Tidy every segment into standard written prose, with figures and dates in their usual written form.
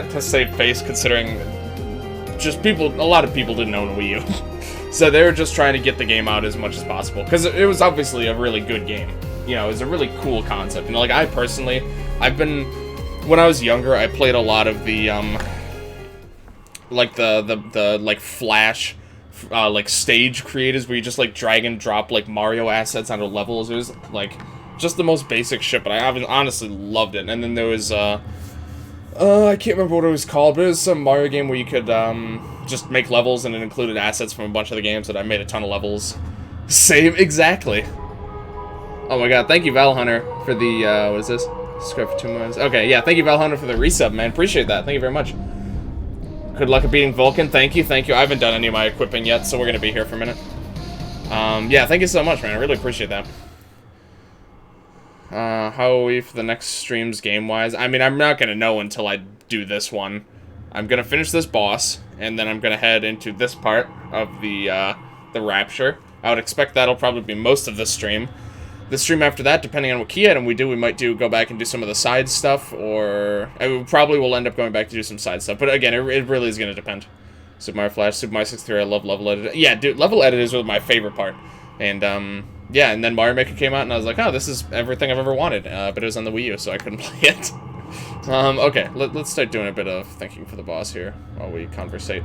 to save face, considering just a lot of people didn't own a Wii U. So they were just trying to get the game out as much as possible, because it was obviously a really good game. You know, it was a really cool concept. And like, I personally, when I was younger, I played a lot of the, like like Flash, like stage creators where you just like drag and drop like Mario assets onto levels. It was like just the most basic shit, but I honestly loved it. And then there was I can't remember what it was called, but it was some Mario game where you could just make levels, and it included assets from a bunch of the games that I made a ton of levels. Same, exactly. Oh my god, thank you Val Hunter for the what is this? Subscribe for 2 months. Okay, yeah, thank you Val Hunter for the resub, man. Appreciate that. Thank you very much. Good luck at beating Vulcan. Thank you, thank you. I haven't done any of my equipping yet, so we're gonna be here for a minute. Yeah, thank you so much, man. I really appreciate that. How are we for the next streams game-wise? I mean, I'm not gonna know until I do this one. I'm gonna finish this boss, and then I'm gonna head into this part of the Rapture. I would expect that'll probably be most of the stream. The stream after that, depending on what key item we do, we might go back and do some of the side stuff, or I probably will end up going back to do some side stuff. But again, it really is going to depend. Super Mario Flash, Super Mario 63, I love level edit. Yeah, dude, level editors were my favorite part. And, yeah, and then Mario Maker came out, and I was like, oh, this is everything I've ever wanted. But it was on the Wii U, so I couldn't play it. Okay, let's start doing a bit of thinking for the boss here while we conversate.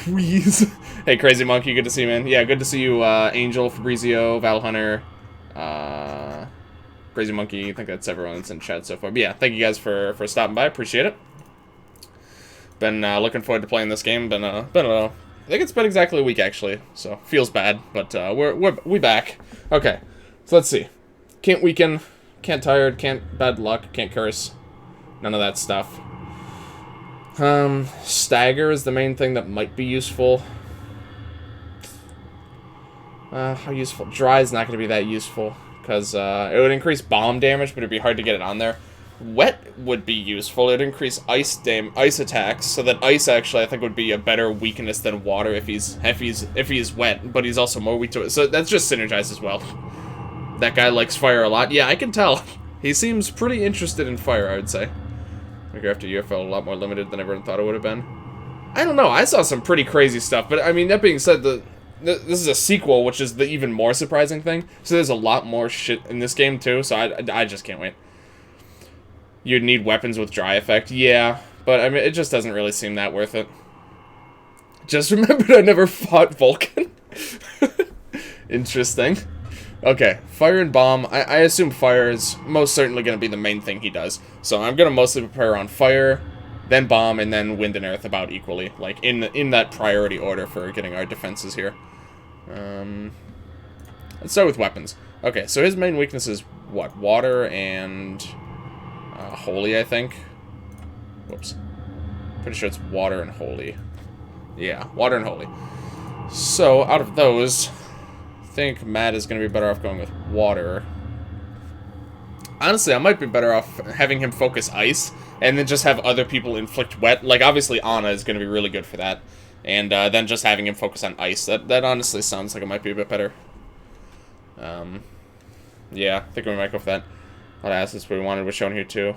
Wheeze. Hey, Crazy Monkey, good to see you, man. Yeah, good to see you, Angel, Fabrizio, Val Hunter, Crazy Monkey. I think that's everyone that's in chat so far. But yeah, thank you guys for stopping by. Appreciate it. Been looking forward to playing this game. I think it's been exactly a week, actually, so feels bad, but we back. Okay, so let's see. Can't weaken, can't tired, can't bad luck, can't curse. None of that stuff. Stagger is the main thing that might be useful. How useful? Dry is not going to be that useful, because it would increase bomb damage, but it'd be hard to get it on there. Wet would be useful. It'd increase ice attacks, so that ice actually I think would be a better weakness than water if he's wet, but he's also more weak to it. So that's just synergized as well. That guy likes fire a lot. Yeah, I can tell. He seems pretty interested in fire, I would say. After UFO, a lot more limited than everyone thought it would have been. I don't know. I saw some pretty crazy stuff, but I mean, that being said, this is a sequel, which is the even more surprising thing. So there's a lot more shit in this game too. So I just can't wait. You'd need weapons with dry effect, yeah, but I mean, it just doesn't really seem that worth it. Just remembered I never fought Vulcan. Interesting. Okay, fire and bomb. I assume fire is most certainly going to be the main thing he does. So I'm going to mostly prepare on fire, then bomb, and then wind and earth about equally. Like, in that priority order for getting our defenses here. Let's start with weapons. Okay, so his main weakness is, what? Water and holy, I think. Whoops. Pretty sure it's water and holy. Yeah, water and holy. So, out of those, I think Matt is going to be better off going with water. Honestly, I might be better off having him focus ice, and then just have other people inflict wet. Like, obviously, Anna is going to be really good for that. And then just having him focus on ice. That honestly sounds like it might be a bit better. Yeah, I think we might go for that. A lot of assets we wanted was shown here, too.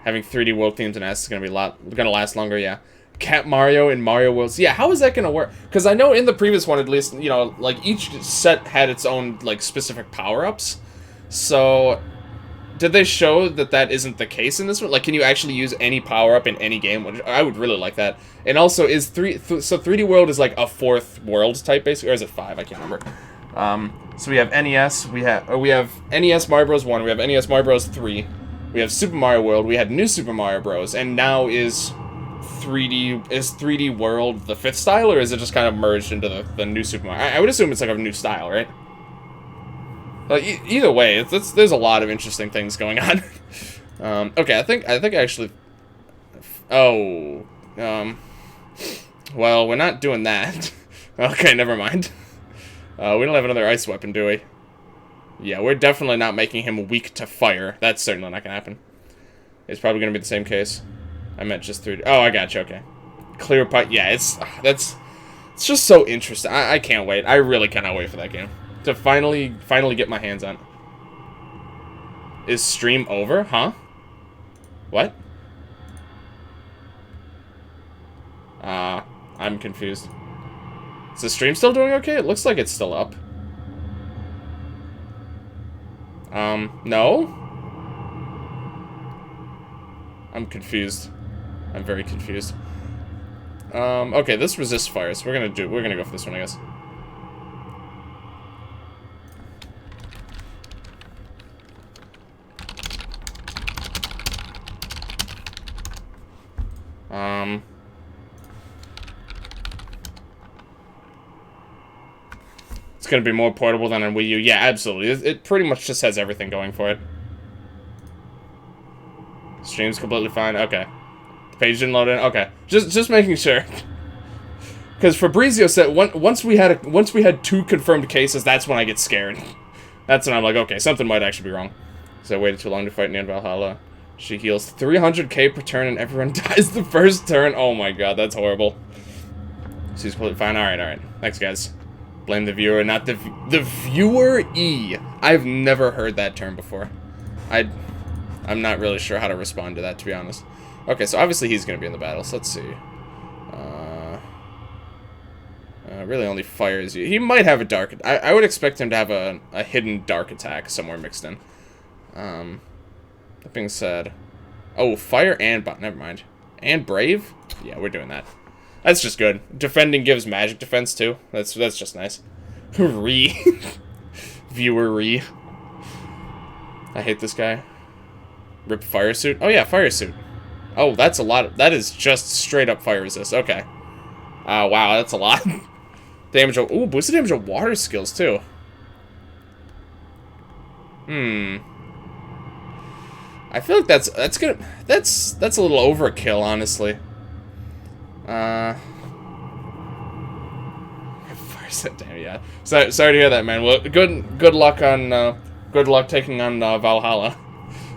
Having 3D world themes and assets is going to last longer, yeah. Cat Mario and Mario Worlds. Yeah, how is that going to work? Because I know in the previous one, at least, you know, like, each set had its own, like, specific power-ups. So, did they show that that isn't the case in this one? Like, can you actually use any power-up in any game? Which I would really like that. And also, is so 3D World is, like, a 4th world type, basically? Or is it 5? I can't remember. So we have NES, we have NES Mario Bros. 1, we have NES Mario Bros. 3, we have Super Mario World, we had New Super Mario Bros., and now is 3D World the 5th style, or is it just kind of merged into the new Super Mario? I would assume it's like a new style, right? Either way, there's a lot of interesting things going on. Okay, I think actually... Oh, well, we're not doing that. Okay, never mind. We don't have another ice weapon, do we? Yeah, we're definitely not making him weak to fire. That's certainly not gonna happen. It's probably gonna be the same case. I meant just 3D. Oh, I gotcha, okay. Clear pipe. Yeah, it's just so interesting. I can't wait. I really cannot wait for that game. To finally get my hands on. Is stream over? Huh? What? I'm confused. Is the stream still doing okay? It looks like it's still up. No? I'm confused. I'm very confused. Okay, this resists fire, so we're gonna go for this one, I guess. It's gonna be more portable than on Wii U. Yeah, absolutely. It pretty much just has everything going for it. Stream's completely fine. Okay. The page didn't load in. Okay. Just making sure. Because Fabrizio said once we had 2 confirmed cases, that's when I get scared. That's when I'm like, okay, something might actually be wrong. So I waited too long to fight Nan Valhalla. She heals 300k per turn and everyone dies the first turn. Oh my god, that's horrible. She's completely fine. Alright. Thanks, guys. Blame the viewer, not the viewer-e. I've never heard that term before. I'm not really sure how to respond to that, to be honest. Okay, so obviously he's going to be in the battle, so let's see. Really only fires you. He might have a dark... I would expect him to have a hidden dark attack somewhere mixed in. That being said... Oh, fire and... Never mind. And brave? Yeah, we're doing that. That's just good. Defending gives magic defense, too. That's just nice. Viewer-re. I hate this guy. Rip fire suit? Oh, yeah, fire suit. Oh, that's a lot. That is just straight up fire resist. Okay. Wow, that's a lot. Damage. Ooh, boosted damage of water skills, too. I feel like that's a little overkill, honestly. Damn, yeah. Sorry to hear that, man. Well, good luck taking on Valhalla.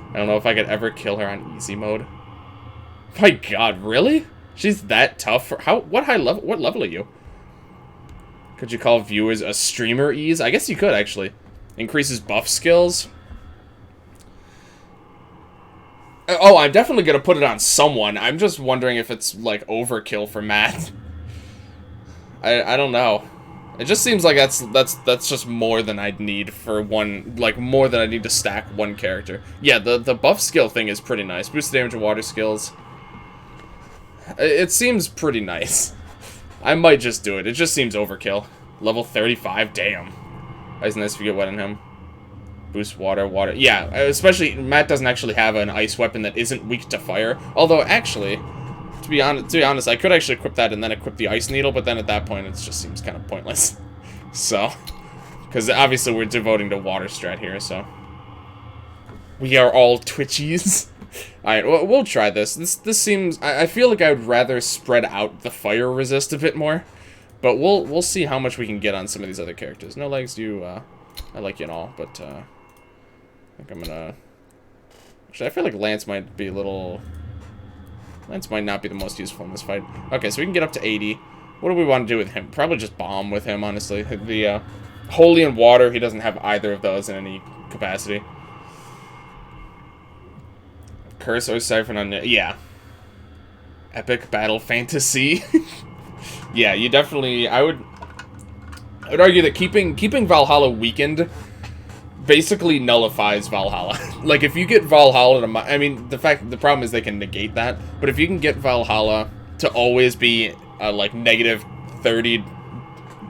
I don't know if I could ever kill her on easy mode. My god, really? She's that tough for what level are you? Could you call viewers a streamer ease? I guess you could actually. Increases buff skills. Oh, I'm definitely gonna put it on someone. I'm just wondering if it's like overkill for Matt. I don't know. It just seems like that's just more than I'd need for one, like more than I need to stack one character. Yeah, the buff skill thing is pretty nice. Boost damage and water skills. It seems pretty nice. I might just do it. It just seems overkill. Level 35, damn. It's nice if you get wet on him. Boost water. Yeah, especially Matt doesn't actually have an ice weapon that isn't weak to fire. Although actually, to be honest, I could actually equip that and then equip the ice needle, but then at that point it just seems kind of pointless. So, because obviously we're devoting to water strat here, so we are all twitchies. Alright, well, we'll try this. This seems... I feel like I would rather spread out the fire resist a bit more. But we'll see how much we can get on some of these other characters. No legs, you, I like you and all, but, I think I'm gonna... Actually, I feel like Lance might be a little... Lance might not be the most useful in this fight. Okay, so we can get up to 80. What do we want to do with him? Probably just bomb with him, honestly. The, Holy and Water, he doesn't have either of those in any capacity. Curse or Siphon on... Yeah. Epic Battle Fantasy. Yeah, you definitely... I would argue that keeping Valhalla weakened basically nullifies Valhalla. Like, if you get Valhalla to... I mean, the problem is they can negate that. But if you can get Valhalla to always be, like, negative 30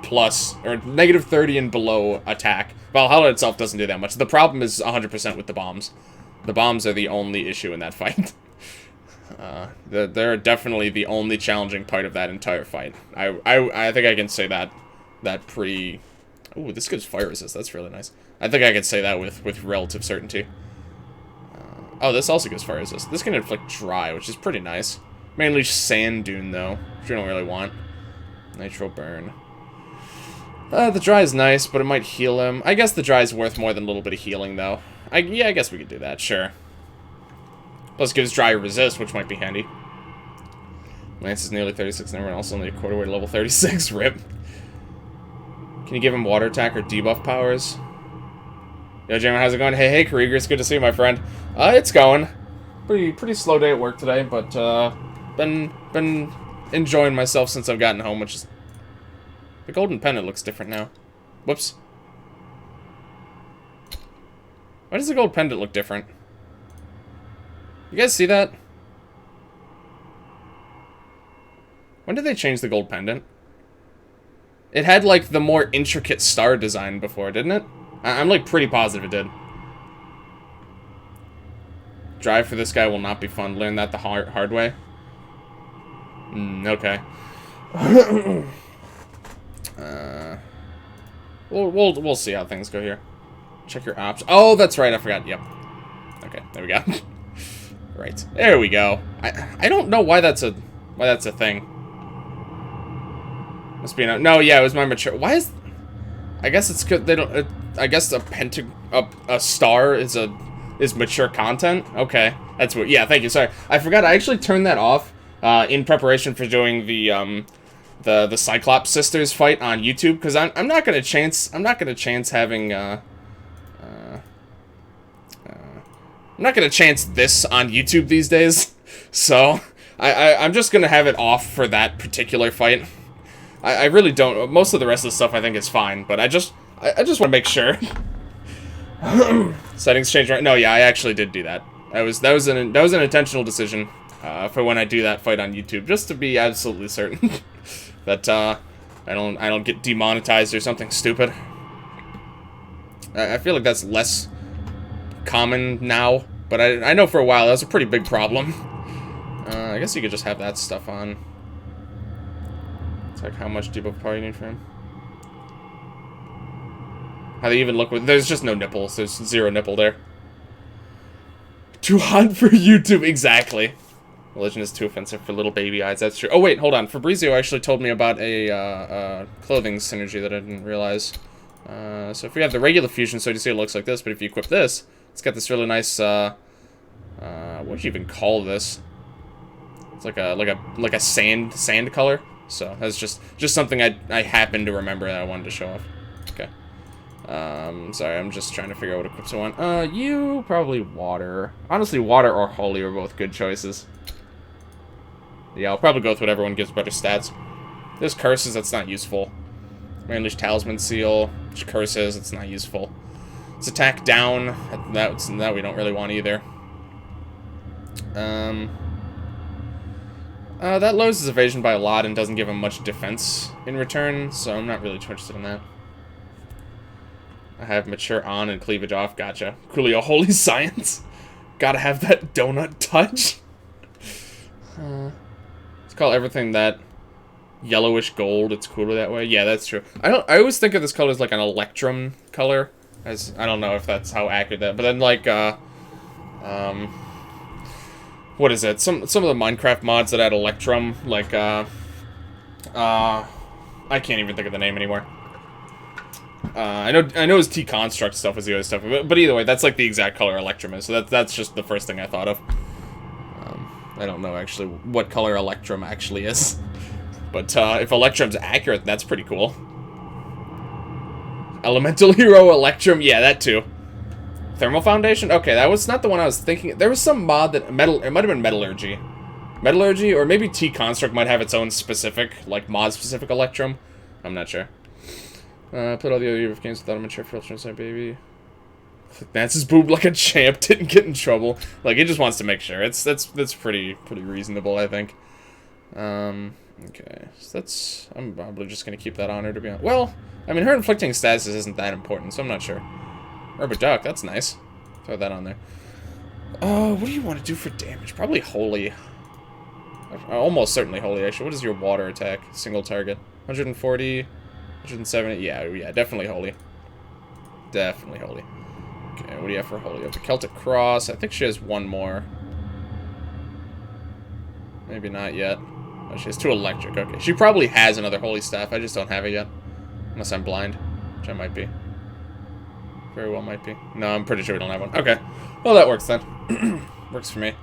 plus... Or negative 30 and below attack. Valhalla itself doesn't do that much. The problem is 100% with the bombs. The bombs are the only issue in that fight. They're definitely the only challenging part of that entire fight. I think I can say that pretty... Ooh, this gives fire resist. That's really nice. I think I can say that with relative certainty. Oh, this also gives fire resist. This can inflict dry, which is pretty nice. Mainly sand dune, though, which we don't really want. Nitro burn. The dry is nice, but it might heal him. I guess the dry is worth more than a little bit of healing, though. Yeah, I guess we could do that, sure. Plus gives dry resist, which might be handy. Lance is nearly 36, and everyone else only a quarter way to level 36. Rip. Can you give him water attack or debuff powers? Yo, Jamie, how's it going? Hey, Krieger, it's good to see you, my friend. It's going. Pretty slow day at work today, but been enjoying myself since I've gotten home, which is... The golden pendant looks different now. Whoops. Why does the gold pendant look different? You guys see that? When did they change the gold pendant? It had, like, the more intricate star design before, didn't it? I'm, like, pretty positive it did. Drive for this guy will not be fun. Learn that the hard way. Okay. We'll see how things go here. Check your options. Oh, that's right. I forgot. Yep. Okay, there we go. Right. There we go. I don't know why that's a thing. Must be no, yeah, it was my mature. Why is... I guess it's good they don't... I guess a star is mature content? Okay. That's what... Yeah, thank you. Sorry. I forgot. I actually turned that off in preparation for doing the Cyclops sisters fight on YouTube, because I'm not gonna chance having I'm not gonna chance this on YouTube these days. So I'm just gonna have it off for that particular fight. I really don't. Most of the rest of the stuff I think is fine, but I just want to make sure. Settings changed, right? No, yeah, I actually did do that. That was an intentional decision for when I do that fight on YouTube, just to be absolutely certain that I don't get demonetized or something stupid. I feel like that's less common now, but I know for a while that was a pretty big problem. I guess you could just have that stuff on. It's like, how much debuff power you need for him? How they even look with... There's just no nipples. There's 0 nipple there. Too hot for YouTube, exactly. Religion is too offensive for little baby eyes, that's true. Oh wait, hold on. Fabrizio actually told me about a clothing synergy that I didn't realize. So if we have the regular fusion, so you see it looks like this, but if you equip this, it's got this really nice, what would you even call this? It's like a sand color. So that's just something I happened to remember that I wanted to show off. Okay. Sorry, I'm just trying to figure out what equips I want. You probably water. Honestly, water or holy are both good choices. Yeah, I'll probably go with whatever one gives better stats. There's curses, that's not useful. Unleash Talisman Seal, which curses, it's not useful. It's attack down, that we don't really want either. That lowers his evasion by a lot and doesn't give him much defense in return, so I'm not really too interested in that. I have mature on and cleavage off, gotcha. Coolio Holy Science. Gotta have that donut touch. Let's call everything that yellowish gold, it's cooler that way. Yeah, that's true. I always think of this color as like an electrum color. As I don't know if that's how accurate that, but then like what is it? Some of the Minecraft mods that add electrum, like I can't even think of the name anymore. I know his T-Construct stuff is the other stuff, but either way, that's like the exact color electrum is, so that's just the first thing I thought of. I don't know actually what color electrum actually is, but if electrum's accurate, that's pretty cool. Elemental Hero Electrum, yeah, that too. Thermal Foundation? Okay, that was not the one I was thinking. There was some mod that... it might have been Metallurgy. Metallurgy, or maybe T-Construct might have its own specific, like, mod-specific Electrum. I'm not sure. Put all the other EBF games without a mature filter inside, baby. That's his boob like a champ, didn't get in trouble. Like, he just wants to make sure. That's pretty reasonable, I think. Okay, so that's... I'm probably just gonna keep that on her, to be honest. Well, I mean, her inflicting status isn't that important, so I'm not sure. Herb Duck, that's nice. Throw that on there. What do you want to do for damage? Probably Holy. Almost certainly Holy, actually. What is your water attack? Single target. 140, 170. Yeah, definitely Holy. Definitely Holy. Okay, what do you have for Holy? You have the Celtic Cross. I think she has one more. Maybe not yet. Oh, she has 2 electric. Okay, she probably has another Holy Staff. I just don't have it yet. Unless I'm blind, which I might be. Very well might be. No, I'm pretty sure we don't have one. Okay. Well, that works then. Works for me.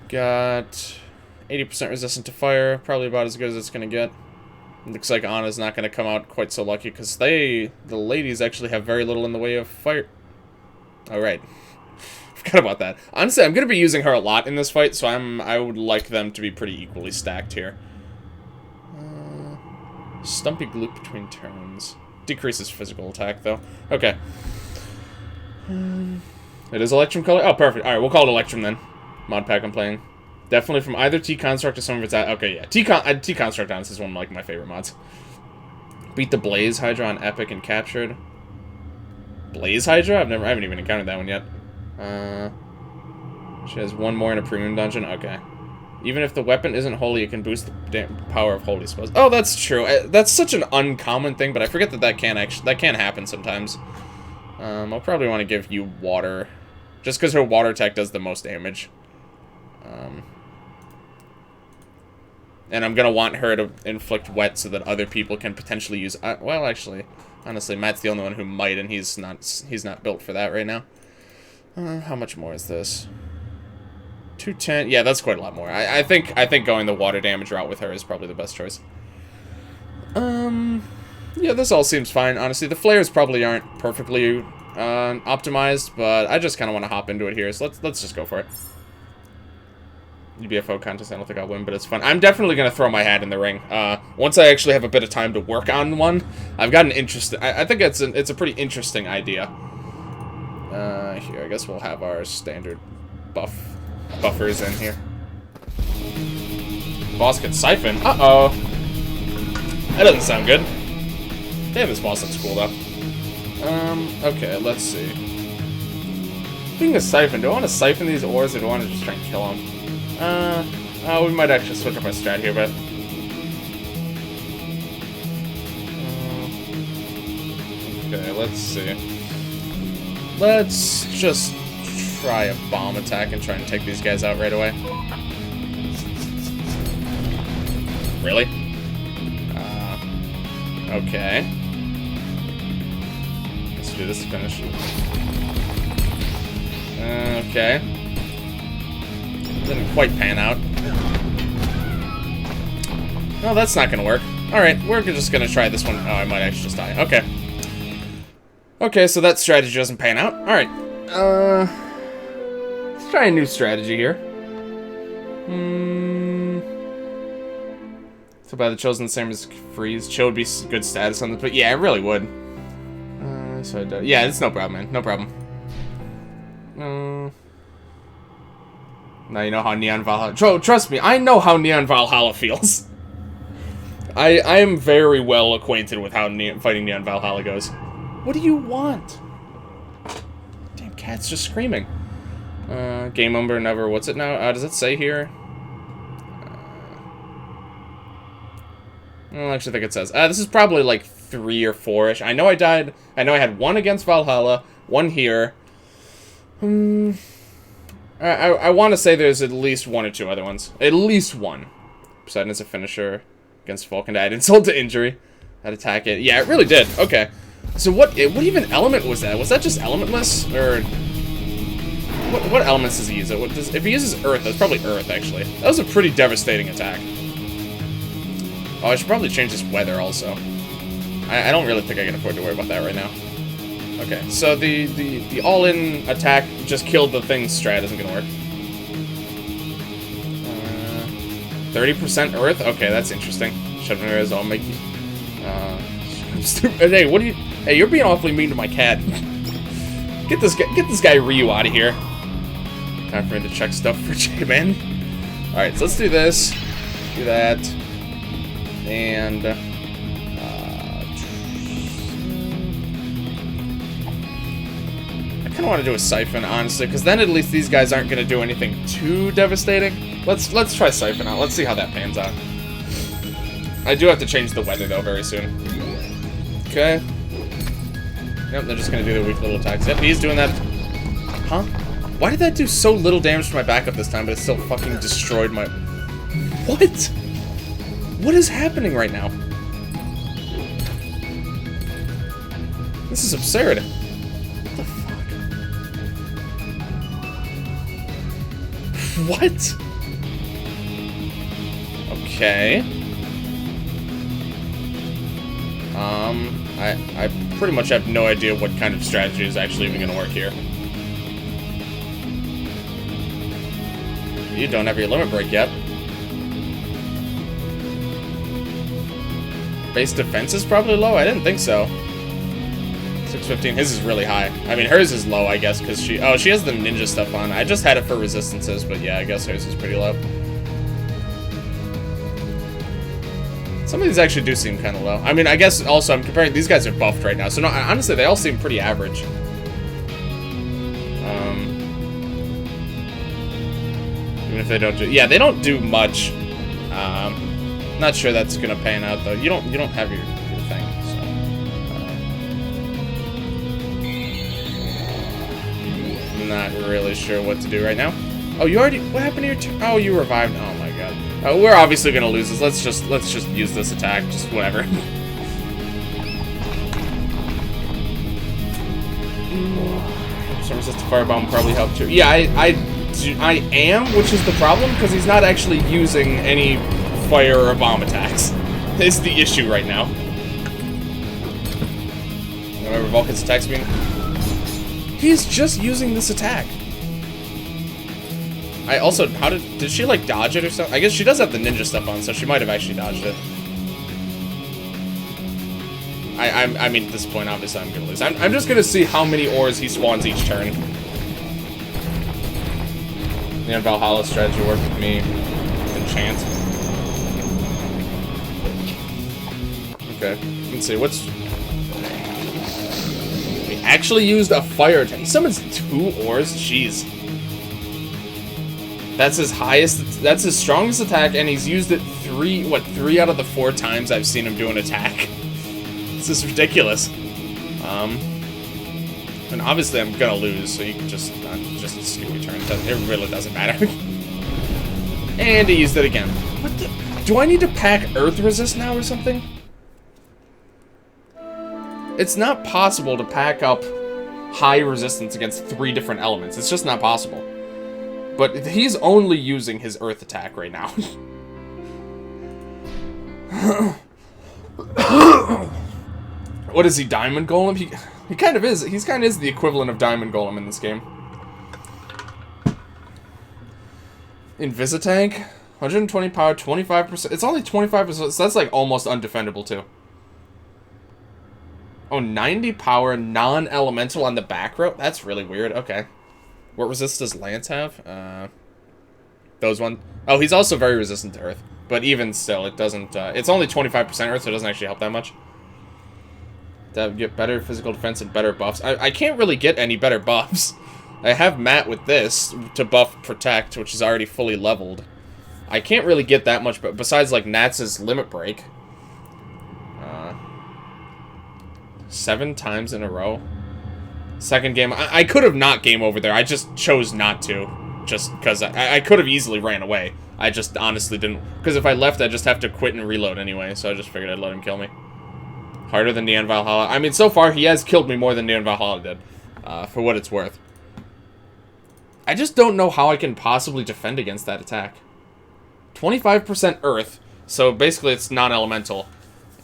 Got 80% resistant to fire. Probably about as good as it's going to get. Looks like Anna's not going to come out quite so lucky because the ladies actually have very little in the way of fire. Alright. Forgot about that. Honestly, I'm going to be using her a lot in this fight, so I would like them to be pretty equally stacked here. Stumpy gloop between turns. Decreases physical attack, though. Okay. It is Electrum color? Oh, perfect. Alright, we'll call it Electrum then. Mod pack I'm playing. Definitely from either T-Construct or some of its... Okay, yeah. T-Construct, honestly, is one of like, my favorite mods. Beat the Blaze Hydra on Epic and captured. Blaze Hydra? I haven't even encountered that one yet. She has one more in a premium dungeon? Okay. Even if the weapon isn't holy, it can boost the power of holy spells. Oh, that's true. That's such an uncommon thing, but I forget that that can happen sometimes. I'll probably want to give you water, just because her water attack does the most damage. And I'm gonna want her to inflict wet so that other people can potentially use. Well, actually, honestly, Matt's the only one who might, and he's not built for that right now. How much more is this? 210. Yeah, that's quite a lot more. I think going the water damage route with her is probably the best choice. Yeah, this all seems fine. Honestly, the flares probably aren't perfectly optimized, but I just kind of want to hop into it here. So let's just go for it. EBF5 contest, I don't think I'll win, but it's fun. I'm definitely going to throw my hat in the ring. Once I actually have a bit of time to work on one, I've got an interest. I think it's a pretty interesting idea. Here, I guess we'll have our standard buffers in here. Boss gets siphoned. Uh-oh. That doesn't sound good. Damn, this boss looks cool, though. Okay, let's see. Being a siphon, do I want to siphon these ores, or do I want to just try and kill them? Oh, we might actually switch up our strat here, but... okay, let's see. Let's just try a bomb attack and try and take these guys out right away. Really? Okay. Let's do this to finish. Okay. Didn't quite pan out. No, that's not gonna work. Alright, we're just gonna try this one. Oh, I might actually just die. Okay. Okay, so that strategy doesn't pan out. Alright. Let's try a new strategy here. So by the chosen, the same as freeze. Chill would be good status on this, but yeah, it really would. Yeah, it's no problem, man. No problem. Now you know how Neon Valhalla... Trust me, I know how Neon Valhalla feels. I am very well acquainted with how fighting Neon Valhalla goes. What do you want? Damn cat's just screaming. Game number never... What's it now? Does it say here? I don't actually think it says. This is probably like 3 or 4-ish. I know I died... I know I had 1 against Valhalla, 1 here. I want to say there's at least 1 or 2 other ones. At least 1. Poseidon is a finisher against Vulcan. Add insult to injury. I'd attack it. Yeah, it really did. Okay. So what even element was that? Was that just elementless? Or... What elements does he use? If he uses Earth, that's probably Earth, actually. That was a pretty devastating attack. Oh, I should probably change this weather also. I don't really think I can afford to worry about that right now. Okay, so the all-in attack just killed the thing's strat isn't gonna work. 30% Earth? Okay, that's interesting. Shevner all make you... Hey, what do you... Hey, you're being awfully mean to my cat. Get this guy Ryu out of here. Time for me to check stuff for J-Man. Alright, so let's do this. Do that. And... I kind of want to do a Siphon, honestly, because then at least these guys aren't going to do anything too devastating. Let's try Siphon out. Let's see how that pans out. I do have to change the weather, though, very soon. Okay. Yep, they're just going to do their weak little attacks. Yep, he's doing that. Huh? Why did that do so little damage to my backup this time, but it still fucking destroyed my... What? What is happening right now? This is absurd. What the fuck? What? Okay. I pretty much have no idea what kind of strategy is actually even gonna work here. You don't have your limit break yet. Base defense is probably low? I didn't think so. 615. His is really high. I mean, hers is low, I guess, because she... Oh, she has the ninja stuff on. I just had it for resistances, but yeah, I guess hers is pretty low. Some of these actually do seem kind of low. I mean, I guess also I'm comparing... These guys are buffed right now, so no, honestly, they all seem pretty average. Even if they don't do... Yeah, they don't do much. Not sure that's gonna pan out, though. You don't have your thing, so... Not really sure what to do right now. Oh, you already... What happened to your turn? Oh, you revived. Oh my god. We're obviously gonna lose this. Let's just use this attack. Just whatever. Some resistant firebomb probably helped too. Yeah, I am, which is the problem because he's not actually using any fire or bomb attacks. Is the issue right now. Remember Vulcan's attack speed? He's just using this attack. I also, did she like dodge it or something? I guess she does have the ninja stuff on, so she might have actually dodged it. I mean, at this point, obviously, I'm gonna lose. I'm just gonna see how many ores he spawns each turn. The Valhalla strategy worked with me. Enchant. Okay, let's see, what's... We actually used a fire attack. He summons 2 ores? Jeez. That's his highest, that's his strongest attack, and he's used it 3 out of the 4 times I've seen him do an attack. This is ridiculous. And obviously I'm gonna lose, so you can just skip your turn. It really doesn't matter. And he used it again. What the? Do I need to pack Earth Resist now or something? It's not possible to pack up high resistance against 3 different elements. It's just not possible. But he's only using his Earth attack right now. What is he, Diamond Golem? He kind of is. He kind of is the equivalent of Diamond Golem in this game. Invisitank, 120 power, 25%. It's only 25%, so that's like almost undefendable too. Oh, 90 power, non-elemental on the back row? That's really weird. Okay. What resist does Lance have? Those one. Oh, he's also very resistant to Earth. But even still, it doesn't... it's only 25% Earth, so it doesn't actually help that much. That would get better physical defense and better buffs. I can't really get any better buffs. I have Matt with this to buff Protect, which is already fully leveled. I can't really get that much, but besides, like, Nat's Limit Break. 7 times in a row. Second game, I could have not game over there. I just chose not to. Just because I could have easily ran away. I just honestly didn't. Because if I left, I'd just have to quit and reload anyway. So I just figured I'd let him kill me. Harder than Neon Valhalla. I mean, so far, he has killed me more than Neon Valhalla did. For what it's worth. I just don't know how I can possibly defend against that attack. 25% Earth. So basically, it's non-elemental.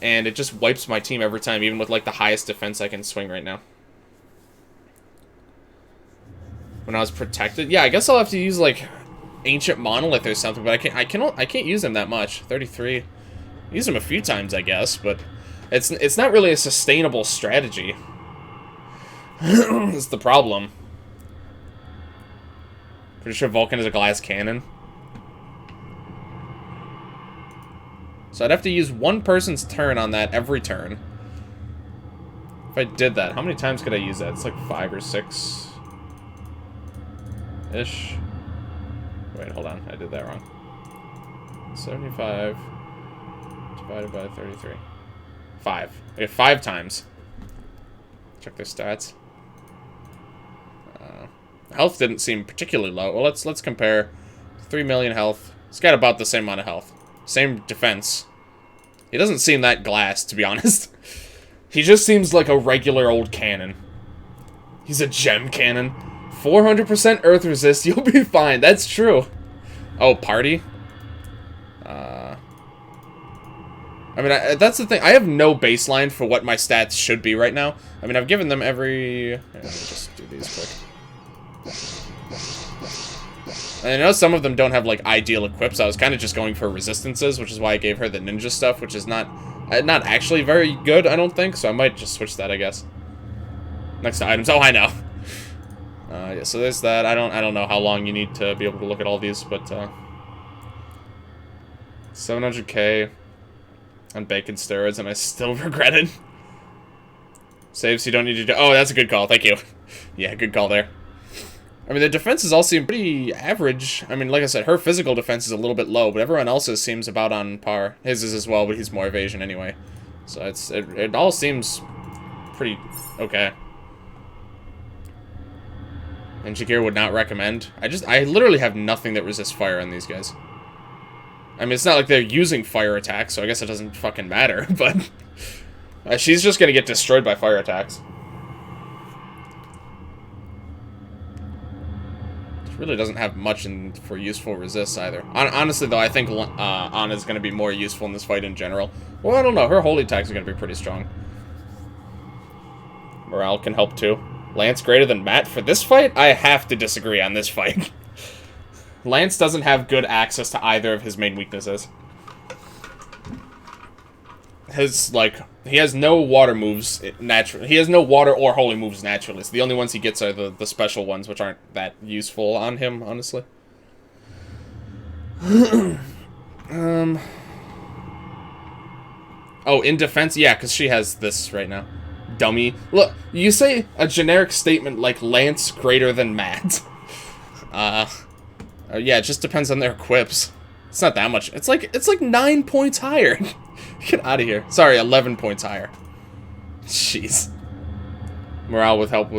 And it just wipes my team every time, even with, like, the highest defense I can swing right now. When I was protected, yeah, I guess I'll have to use like Ancient Monolith or something, but I can't use them that much. 33, use them a few times, I guess, but it's not really a sustainable strategy. That's the problem. Pretty sure Vulcan is a glass cannon. So I'd have to use one person's turn on that every turn. If I did that, how many times could I use that? It's like 5 or 6. Ish. Wait, hold on. I did that wrong. 75 divided by 33. 5. Okay, 5 times. Check their stats. Health didn't seem particularly low. Well, let's compare. 3 million health. It's got about the same amount of health. Same defense. He doesn't seem that glass, to be honest. He just seems like a regular old cannon. He's a gem cannon. 400% Earth Resist, you'll be fine. That's true. Oh, party? I mean, that's the thing. I have no baseline for what my stats should be right now. I mean, I've given them every... Yeah, let me just do these quick. I know some of them don't have, like, ideal equips. I was kind of just going for resistances, which is why I gave her the ninja stuff, which is not actually very good, I don't think, so I might just switch that, I guess. Next to items. Oh, I know. Yeah, so there's that. I don't know how long you need to be able to look at all these, but, 700k on bacon steroids, and I still regret it. Save so you don't need to do... Oh, that's a good call. Thank you. Yeah, good call there. I mean, the defenses all seem pretty average. I mean, like I said, her physical defense is a little bit low, but everyone else's seems about on par. His is as well, but he's more evasion anyway. So it all seems pretty okay. And Shakir would not recommend. I literally have nothing that resists fire on these guys. I mean, it's not like they're using fire attacks, so I guess it doesn't fucking matter, but... she's just gonna get destroyed by fire attacks. Really doesn't have much for useful resists either. Honestly, though, I think Anna's going to be more useful in this fight in general. Well, I don't know. Her holy attacks are going to be pretty strong. Morale can help, too. Lance greater than Matt for this fight? I have to disagree on this fight. Lance doesn't have good access to either of his main weaknesses. He has no water moves naturally. He has no water or holy moves naturally. So the only ones he gets are the special ones, which aren't that useful on him, honestly. Oh, in defense? Yeah, because she has this right now. Dummy. Look, you say a generic statement like Lance greater than Matt. Yeah, it just depends on their equips. It's not that much. It's like 9 points higher. Get out of here. Sorry, 11 points higher. Jeez. Morale will help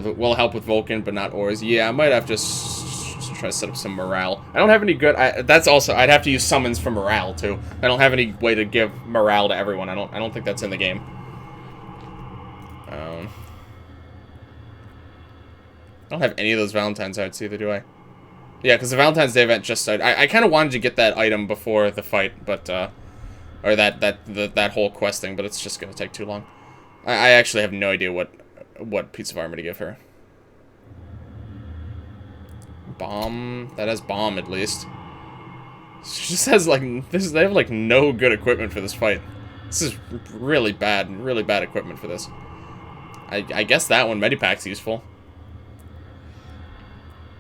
with Vulcan, but not ores. Yeah, I might have to try to set up some morale. I don't have any good. That's also I'd have to use summons for morale too. I don't have any way to give morale to everyone. I don't think that's in the game. I don't have any of those Valentine's hearts either, do I? Yeah, because the Valentine's Day event just started. I kind of wanted to get that item before the fight, but or that whole quest thing, but it's just gonna take too long. I actually have no idea what piece of armor to give her. Bomb. That has bomb at least. She just has like they have like no good equipment for this fight. This is really bad equipment for this. I guess that one Medipack's useful.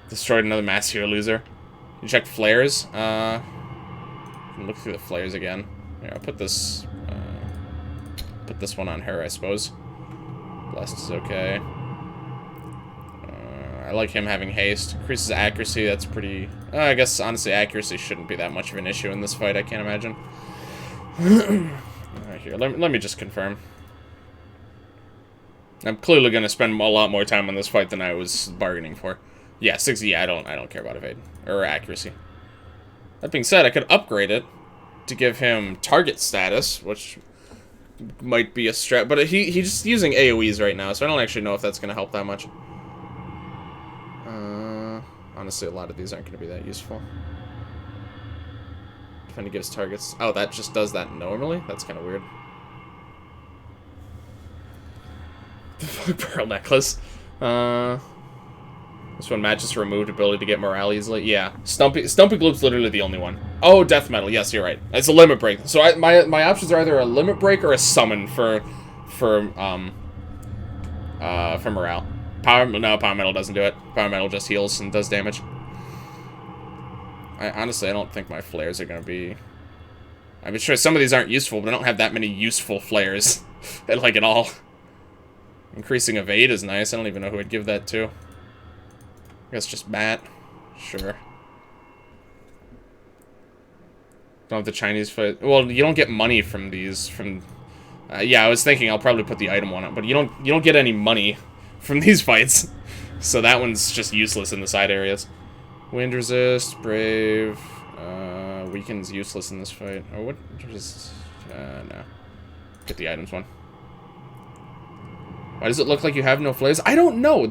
Destroyed another mass hero loser. You check flares. Look through the flares again. Here, I'll put this one on her, I suppose. Blessed is okay. I like him having haste. Increases accuracy, that's pretty... I guess, honestly, accuracy shouldn't be that much of an issue in this fight, I can't imagine. Alright, here, let me just confirm. I'm clearly going to spend a lot more time on this fight than I was bargaining for. Yeah, 60, yeah, I don't care about evade. Or accuracy. That being said, I could upgrade it to give him target status, which might be a strat, but he's just using AoEs right now, so I don't actually know if that's going to help that much. Honestly, a lot of these aren't going to be that useful. Trying to give us targets. Oh, that just does that normally? That's kind of weird. The fuck, pearl necklace. This one matches removed ability to get morale easily. Yeah, Stumpy Gloop's literally the only one. Oh, death metal. Yes, you're right. It's a limit break. So my options are either a limit break or a summon for morale. Power metal doesn't do it. Power metal just heals and does damage. Honestly, I don't think my flares are gonna be. I'm sure some of these aren't useful, but I don't have that many useful flares, like at all. Increasing evade is nice. I don't even know who I'd give that to. I guess just Matt. Sure. Don't have the Chinese fight. Well, you don't get money from these. Yeah, I was thinking I'll probably put the item on it, but you don't get any money from these fights, so that one's just useless in the side areas. Wind resist, brave, weakens useless in this fight. Or what? Just no. Get the items one. Why does it look like you have no flares? I don't know.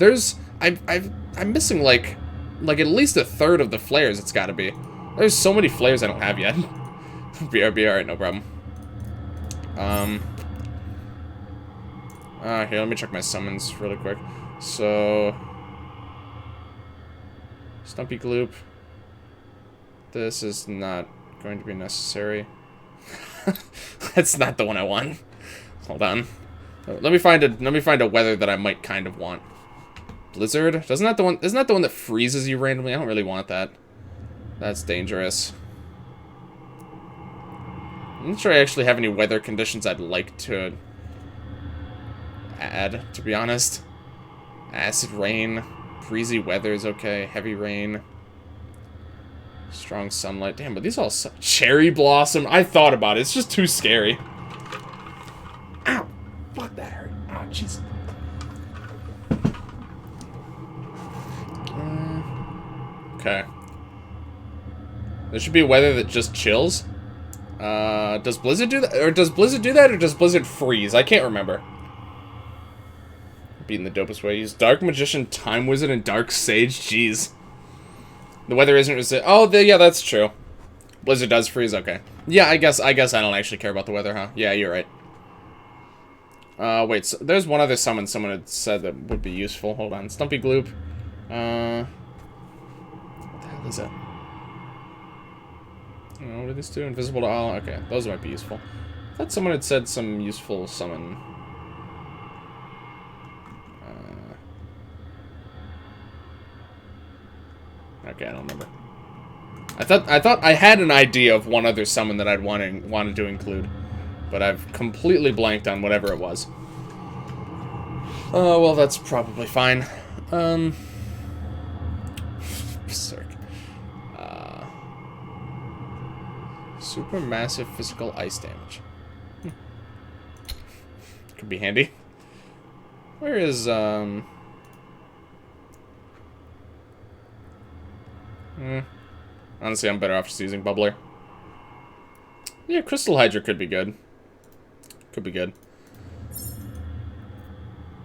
I'm missing like at least a third of the flares. It's got to be. There's so many flares I don't have yet. BRB, alright, no problem. Here, let me check my summons really quick. So, Stumpy Gloop. This is not going to be necessary. That's not the one I want. Hold on. Let me find a weather that I might kind of want. Blizzard? Isn't that the one that freezes you randomly? I don't really want that. That's dangerous. I'm not sure I actually have any weather conditions I'd like to add, to be honest. Acid rain. Breezy weather is okay. Heavy rain. Strong sunlight. Damn, but these all suck. Cherry blossom. I thought about it. It's just too scary. Ow. Fuck, that hurt. Oh, jeez. Okay. There should be a weather that just chills. Does Blizzard do that? Or does Blizzard do that? Or does Blizzard freeze? I can't remember. Being the dopest way. Use Dark Magician, Time Wizard, and Dark Sage. Jeez. The weather isn't resistant. Oh, yeah, that's true. Blizzard does freeze. Okay. Yeah, I guess I don't actually care about the weather, huh? Yeah, you're right. Wait. So there's one other summon someone had said that would be useful. Hold on. Stumpy Gloop. What the hell is that? What did this do? Invisible to all. Okay, those might be useful. I thought someone had said some useful summon. Okay, I don't remember. I thought I had an idea of one other summon that I'd wanted to include, but I've completely blanked on whatever it was. Oh, well, that's probably fine. Berserk. Supermassive physical ice damage. Could be handy. Where is, honestly, I'm better off just using Bubbler. Yeah, Crystal Hydra could be good. Could be good.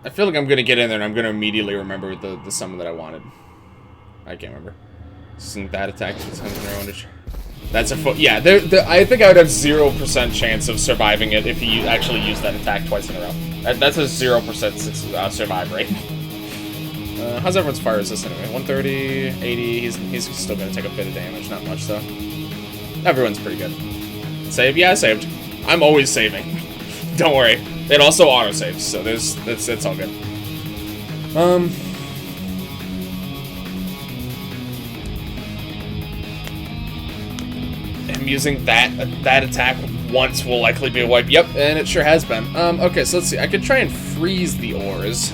I feel like I'm gonna get in there and I'm gonna immediately remember the summon that I wanted. I can't remember. Isn't that attack? That's a foot. Yeah, I think I would have 0% chance of surviving it if you actually use that attack twice in a row. That's a 0% survive rate. How's everyone's fire resist anyway? 130, 80. He's still gonna take a bit of damage. Not much though. Everyone's pretty good. Save? Yeah, I saved. I'm always saving. Don't worry. It also auto saves, so it's all good. Him using that attack once will likely be a wipe. Yep, and it sure has been. Okay, so let's see. I could try and freeze the ores.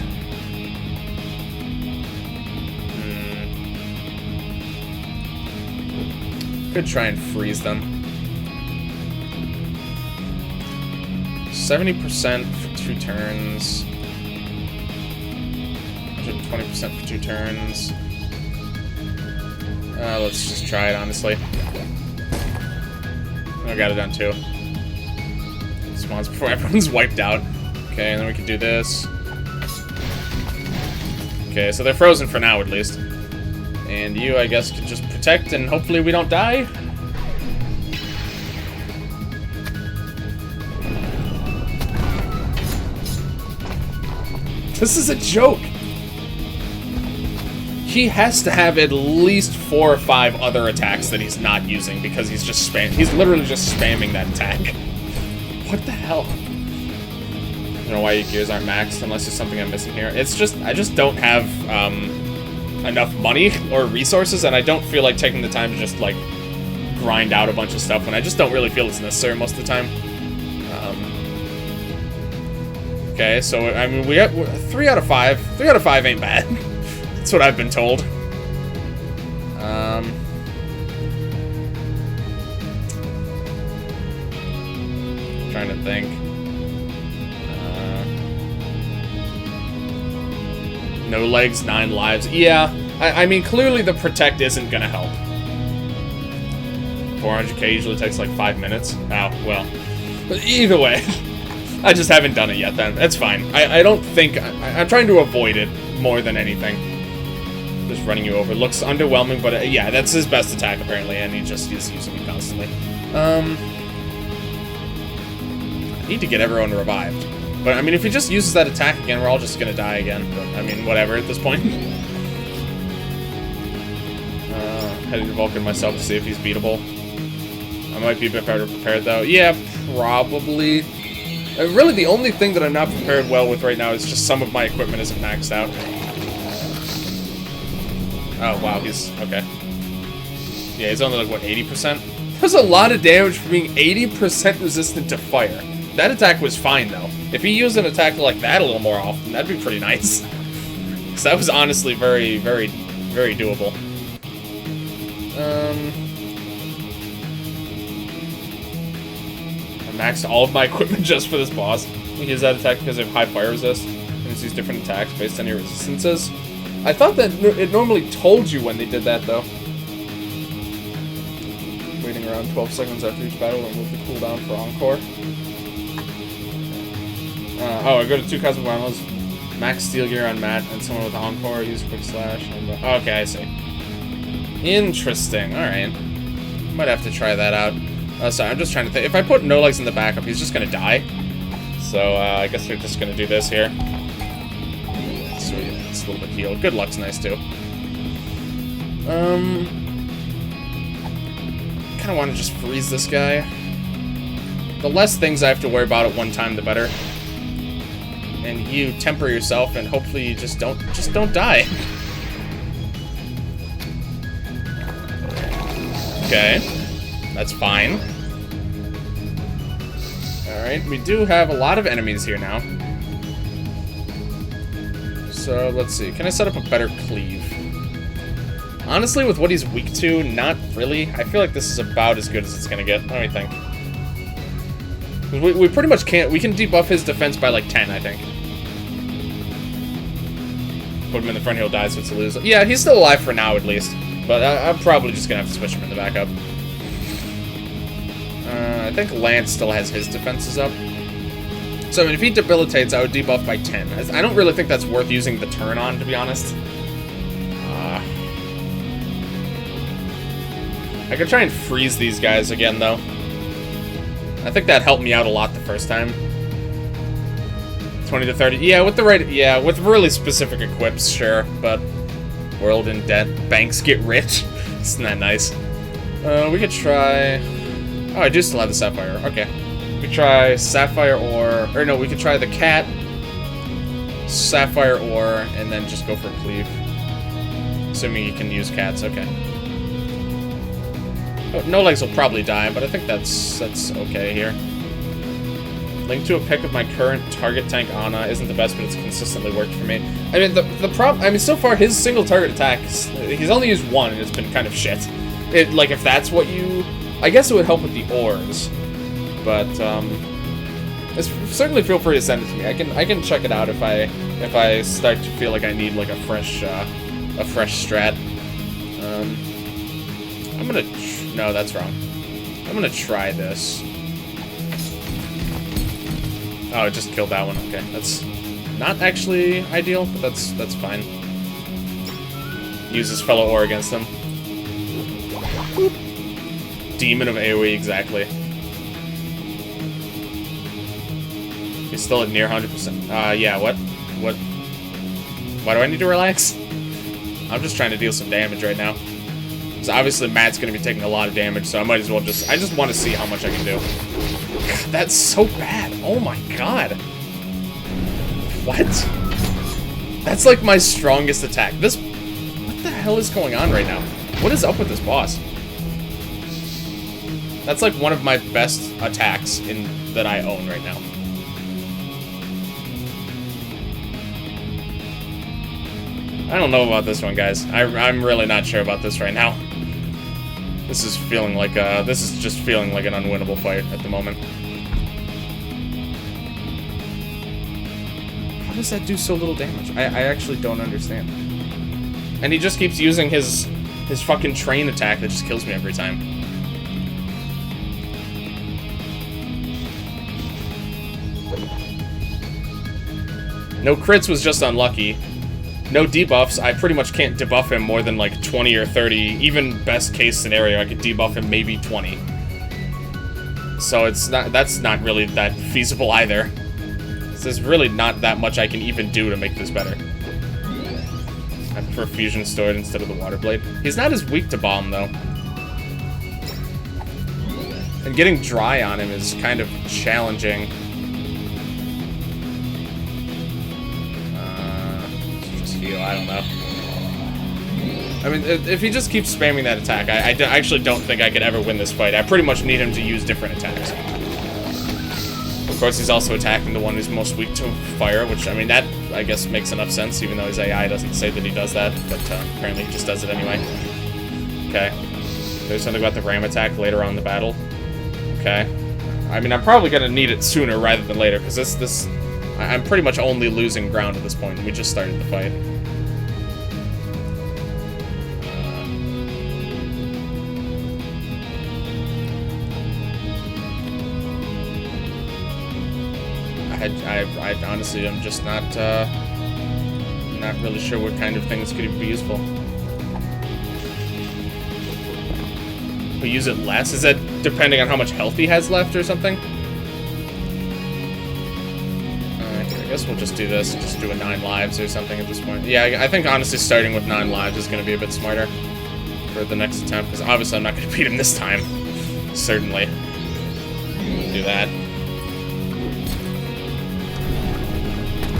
Could try and freeze them. 70% for 2 turns. 120% for 2 turns. Let's just try it, honestly. I got it done too. Spawns before everyone's wiped out. Okay, and then we can do this. Okay, so they're frozen for now, at least. And you, I guess, can just protect and hopefully we don't die. This is a joke. He has to have at least 4 or 5 other attacks that he's not using because he's just he's literally just spamming that attack. What the hell? I don't know why your gears aren't maxed unless there's something I'm missing here. It's just, I just don't have enough money or resources, and I don't feel like taking the time to just, like, grind out a bunch of stuff when I just don't really feel it's necessary most of the time. Okay, so, I mean, we got 3 out of 5. 3 out of 5 ain't bad. That's what I've been told. Trying to think. No legs, 9 lives. Yeah, I mean, clearly the protect isn't gonna help. 400k usually takes like 5 minutes. Oh, well. But either way, I just haven't done it yet then. That's fine. I don't think... I'm trying to avoid it more than anything. Just running you over. Looks underwhelming, but yeah, that's his best attack apparently, and he just is using it constantly. I need to get everyone revived. But, I mean, if he just uses that attack again, we're all just gonna die again. But, I mean, whatever at this point. heading to Vulcan myself to see if he's beatable. I might be a bit better prepared, though. Yeah, probably. Really, the only thing that I'm not prepared well with right now is just some of my equipment isn't maxed out. Oh, wow, he's... okay. Yeah, he's only, like, what, 80%? That's a lot of damage for being 80% resistant to fire. That attack was fine, though. If he used an attack like that a little more often, that'd be pretty nice. Because that was honestly very, very, very doable. I maxed all of my equipment just for this boss. He uses that attack because of high fire resist. And it's these different attacks based on your resistances. I thought that it normally told you when they did that, though. Waiting around 12 seconds after each battle and move the cooldown for Encore. Oh, I go to 2 Cosmic Violence, max Steel Gear on Matt, and someone with Encore, use Quick Slash. And, okay, I see. Interesting, alright. Might have to try that out. Sorry, I'm just trying to think. If I put No Legs in the backup, he's just gonna die. So, I guess we're just gonna do this here. Sweet, it's a little bit healed. Good luck's nice, too. Kinda wanna just freeze this guy. The less things I have to worry about at one time, the better. And you temper yourself, and hopefully you just don't die. Okay, that's fine. Alright, we do have a lot of enemies here now. So, let's see. Can I set up a better cleave? Honestly, with what he's weak to, not really. I feel like this is about as good as it's gonna get. What do you think? We pretty much can't... We can debuff his defense by, like, 10, I think. Put him in the front, he'll die, so it's a lose. Yeah, he's still alive for now, at least. But I'm probably just gonna have to switch him in the backup. I think Lance still has his defenses up. So, I mean, if he debilitates, I would debuff by 10. I don't really think that's worth using the turn on, to be honest. I could try and freeze these guys again, though. I think that helped me out a lot the first time. 20 to 30. Yeah, with the right... Yeah, with really specific equips, sure. But world in debt. Banks get rich. Isn't that nice? We could try... Oh, I do still have the Sapphire. Okay. We could try Sapphire Ore... Or no, we could try the Cat, Sapphire Ore, and then just go for a Cleave. Assuming you can use Cats. Okay. No Legs will probably die, but I think that's okay here. Link to a pick of my current target tank, Ana, isn't the best, but it's consistently worked for me. I mean, the problem... I mean, so far, his single target attacks... He's only used one, and it's been kind of shit. Like, if that's what you... I guess it would help with the ores. But, certainly feel free to send it to me. I can check it out if I start to feel like I need, like, a fresh strat. I'm gonna... No, that's wrong. I'm gonna try this. Oh, it just killed that one. Okay, that's not actually ideal, but that's fine. Use his fellow ore against him. Boop. Demon of AoE, exactly. He's still at near 100%. Yeah, what? Why do I need to relax? I'm just trying to deal some damage right now. Because obviously Matt's going to be taking a lot of damage, so I might as well just... I just want to see how much I can do. God, that's so bad. Oh my god. What? That's like my strongest attack. What the hell is going on right now? What is up with this boss? That's like one of my best attacks that I own right now. I don't know about this one, guys. I'm really not sure about this right now. This is feeling like this is just feeling like an unwinnable fight at the moment. How does that do so little damage? I actually don't understand. And he just keeps using his fucking train attack that just kills me every time. No crits was just unlucky. No debuffs, I pretty much can't debuff him more than like 20 or 30. Even best case scenario, I could debuff him maybe 20. So that's not really that feasible either. So there's really not that much I can even do to make this better. I prefer Fusion Sword instead of the Water Blade. He's not as weak to Bomb, though. And getting dry on him is kind of challenging. Just heal, I don't know. I mean, if he just keeps spamming that attack, I actually don't think I could ever win this fight. I pretty much need him to use different attacks. Of course, he's also attacking the one who's most weak to fire, which, I mean, that, I guess, makes enough sense, even though his AI doesn't say that he does that, but apparently he just does it anyway. Okay. There's something about the ram attack later on in the battle. Okay. I mean, I'm probably going to need it sooner rather than later, because I'm pretty much only losing ground at this point, and we just started the fight. I honestly am just not really sure what kind of things could be useful. We use it less? Is that depending on how much health he has left or something? I guess we'll just do this, just do a 9 lives or something at this point. Yeah, I think honestly starting with 9 lives is going to be a bit smarter for the next attempt, because obviously I'm not going to beat him this time. Certainly. We'll do that.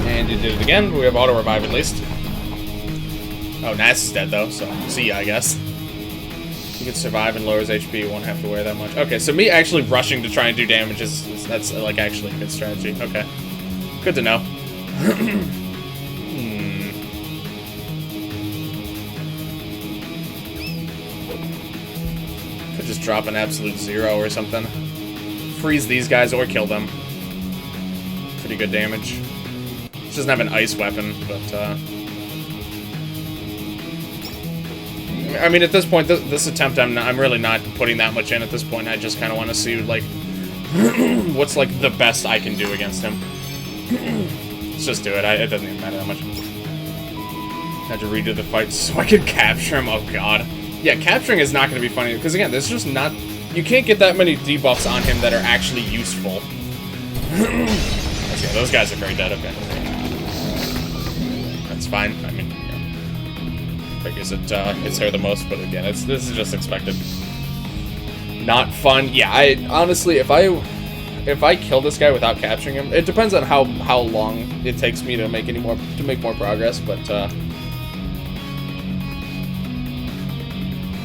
And you did it again. We have auto revive at least. Oh, Nass is dead though, so see ya, I guess. You can survive and lowers HP. You won't have to wear that much. Okay, so me actually rushing to try and do damage that's like actually a good strategy. Okay, good to know. Could just drop an absolute 0 or something. Freeze these guys or kill them. Pretty good damage. It doesn't have an ice weapon, but I mean, at this point, this attempt, I'm really not putting that much in at this point. I just kind of want to see, like, what's, like, the best I can do against him. Let's just do it. It doesn't even matter that much. Had to redo the fight so I could capture him. Oh, God. Yeah, capturing is not going to be funny, because, again, there's just not... You can't get that many debuffs on him that are actually useful. Okay, those guys are very dead. Okay. That's fine. I mean, yeah. Figures it's her the most, but again, this is just expected. Not fun. Yeah, I honestly, if I kill this guy without capturing him, it depends on how long it takes me to make more progress. But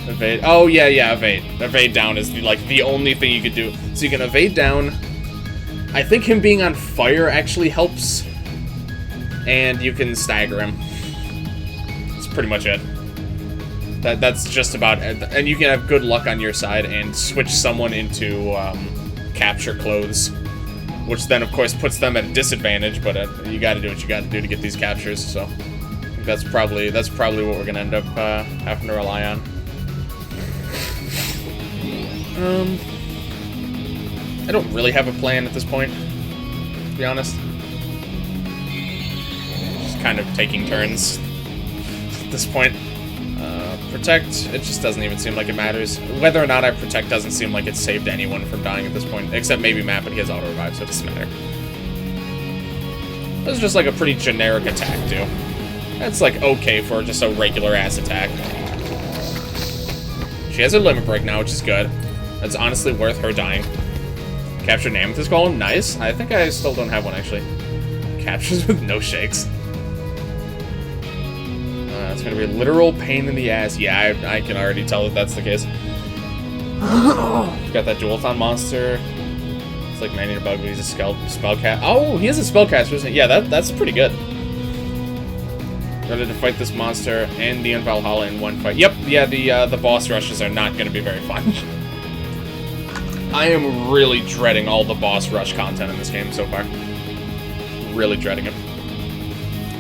evade. Oh yeah, evade. Evade down is the only thing you could do. So you can evade down. I think him being on fire actually helps. And you can stagger him. That's pretty much it. That's just about it. And you can have good luck on your side and switch someone into capture clothes, which then of course puts them at a disadvantage. But you got to do what you got to do to get these captures. So I think that's probably what we're gonna end up having to rely on. I don't really have a plan at this point, to be honest. Just kind of taking turns at this point. Protect, it just doesn't even seem like it matters. Whether or not I protect doesn't seem like it saved anyone from dying at this point, except maybe Matt, but he has auto revive, so it doesn't matter. This is just like a pretty generic attack, too. That's like okay for just a regular ass attack. She has her limit break now, which is good. That's honestly worth her dying. Captured an Amethyst Golem, nice. I think I still don't have one, actually. Captures with no shakes. It's gonna be a literal pain in the ass. Yeah, I can already tell that that's the case. Got that Dualton monster. It's like 90 to bug, but he's a spellcast. Oh, he is a spellcaster, isn't he? Yeah, that's pretty good. Ready to fight this monster and the Valhalla in one fight. Yep, yeah, the boss rushes are not gonna be very fun. I am really dreading all the boss rush content in this game so far. Really dreading it.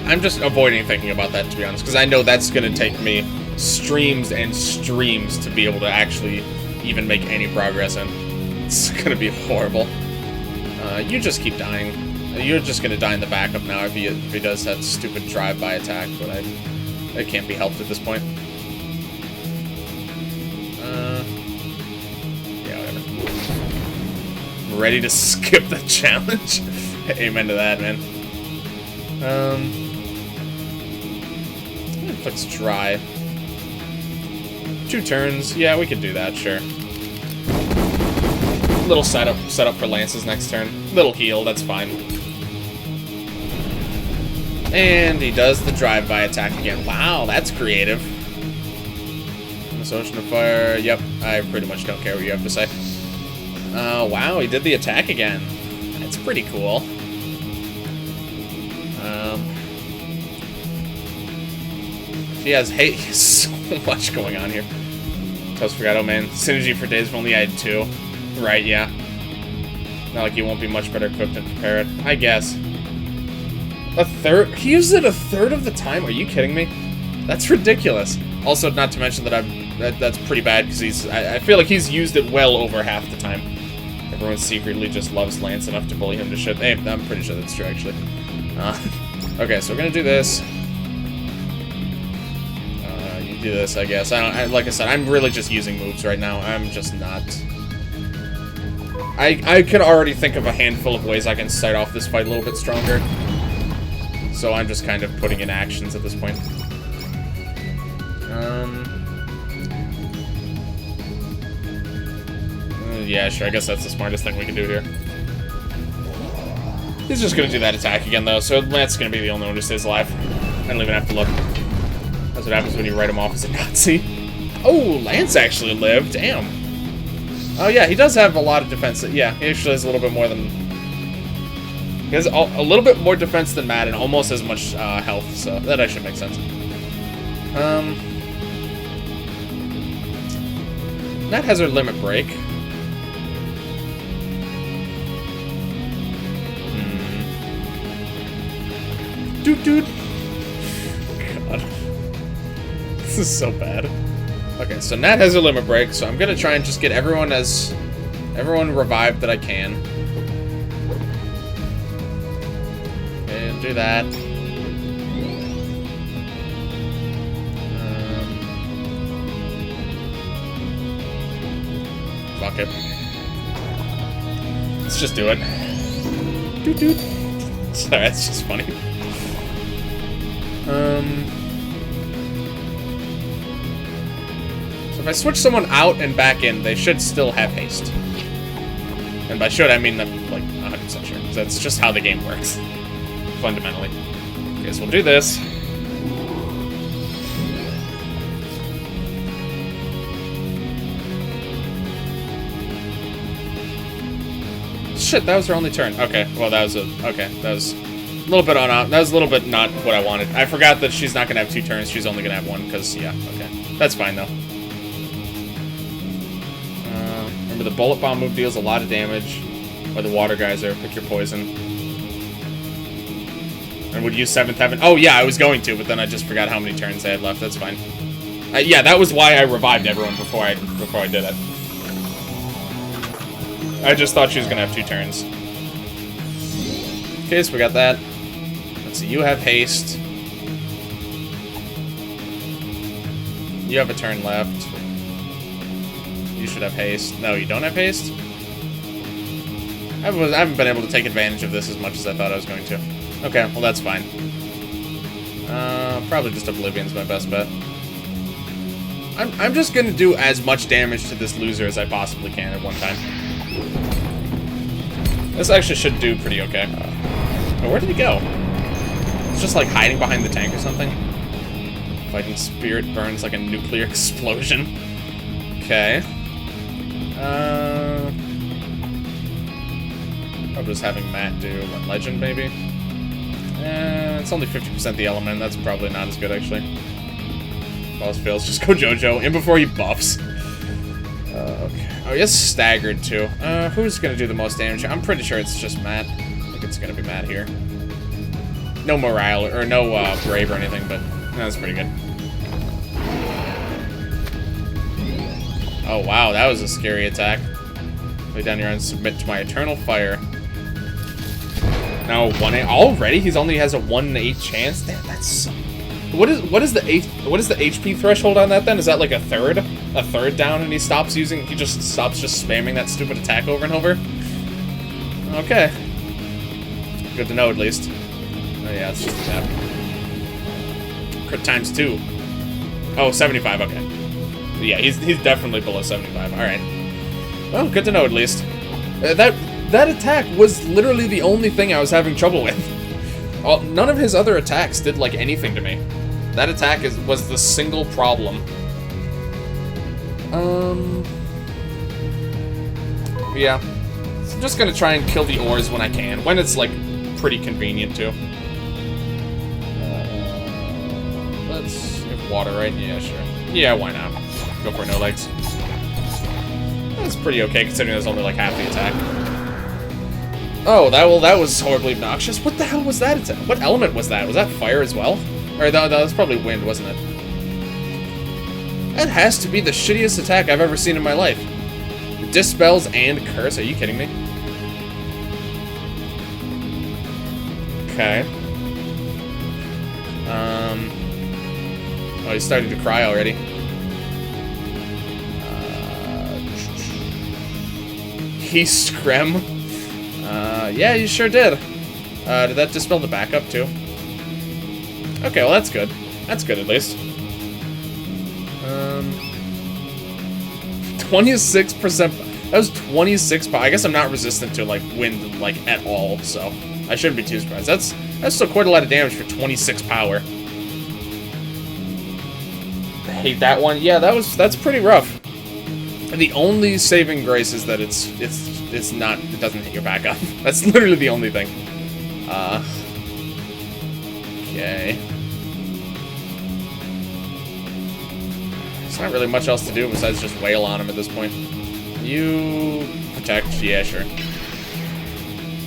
I'm just avoiding thinking about that, to be honest, because I know that's going to take me streams and streams to be able to actually even make any progress in. It's going to be horrible. You just keep dying. You're just going to die in the backup now if he does that stupid drive-by attack, but it can't be helped at this point. Yeah, whatever. I'm ready to skip the challenge. Amen to that, man. Conflict's dry. 2 turns. Yeah, we could do that, sure. Little setup for Lance's next turn. Little heal, that's fine. And he does the drive-by attack again. Wow, that's creative. This Ocean of Fire. Yep, I pretty much don't care what you have to say. Wow, he did the attack again. That's pretty cool. He has so much going on here. Toast forgot, oh man. Synergy for days, only I had 2. Right, yeah. Not like he won't be much better equipped and prepared. I guess. A third? He used it a third of the time? Are you kidding me? That's ridiculous. Also, not to mention that that's pretty bad, because I feel like he's used it well over half the time. Everyone secretly just loves Lance enough to bully him to shit. Hey, I'm pretty sure that's true, actually. Okay, so we're gonna do this. You do this, I guess. Like I said, I'm really just using moves right now. I'm just not... I could already think of a handful of ways I can start off this fight a little bit stronger. So I'm just kind of putting in actions at this point. Yeah, sure, I guess that's the smartest thing we can do here. He's just gonna do that attack again, though, so Lance's gonna be the only one who stays alive. I don't even have to look. That's what happens when you write him off as a Nazi. Oh, Lance actually lived, damn. Oh yeah, he does have a lot of defense. Yeah, he actually has a little bit more than... He has a little bit more defense than Matt and almost as much health, so that actually makes sense. Matt has her limit break. Dude. God. This is so bad. Okay, so Nat has a limit break, so I'm gonna try and just get everyone revived that I can. And do that. Fuck it. Let's just do it. Dude. Sorry, that's just funny. So if I switch someone out and back in, they should still have haste. And by should, I mean I'm like 100% sure. That's just how the game works, fundamentally. Okay, so we'll do this. Shit, that was her only turn. Okay, well that was a little bit not what I wanted. I forgot that she's not gonna have 2 turns. She's only gonna have 1. Because yeah, okay, that's fine though. Remember the bullet bomb move deals a lot of damage. Or the water geyser. Pick your poison. And would use 7th heaven. Oh yeah, I was going to, but then I just forgot how many turns I had left. That's fine. Yeah, that was why I revived everyone before I did it. I just thought she was gonna have 2 turns. Okay, so we got that. Let's see, you have haste. You have a turn left. You should have haste. No, you don't have haste? I haven't been able to take advantage of this as much as I thought I was going to. Okay, well that's fine. Probably just Oblivion's my best bet. I'm just gonna do as much damage to this loser as I possibly can at one time. This actually should do pretty okay. Oh, where did he go? It's just like hiding behind the tank or something. Fighting spirit burns like a nuclear explosion. Okay. Probably just having Matt do one legend, maybe. It's only 50% the element. That's probably not as good, actually. Boss fails, just go JoJo in before he buffs. Okay. Oh, he has staggered, too. Who's gonna do the most damage? I'm pretty sure it's just Matt. I think it's gonna be Matt here. No morale, or no brave or anything, but that's pretty good. Oh, wow, that was a scary attack. Lay down your arms, submit to my eternal fire. Now, 1-8 already? He only has a 1 in 8 chance? Damn, that's so... What is the HP threshold on that then? Is that like a third? A third down and he stops spamming that stupid attack over and over? Okay. Good to know at least. Oh yeah, it's just a tap. Crit times 2. Oh, 75, okay. Yeah, he's definitely below 75. Alright. Well, good to know at least. That attack was literally the only thing I was having trouble with. None of his other attacks did, like, anything to me. That attack was the single problem. Yeah. So I'm just gonna try and kill the ores when I can. When it's, like, pretty convenient, too. Let's have water, right? Yeah, sure. Yeah, why not? Go for no legs. That's pretty okay, considering that's only, like, half the attack. Oh, that was horribly obnoxious. What the hell was that attack? What element was that? Was that fire as well? Or that was probably wind, wasn't it? That has to be the shittiest attack I've ever seen in my life. Dispels and curse. Are you kidding me? Okay. Oh, he's starting to cry already. He screm. Yeah, you sure did. Did that dispel the backup too? Okay, well that's good. That's good at least. 26%. That was 26. I guess I'm not resistant to like wind like at all, so I shouldn't be too surprised. That's still quite a lot of damage for 26 power. I hate that one. Yeah, that's pretty rough. And the only saving grace is that it doesn't hit your backup. That's literally the only thing. Okay. There's not really much else to do besides just wail on him at this point. You protect, yeah, sure.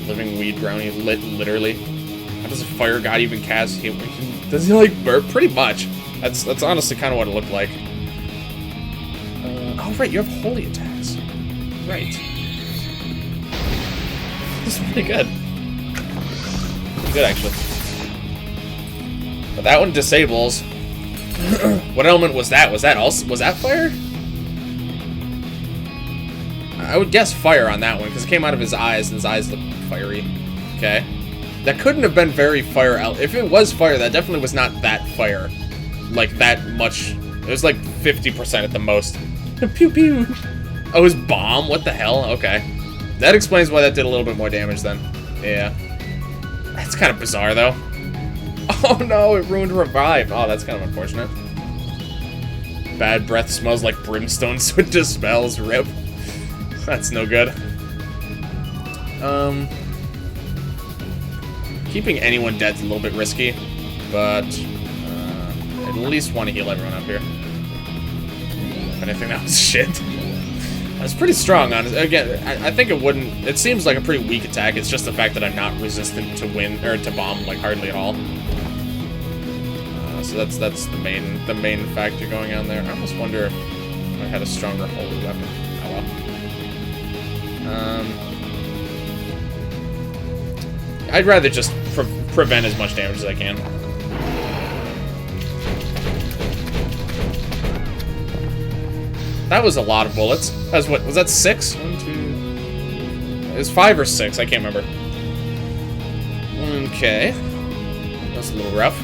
Living weed brownie, literally. How does a fire god even cast him? Does he like burp? Pretty much. That's honestly kind of what it looked like. Oh right, you have holy attacks. Right. This is pretty good. Pretty good actually. But that one disables. What element was that? Was that fire? I would guess fire on that one, because it came out of his eyes, and his eyes look fiery. Okay. That couldn't have been very fire. If it was fire, that definitely was not that fire. Like, that much. It was like 50% at the most. Pew pew! Oh, it was bomb? What the hell? Okay. That explains why that did a little bit more damage then. Yeah. That's kind of bizarre, though. Oh no, it ruined revive. Oh, that's kind of unfortunate. Bad breath smells like brimstone, so it dispels. Rip. That's no good. Keeping anyone dead is a little bit risky, but I at least want to heal everyone up here. If anything, that was shit. That's pretty strong, honestly. Again, I think it wouldn't. It seems like a pretty weak attack. It's just the fact that I'm not resistant to wind or to bomb like hardly at all. So that's the main factor going on there. I almost wonder if I had a stronger holy weapon. Oh well. I'd rather just prevent as much damage as I can. That was a lot of bullets. That was what? Was that 6? 1, 2. It was 5 or 6. I can't remember. Okay. That's a little rough.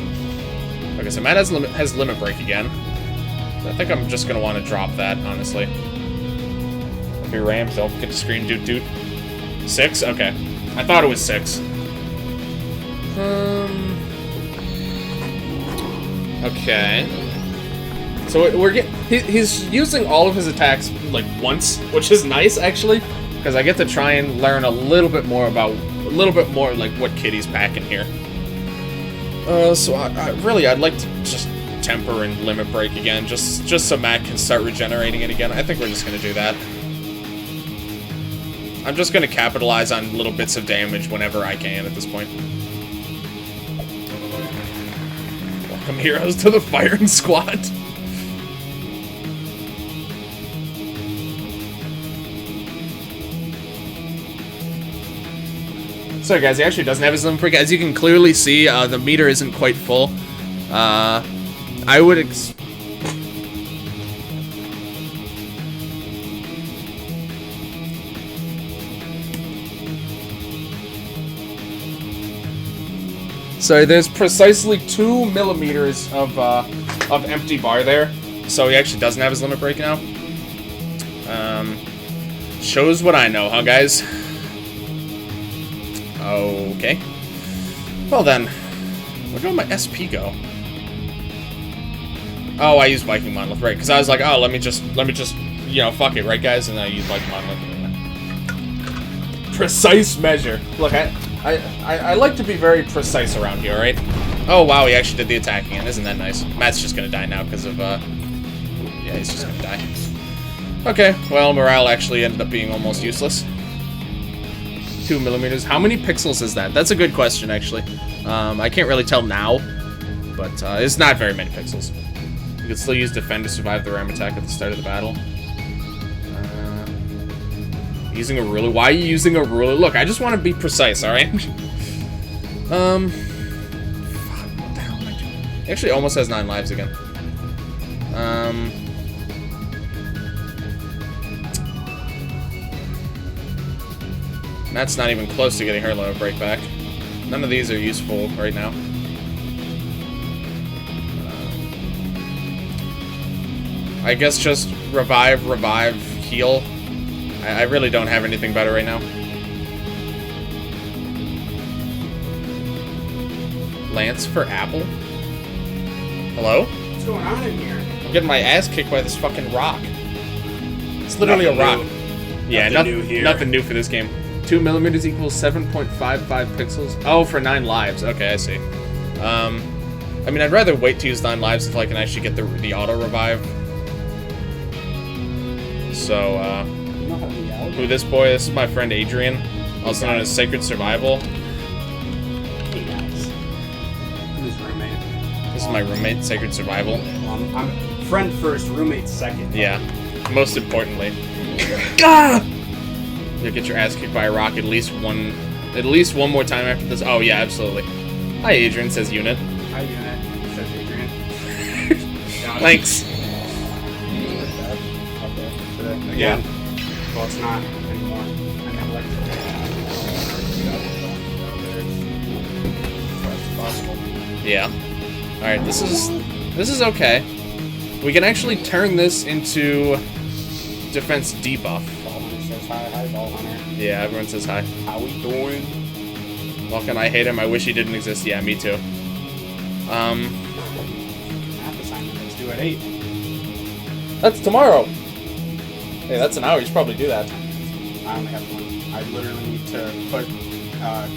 Okay, so Matt has limit break again. I think I'm just gonna want to drop that, honestly. If your rams don't get to scream doot doot. 6? Okay. I thought it was 6. Okay. So he's using all of his attacks like once, which is nice actually, because I get to try and learn a little bit more like what kit he's packing here. So I'd like to just temper and limit break again, just so Matt can start regenerating it again. I think we're just gonna do that. I'm just gonna capitalize on little bits of damage whenever I can at this point. Welcome heroes to the firing squad. Sorry guys, he actually doesn't have his limit break. As you can clearly see, the meter isn't quite full. I would Sorry, there's precisely 2 millimeters of of empty bar there. So he actually doesn't have his limit break now. Shows what I know, huh, guys? Okay. Well then, where did my SP go? Oh, I used Viking Monolith, right? Because I was like, oh, let me just, you know, fuck it, right, guys? And I used Viking Monolith. Precise measure. Look, I like to be very precise around here, right? Oh wow, he actually did the attack again. Isn't that nice? Matt's just gonna die now because of yeah, he's just gonna die. Okay, well, morale actually ended up being almost useless. 2 millimeters. How many pixels is that? That's a good question, actually. I can't really tell now, but it's not very many pixels. You can still use defend to survive the ram attack at the start of the battle. Using a ruler. Why are you using a ruler? Look, I just want to be precise, alright? Fuck, what the hell am I doing? He actually almost has 9 lives again. That's not even close to getting her limit break back. None of these are useful right now. I guess just revive, heal. I really don't have anything better right now. Lance for Apple? Hello? What's going on in here? I'm getting my ass kicked by this fucking rock. It's literally a rock. Yeah, nothing new for this game. 2 millimeters equals 7.55 pixels. Oh, for 9 lives. Okay, I see. I mean, I'd rather wait to use 9 lives until I can actually get the auto revive. So, who this boy? This is my friend Adrian, also known as Sacred Survival. Hey guys. I'm his roommate. This is my roommate, Sacred Survival. I'm friend first, roommate second. Yeah, most importantly. Ah! You'll get your ass kicked by a rock at least one more time after this. Oh yeah, absolutely. Hi Adrian, says Unit. Hi Unit, says Adrian. Thanks. Again. Well, it's not anymore. I have like Yeah. Alright, this is okay. We can actually turn this into defense debuff. Ballhunter says hi. Hi, Ballhunter. Yeah, everyone says hi. How we doing? Vulcan, I hate him. I wish he didn't exist. Yeah, me too. Math assignment is due at 8. That's tomorrow. Hey, that's an hour. You should probably do that. I only have one. I literally need to put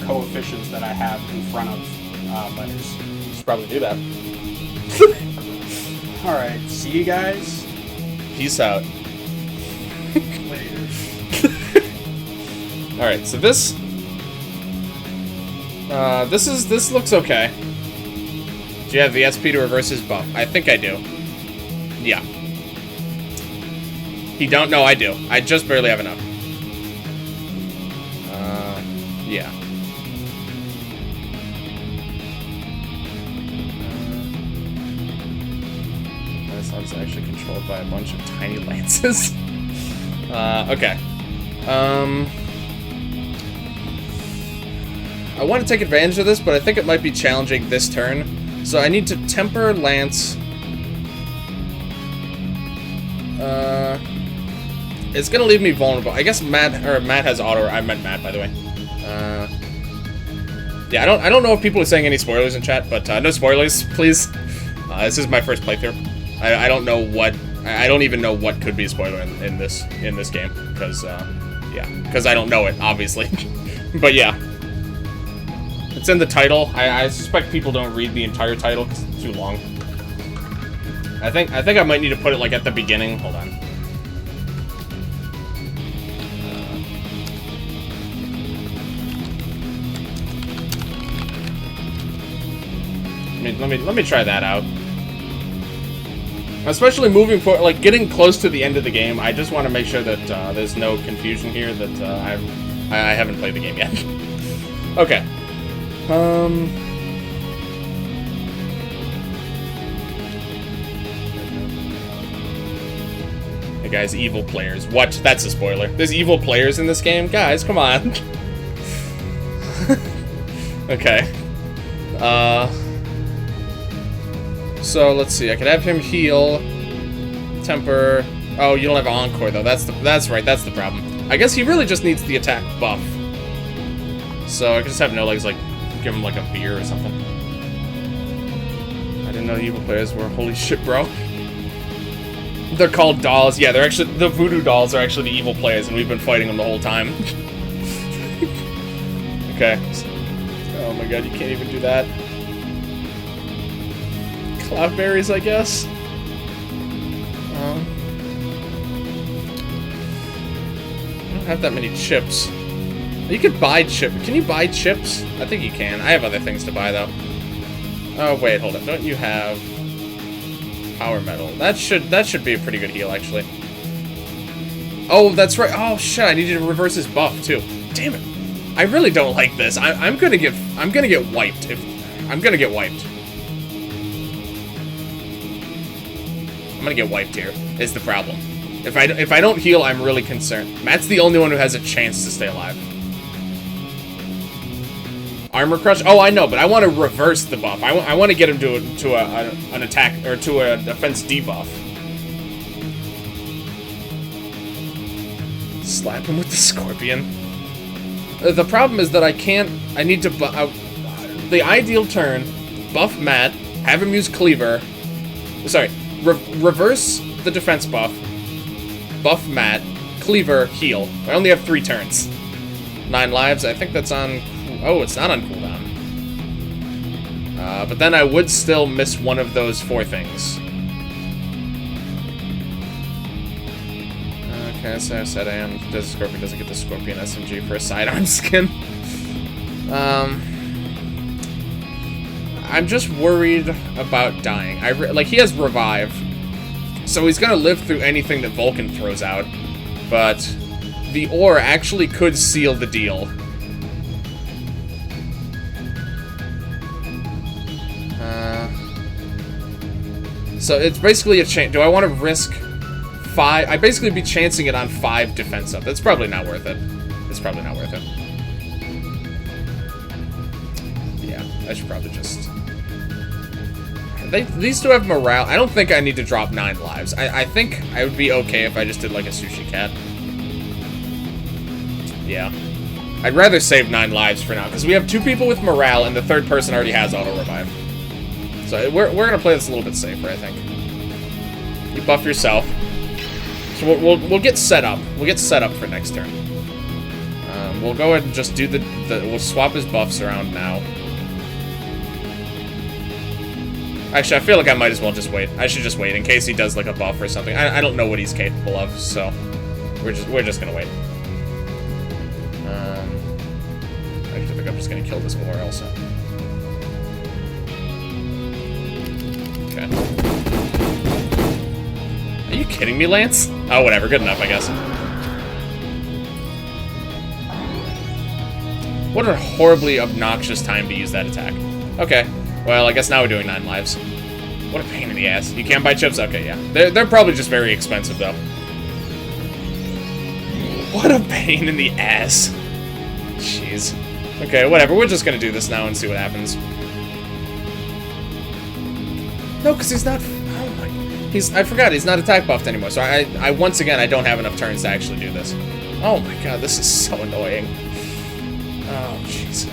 coefficients that I have in front of letters. You should probably do that. Alright, see you guys. Peace out. Later. Alright, so this looks okay. Do you have the SP to reverse his buff? I think I do. Yeah. He don't? No, I do. I just barely have enough. Yeah. This is actually controlled by a bunch of tiny lances. Okay. I want to take advantage of this, but I think it might be challenging this turn. So I need to temper Lance. It's gonna leave me vulnerable. I guess Matt has auto. I meant Matt, by the way. Yeah, I don't know if people are saying any spoilers in chat, but no spoilers, please. This is my first playthrough. I don't know what. I don't even know what could be a spoiler in this game, because yeah, because I don't know it, obviously. But yeah, it's in the title. I suspect people don't read the entire title because it's too long. I think I might need to put it like at the beginning. Hold on. Let me try that out. Especially moving forward, like getting close to the end of the game, I just want to make sure that there's no confusion here, that I haven't played the game yet. Okay. Hey guys, evil players. What? That's a spoiler. There's evil players in this game? Guys, come on. Okay. So let's see. I could have him heal, temper. Oh, you don't have Encore though. That's right. That's the problem. I guess he really just needs the attack buff. So I could just have No Legs, like, give him like a beer or something. I didn't know the evil players were. Holy shit, bro. They're called dolls. Yeah, they're actually, the voodoo dolls are actually the evil players, and we've been fighting them the whole time. Okay. Oh my god, you can't even do that. Cloudberries, I guess. I don't have that many chips. You could buy chips. Can you buy chips? I think you can. I have other things to buy, though. Oh, wait, hold on. Don't you have power metal? That should be a pretty good heal, actually. Oh, that's right. Oh, shit. I need you to reverse his buff, too. Damn it. I really don't like this. I'm gonna get wiped. I'm gonna get wiped. I'm gonna get wiped here, is the problem. If I don't heal, I'm really concerned. Matt's the only one who has a chance to stay alive. Armor Crush? Oh, I know, but I want to reverse the buff. I want to get him to an attack, or to a defense debuff. Slap him with the Scorpion. The problem is that I can't... I need to... the ideal turn, buff Matt, have him use Cleaver... Sorry, reverse the defense buff, buff Matt, Cleaver, heal. I only have 3 turns. 9 lives, I think that's on... Oh, it's not on cooldown. But then I would still miss one of those 4 things. Okay, so I said I am. Scorpion doesn't get the Scorpion SMG for a sidearm skin. I'm just worried about dying. Like, he has Revive, so he's gonna live through anything that Vulcan throws out. But the ore actually could seal the deal. So it's basically a chance. Do I want to risk 5? I'd basically be chancing it on 5 defense up. That's probably not worth it. It's probably not worth it. Yeah, I should probably just... These two have morale. I don't think I need to drop 9 lives. I think I would be okay if I just did like a sushi cat. Yeah. I'd rather save 9 lives for now, because we have 2 people with morale, and the 3rd person already has auto-revive. So we're gonna play this a little bit safer, I think. You buff yourself. So we'll get set up. We'll get set up for next turn. We'll go ahead and just do we'll swap his buffs around now. Actually, I feel like I might as well just wait. I should just wait in case he does like a buff or something. I don't know what he's capable of, so we're just gonna wait. I think I'm just gonna kill this war also. Okay. Are you kidding me, Lance? Oh, whatever. Good enough, I guess. What a horribly obnoxious time to use that attack. Okay. Well, I guess now we're doing 9 lives. What a pain in the ass. You can't buy chips? Okay, yeah. They're probably just very expensive, though. What a pain in the ass. Jeez. Okay, whatever. We're just gonna do this now and see what happens. No, because he's not... Oh my... I forgot, he's not attack buffed anymore, so I once again, I don't have enough turns to actually do this. Oh my god, this is so annoying. Oh, jeez.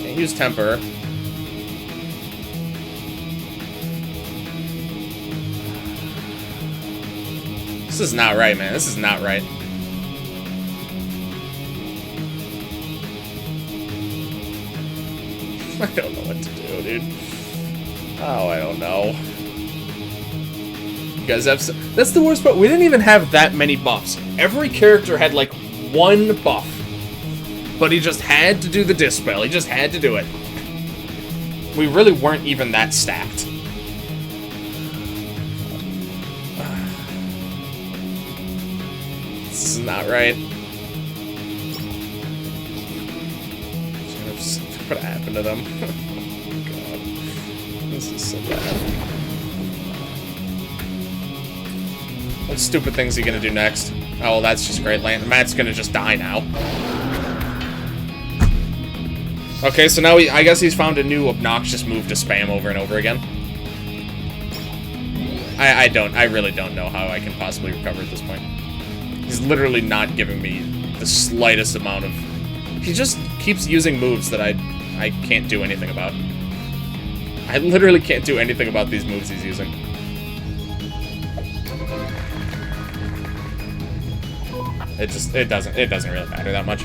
Can't use temper. This is not right, man. This is not right. I don't know what to do, dude. Oh, I don't know. You guys have... That's the worst part. We didn't even have that many buffs. Every character had, like, 1 buff. But he just had to do the Dispel. He just had to do it. We really weren't even that stacked. This is not right. What happened to them? Oh, God. This is so bad. What stupid things are you gonna do next? Oh, that's just great. Matt's gonna just die now. Okay, so now I guess he's found a new obnoxious move to spam over and over again. I really don't know how I can possibly recover at this point. He's literally not giving me the slightest amount of... He just keeps using moves that I can't do anything about. I literally can't do anything about these moves he's using. It doesn't really matter that much.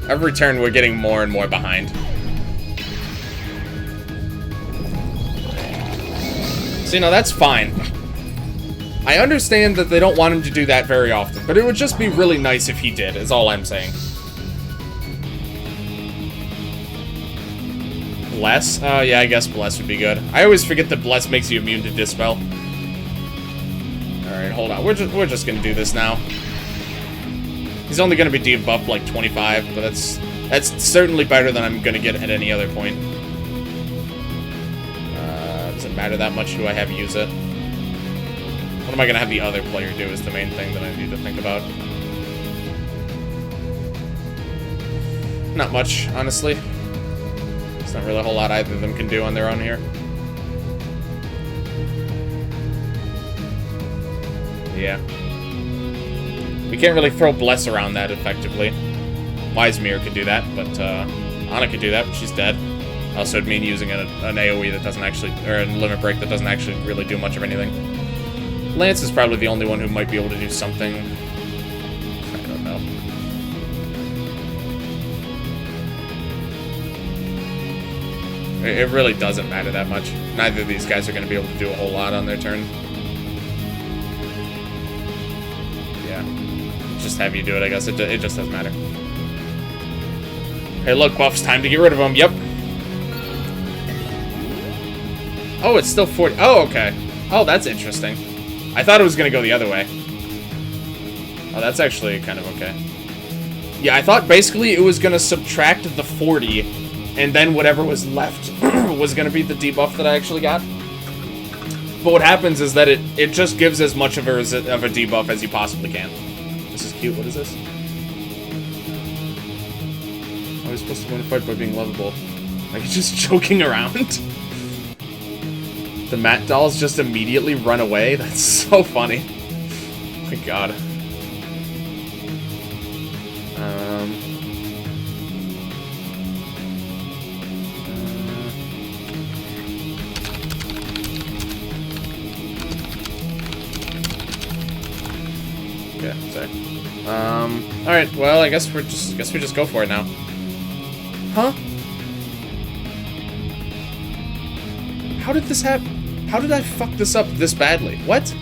Every turn we're getting more and more behind. So, you know, that's fine. I understand that they don't want him to do that very often, but it would just be really nice if he did, is all I'm saying. Bless? Yeah, I guess Bless would be good. I always forget that Bless makes you immune to Dispel. Alright, hold on. We're just gonna do this now. He's only gonna be debuffed like 25, but that's certainly better than I'm gonna get at any other point. Does it matter that much who I have use it? What am I gonna have the other player do is the main thing that I need to think about. Not much, honestly. There's not really a whole lot either of them can do on their own here. Yeah. We can't really throw Bless around that effectively. Wise Mirror could do that, but Ana could do that, but she's dead. Also, it'd mean using an AoE that doesn't actually, or a limit break that doesn't actually really do much of anything. Lance is probably the only one who might be able to do something. I don't know. It really doesn't matter that much. Neither of these guys are going to be able to do a whole lot on their turn. Yeah. Just have you do it, I guess. It just doesn't matter. Hey, look, buffs. Time to get rid of them. Yep. Oh, it's still 40. Oh, okay. Oh, that's interesting. I thought it was going to go the other way. Oh, that's actually kind of okay. Yeah, I thought basically it was going to subtract the 40, and then whatever was left was going to be the debuff that I actually got. But what happens is that it just gives as much of a debuff as you possibly can. This is cute. What is this? I was supposed to win a fight by being lovable. Like, just joking around. The Matt dolls just immediately run away? That's so funny. Oh my god. Okay, sorry. Alright, well, I guess we just go for it now. Huh? How did this happen? How did I fuck this up this badly? What?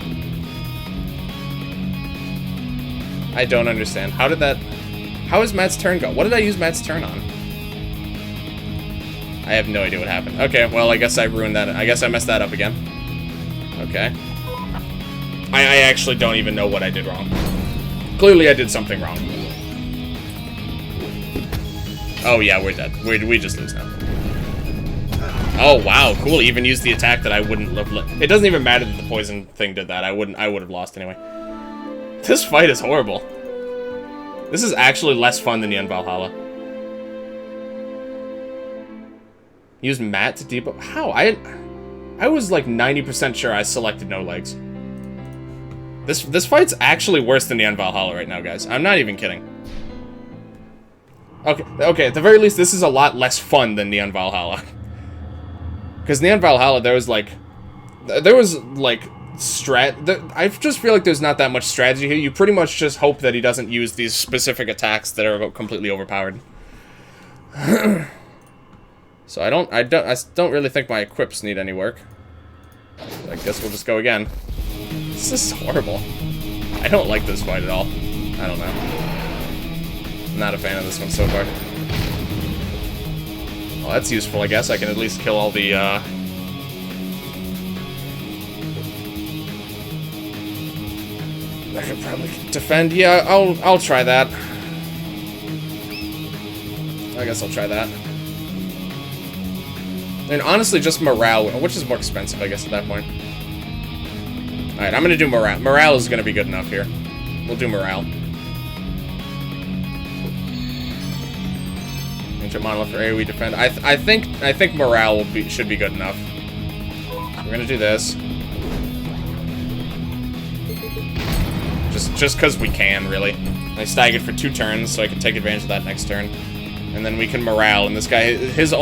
I don't understand. How did that... How is Matt's turn go? What did I use Matt's turn on? I have no idea what happened. Okay, well, I guess I ruined that. I guess I messed that up again. Okay. I actually don't even know what I did wrong. Clearly, I did something wrong. Oh, yeah, we're dead. We just lose now. Oh, wow, cool. Even used the attack that I wouldn't have... It doesn't even matter that the poison thing did that. I would have lost anyway. This fight is horrible. This is actually less fun than Yen Valhalla. Use Matt to debuff... How? I was like 90% sure I selected no legs. This fight's actually worse than Yen Valhalla right now, guys. I'm not even kidding. Okay, at the very least, this is a lot less fun than Neon Valhalla. Because Neon Valhalla, I just feel like there's not that much strategy here. You pretty much just hope that he doesn't use these specific attacks that are completely overpowered. So I don't really think my equips need any work. I guess we'll just go again. This is horrible. I don't like this fight at all. I don't know. I'm not a fan of this one so far. Well, that's useful, I guess. I can at least kill all the, I could probably defend. Yeah, I'll try that. I guess I'll try that. And honestly, just morale, which is more expensive, I guess, at that point. Alright, I'm gonna do morale. Morale is gonna be good enough here. We'll do morale. Ancient monolith for AoE defend. I think morale should be good enough. We're gonna do this. Just because we can, really. I staggered for 2 turns, so I can take advantage of that next turn. And then we can morale, and this guy, his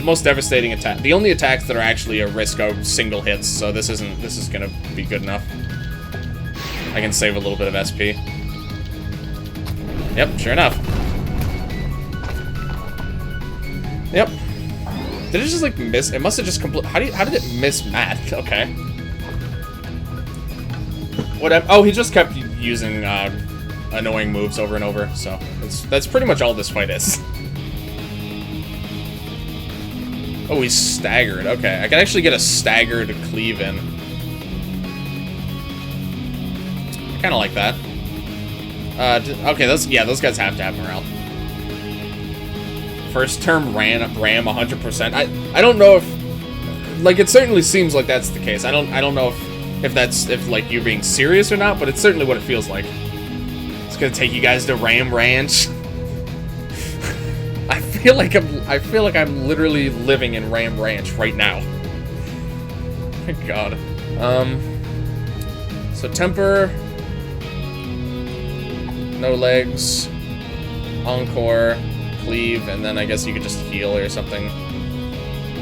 most devastating attack, the only attacks that are actually a risk are single hits, so this is gonna be good enough. I can save a little bit of SP. Yep, sure enough. Yep. Did it just, like, miss? It must have just how did it miss Matt? Okay. Oh, he just kept using, annoying moves over and over, so that's pretty much all this fight is. Oh, he's staggered. Okay, I can actually get a staggered cleave in. I kind of like that. Okay, those guys have to have morale. First term ram 100%. I don't know if, like, it certainly seems like that's the case. I don't know if like you're being serious or not, but it's certainly what it feels like. It's gonna take you guys to Ram Ranch. I feel like I'm literally living in Ram Ranch right now. My God. So temper, no legs, encore, cleave, and then I guess you could just heal or something.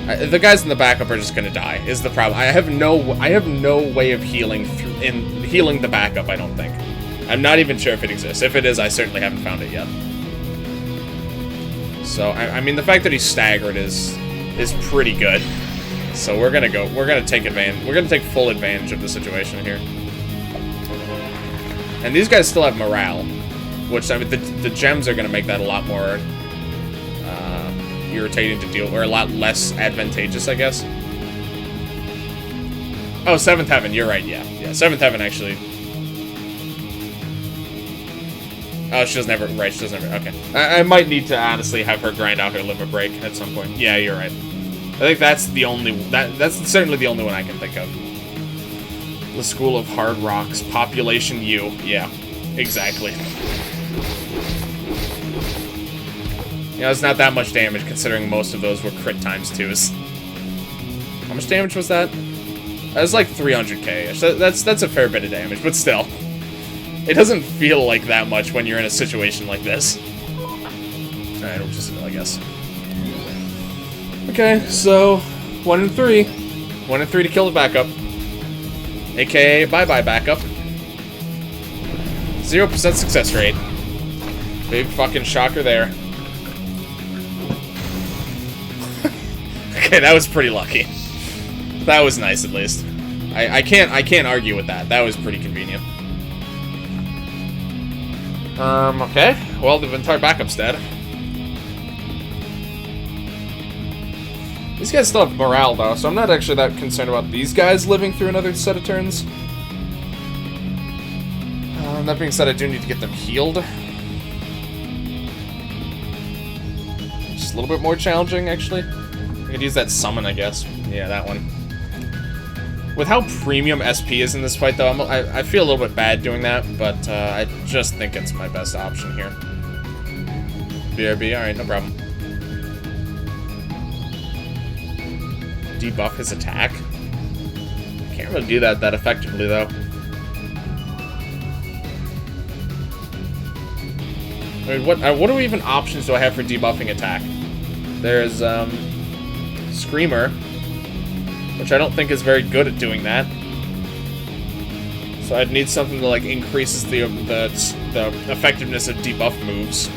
The guys in the backup are just gonna die. Is the problem? I have no way of healing healing the backup. I don't think. I'm not even sure if it exists. If it is, I certainly haven't found it yet. So I mean, the fact that he's staggered is pretty good. So we're gonna take advantage. We're gonna take full advantage of the situation here. And these guys still have morale, which, I mean, the gems are gonna make that a lot more irritating to deal, or a lot less advantageous, I guess. Oh, 7th Heaven, you're right, yeah. 7th Heaven, actually. Oh, she doesn't ever, right, she doesn't ever, okay. I might need to, honestly, have her grind out her limit break at some point. Yeah, you're right. I think that's the only, that's certainly the only one I can think of. The School of Hard Rocks, Population U, yeah, exactly. You know, it's not that much damage, considering most of those were crit ×2s. How much damage was that? That was like 300k-ish. That's a fair bit of damage, but still. It doesn't feel like that much when you're in a situation like this. Alright, we'll just I guess. Okay, so 1 in 3. 1 in 3 to kill the backup. AKA bye-bye backup. 0% success rate. Big fucking shocker there. Okay, that was pretty lucky. That was nice, at least. I can't argue with that. That was pretty convenient. Okay. Well, the entire backup's dead. These guys still have morale, though, so I'm not actually that concerned about these guys living through another set of turns. That being said, I do need to get them healed. Just a little bit more challenging, actually. I could use that summon, I guess. Yeah, that one. With how premium SP is in this fight, though, I feel a little bit bad doing that, but I just think it's my best option here. BRB, alright, no problem. Debuff his attack? Can't really do that effectively, though. I mean, what even options do I have for debuffing attack? There's, Screamer, which I don't think is very good at doing that. So I'd need something that, like, increases the effectiveness of debuff moves.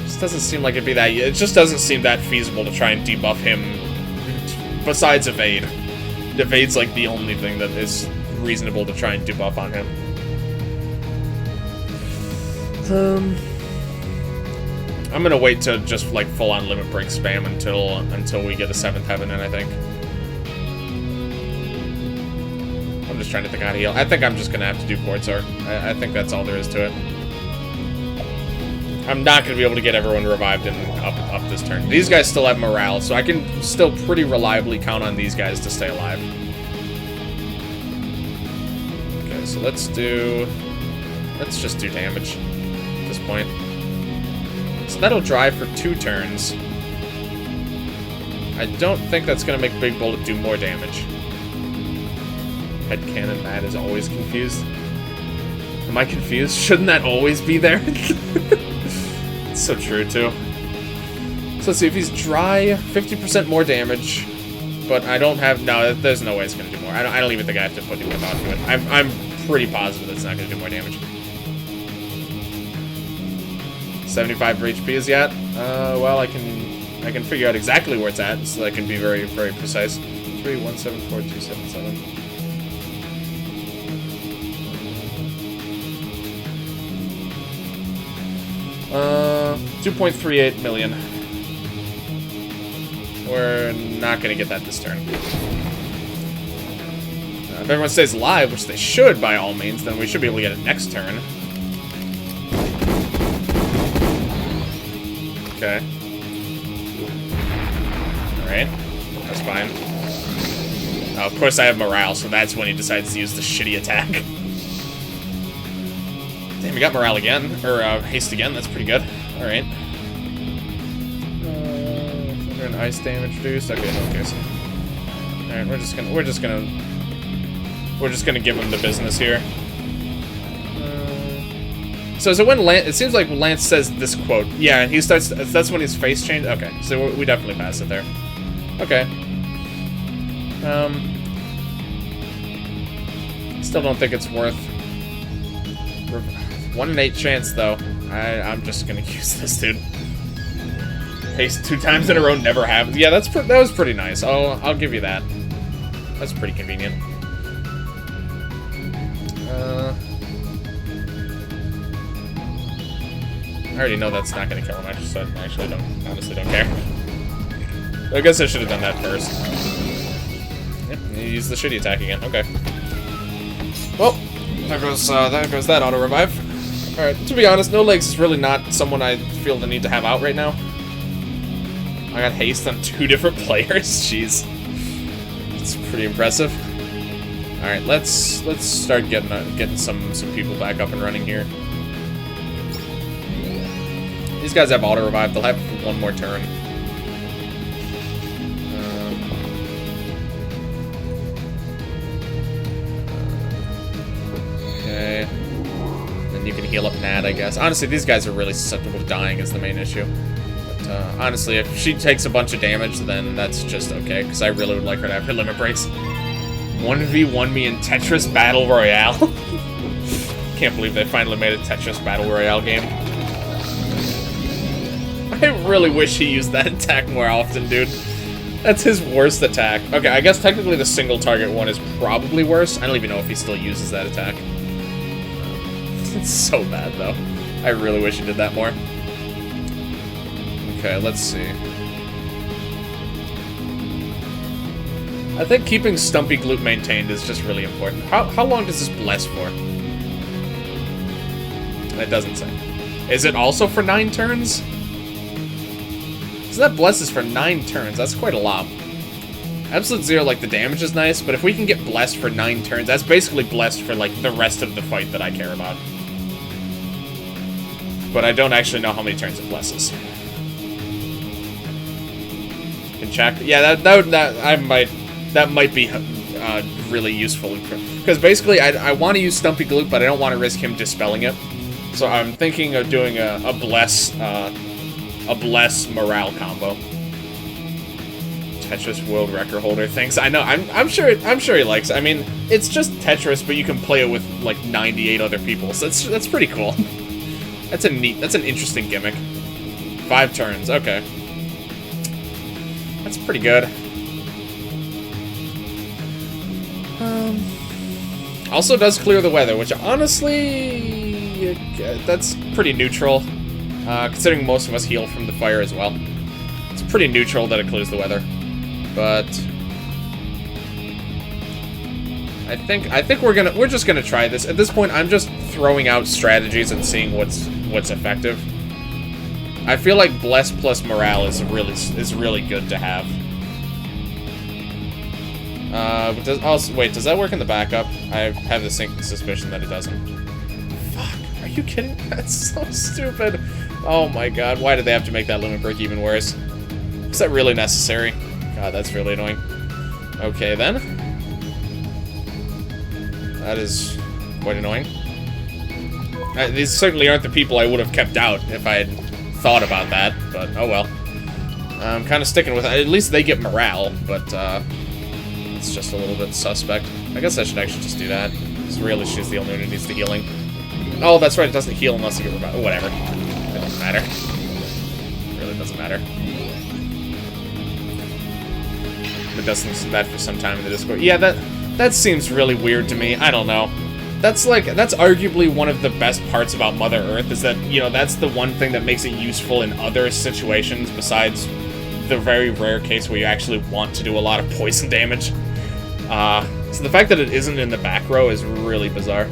Just doesn't seem like it'd be that. It just doesn't seem that feasible to try and debuff him. Besides evade, evade's like the only thing that is reasonable to try and debuff on him. I'm gonna wait to just, like, full-on limit break spam until we get a 7th Heaven in, I think. I'm just trying to think how to heal. I think I'm just gonna have to do Quartzar. I think that's all there is to it. I'm not gonna be able to get everyone revived and up this turn. These guys still have morale, so I can still pretty reliably count on these guys to stay alive. Okay, so let's just do damage at this point. So that'll drive for 2 turns. I don't think that's gonna make Big Bullet do more damage. Headcanon Matt is always confused. Am I confused? Shouldn't that always be there? It's so true, too. So let's see, if he's dry, 50% more damage, but I don't have... No, there's no way it's going to do more. I don't even think I have to put any more thought into it. I'm pretty positive it's not going to do more damage. 75 for HP is yet? Well, I can figure out exactly where it's at, so that I can be very, very precise. 3174277. 2.38 million. We're not gonna get that this turn. If everyone stays alive, which they should by all means, then we should be able to get it next turn. Okay. Alright. That's fine. Oh, of course I have morale, so that's when he decides to use the shitty attack. Damn, we got morale again. Or, haste again, that's pretty good. Alright. Thunder and ice damage reduced. Okay, no case. Alright, we're just gonna give him the business here. So is it when Lance... It seems like Lance says this quote. Yeah, and he starts... That's when his face changed? Okay, so we definitely pass it there. Okay. Still don't think it's worth... 1 in 8 chance, though. I'm just gonna use this, dude. Haste 2 times in a row never happens. Yeah, that was pretty nice. I'll give you that. That's pretty convenient. I already know that's not gonna kill him. I actually honestly don't care. I guess I should have done that first. Yep, you use the shitty attack again. Okay. Well, there goes that auto revive. All right. To be honest, No Legs is really not someone I feel the need to have out right now. I got haste on 2 different players. Jeez, it's pretty impressive. All right, let's start getting some people back up and running here. These guys have auto revive. They'll have 1 more turn. Okay. Then you can heal up Nat, I guess. Honestly, these guys are really susceptible to dying is the main issue. But honestly, if she takes a bunch of damage, then that's just okay, because I really would like her to have her limit breaks. 1v1 me in Tetris Battle Royale. Can't believe they finally made a Tetris Battle Royale game. I really wish he used that attack more often, dude. That's his worst attack. Okay, I guess technically the single target one is probably worse. I don't even know if he still uses that attack. It's so bad, though. I really wish he did that more. Okay, let's see. I think keeping Stumpy Glute maintained is just really important. How long does this bless for? It doesn't say. Is it also for 9 turns? So that blesses for 9 turns. That's quite a lot. Absolute Zero, like, the damage is nice, but if we can get blessed for 9 turns, that's basically blessed for, like, the rest of the fight that I care about. But I don't actually know how many turns it blesses. Can check. Yeah, that might be really useful, because basically I want to use Stumpy Glute, but I don't want to risk him dispelling it. So I'm thinking of doing a bless morale combo. Tetris world record holder. Thanks. I know. I'm sure he likes it. I mean, it's just Tetris, but you can play it with like 98 other people. So that's pretty cool. That's an interesting gimmick. 5 turns. Okay. That's pretty good. Also does clear the weather, which honestly, that's pretty neutral. Considering most of us heal from the fire as well. It's pretty neutral that it clears the weather. But I think we're just gonna try this. At this point, I'm just throwing out strategies and seeing what's effective. I feel like Bless plus Morale is really good to have. Does that work in the backup? I have the suspicion that it doesn't. Fuck, are you kidding? That's so stupid. Oh my god, why did they have to make that limit break even worse? Is that really necessary? God, that's really annoying. Okay, then. That is quite annoying. These certainly aren't the people I would have kept out if I had thought about that, but oh well. I'm kind of sticking with it. At least they get morale, but it's just a little bit suspect. I guess I should actually just do that. Because really, she's the only one who needs the healing. Oh, that's right, it doesn't heal unless you get revived. Whatever. It doesn't matter. It really doesn't matter. Been discussing that for some time in the Discord. Yeah, that seems really weird to me. I don't know. That's arguably one of the best parts about Mother Earth, is that, you know, that's the one thing that makes it useful in other situations besides the very rare case where you actually want to do a lot of poison damage. So the fact that it isn't in the back row is really bizarre.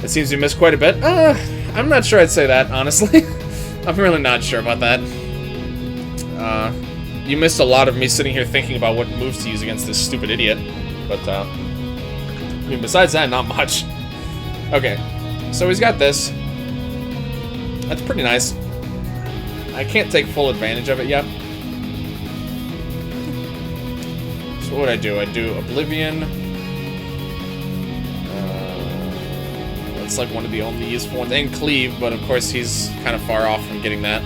It seems you missed quite a bit. I'm not sure I'd say that, honestly. I'm really not sure about that. You missed a lot of me sitting here thinking about what moves to use against this stupid idiot. But, I mean, besides that, not much. Okay, so he's got this. That's pretty nice. I can't take full advantage of it yet. So what would I do? I'd do Oblivion. That's like one of the only useful ones. And Cleave, but of course he's kind of far off from getting that.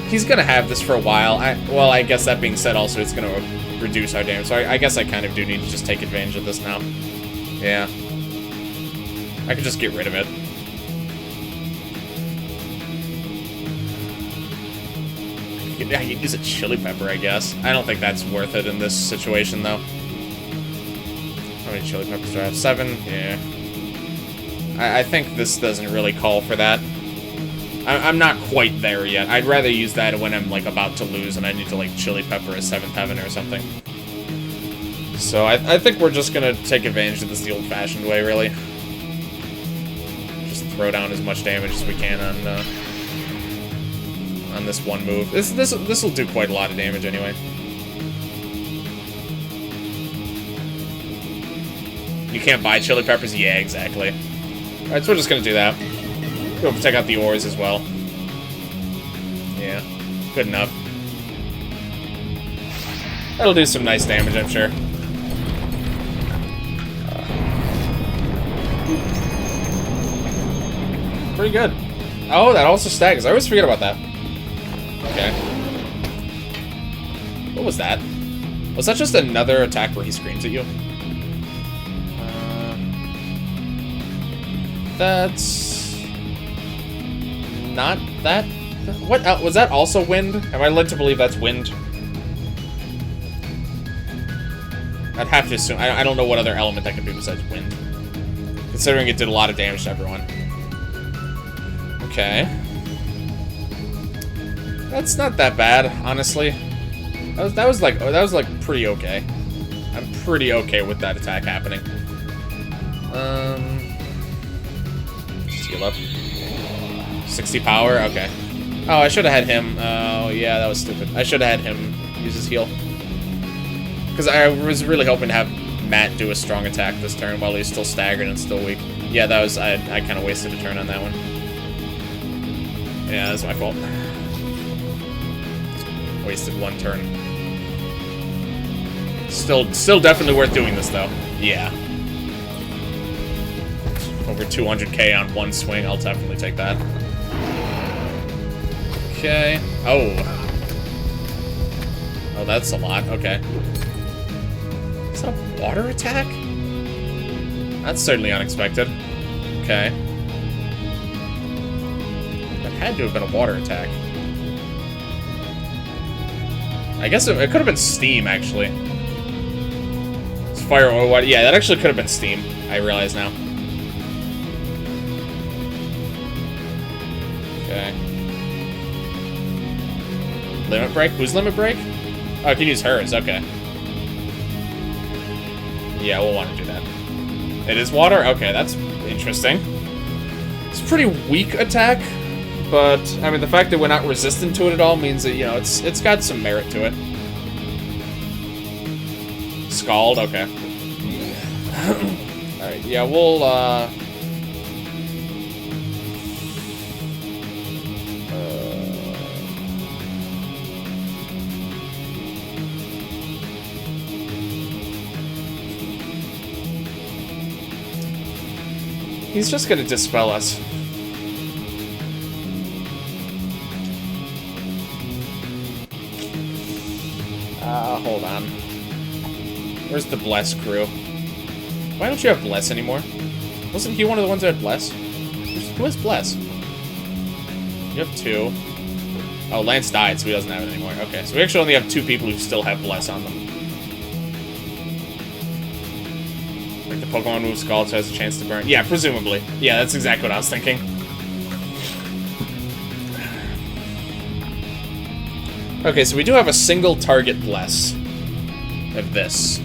He's gonna have this for a while. Well, I guess that being said, also it's gonna reduce our damage. So I guess I kind of do need to just take advantage of this now. Yeah. I could just get rid of it. I could use a chili pepper, I guess. I don't think that's worth it in this situation, though. How many chili peppers do I have? 7? Yeah. I think this doesn't really call for that. I'm not quite there yet. I'd rather use that when I'm, like, about to lose and I need to, like, chili pepper a 7th heaven or something. So I think we're just gonna take advantage of this the old-fashioned way, really. Just throw down as much damage as we can on this one move. This will do quite a lot of damage anyway. You can't buy chili peppers? Yeah, exactly. Alright, so we're just gonna do that. We'll take out the ores as well. Yeah, good enough. That'll do some nice damage, I'm sure. Pretty good. Oh, that also staggers. I always forget about that. Okay. What was that? Was that just another attack where he screams at you? That's not that. What was that? Also wind? Am I led to believe that's wind? I'd have to assume. I don't know what other element that could be besides wind, considering it did a lot of damage to everyone. Okay. That's not that bad, honestly. That was like pretty okay. I'm pretty okay with that attack happening. Heal up. 60 power, okay. Oh, I should have had him. Oh yeah, that was stupid. I should have had him use his heal. Because I was really hoping to have Matt do a strong attack this turn while he's still staggered and still weak. Yeah, that was I kind of wasted a turn on that one. Yeah, that's my fault. Wasted one turn. Still definitely worth doing this, though. Yeah. Over 200k on one swing, I'll definitely take that. Okay. Oh. Oh, that's a lot. Okay. Is that a water attack? That's certainly unexpected. Okay. That had to have been a water attack. I guess it could have been steam, actually. It's fire or water. Yeah, that actually could have been steam. I realize now. Okay. Limit break? Who's limit break? Oh, I can use hers. Okay. Yeah, we'll want to do that. It is water? Okay, that's interesting. It's a pretty weak attack. But, I mean, the fact that we're not resistant to it at all means that, you know, it's got some merit to it. Scald, okay. Alright, yeah, we'll, he's just gonna dispel us. Hold on. Where's the Bless crew? Why don't you have Bless anymore? Wasn't he one of the ones that had Bless? Who has Bless? You have 2. Oh, Lance died, so he doesn't have it anymore. Okay, so we actually only have 2 people who still have Bless on them. Like the Pokemon move Scald so has a chance to burn. Yeah, presumably. Yeah, that's exactly what I was thinking. Okay, so we do have a single target Bless of this.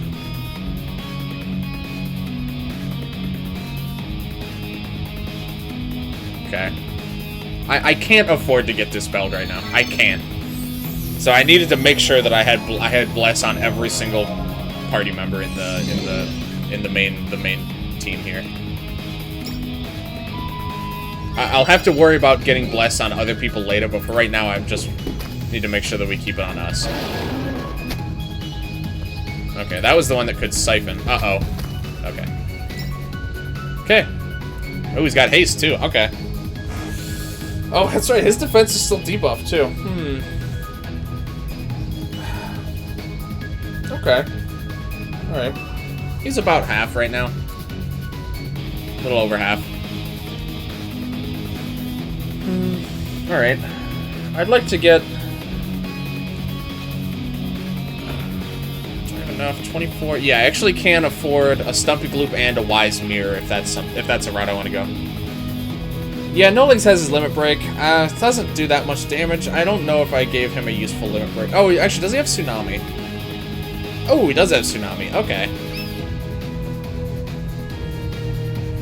Okay. I can't afford to get dispelled right now. I can't. So I needed to make sure that I had Bless on every single party member in the main team here. I'll have to worry about getting Bless on other people later, but for right now I just need to make sure that we keep it on us. Okay, that was the one that could siphon. Uh-oh. Okay. Okay. Oh, he's got haste too. Okay. Oh, that's right. His defense is still debuffed too. Okay. Alright. He's about half right now. A little over half. Alright. I'd like to get... enough. 24. Yeah, I actually can afford a Stumpy Gloop and a Wise Mirror if that's a route I want to go. Yeah, No Legs has his Limit Break. It doesn't do that much damage. I don't know if I gave him a useful Limit Break. Oh, actually, does he have Tsunami? Oh, he does have Tsunami. Okay.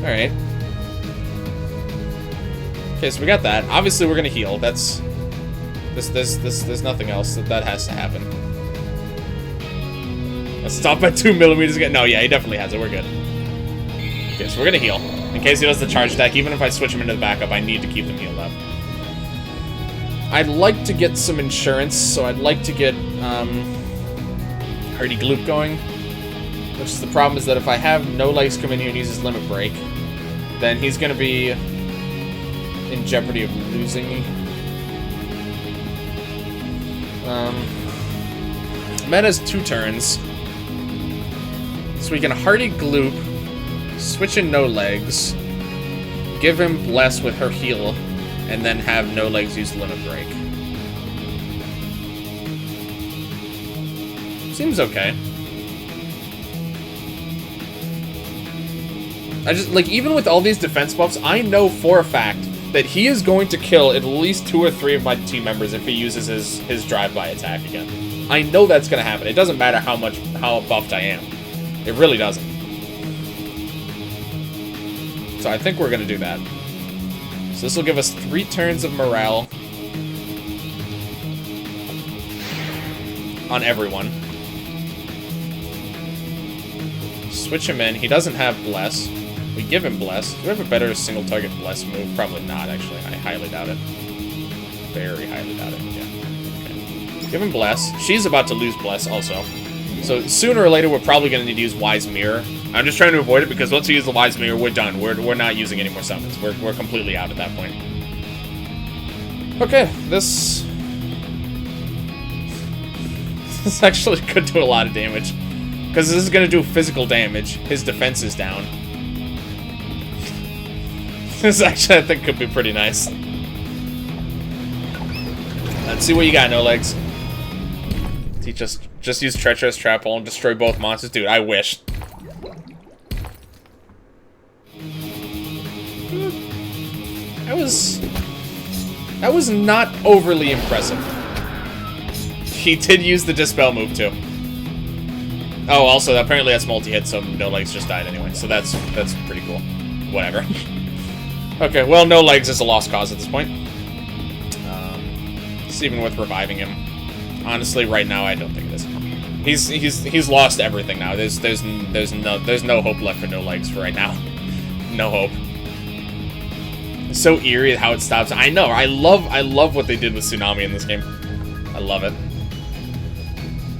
Alright. Okay, so we got that. Obviously, we're gonna heal. That's... There's nothing else that has to happen. Stop at 2 millimeters again. No, yeah, he definitely has it. We're good. Okay, so we're gonna heal. In case he does the charge attack, even if I switch him into the backup, I need to keep them healed up. I'd like to get some insurance, so I'd like to get, Hardy Gloop going. Which is the problem is that if I have No Legs come in here and use his Limit Break, then he's gonna be in jeopardy of losing. Met has 2 turns. So we can Hardy Gloop, switch in No Legs, give him Bless with her heal, and then have No Legs use Limit Break. Seems okay. I just, like, even with all these defense buffs, I know for a fact that he is going to kill at least 2 or 3 of my team members if he uses his drive-by attack again. I know that's going to happen. It doesn't matter how buffed I am. It really doesn't. So I think we're going to do that. So this will give us 3 turns of morale on everyone. Switch him in. He doesn't have Bless. We give him Bless. Do we have a better single target Bless move? Probably not, actually. I highly doubt it. Very highly doubt it, yeah. Okay. Give him Bless. She's about to lose Bless also. So sooner or later, we're probably going to need to use Wise Mirror. I'm just trying to avoid it because once we use the Wise Mirror, we're done. We're not using any more summons. We're completely out at that point. Okay, this actually could do a lot of damage. Because this is going to do physical damage. His defense is down. This actually, I think, could be pretty nice. Let's see what you got, No Legs. He just use Treacherous Trap Hole and destroy both monsters. Dude, I wish. That was not overly impressive. He did use the Dispel move, too. Oh, also, apparently that's multi-hit, so No Legs just died anyway. So that's pretty cool. Whatever. Okay, well, No Legs is a lost cause at this point. It's even worth reviving him. Honestly, right now, I don't think it is. He's lost everything now. There's no hope left for No Legs for right now. No hope. It's so eerie how it stops. I know. I love what they did with Tsunami in this game. I love it.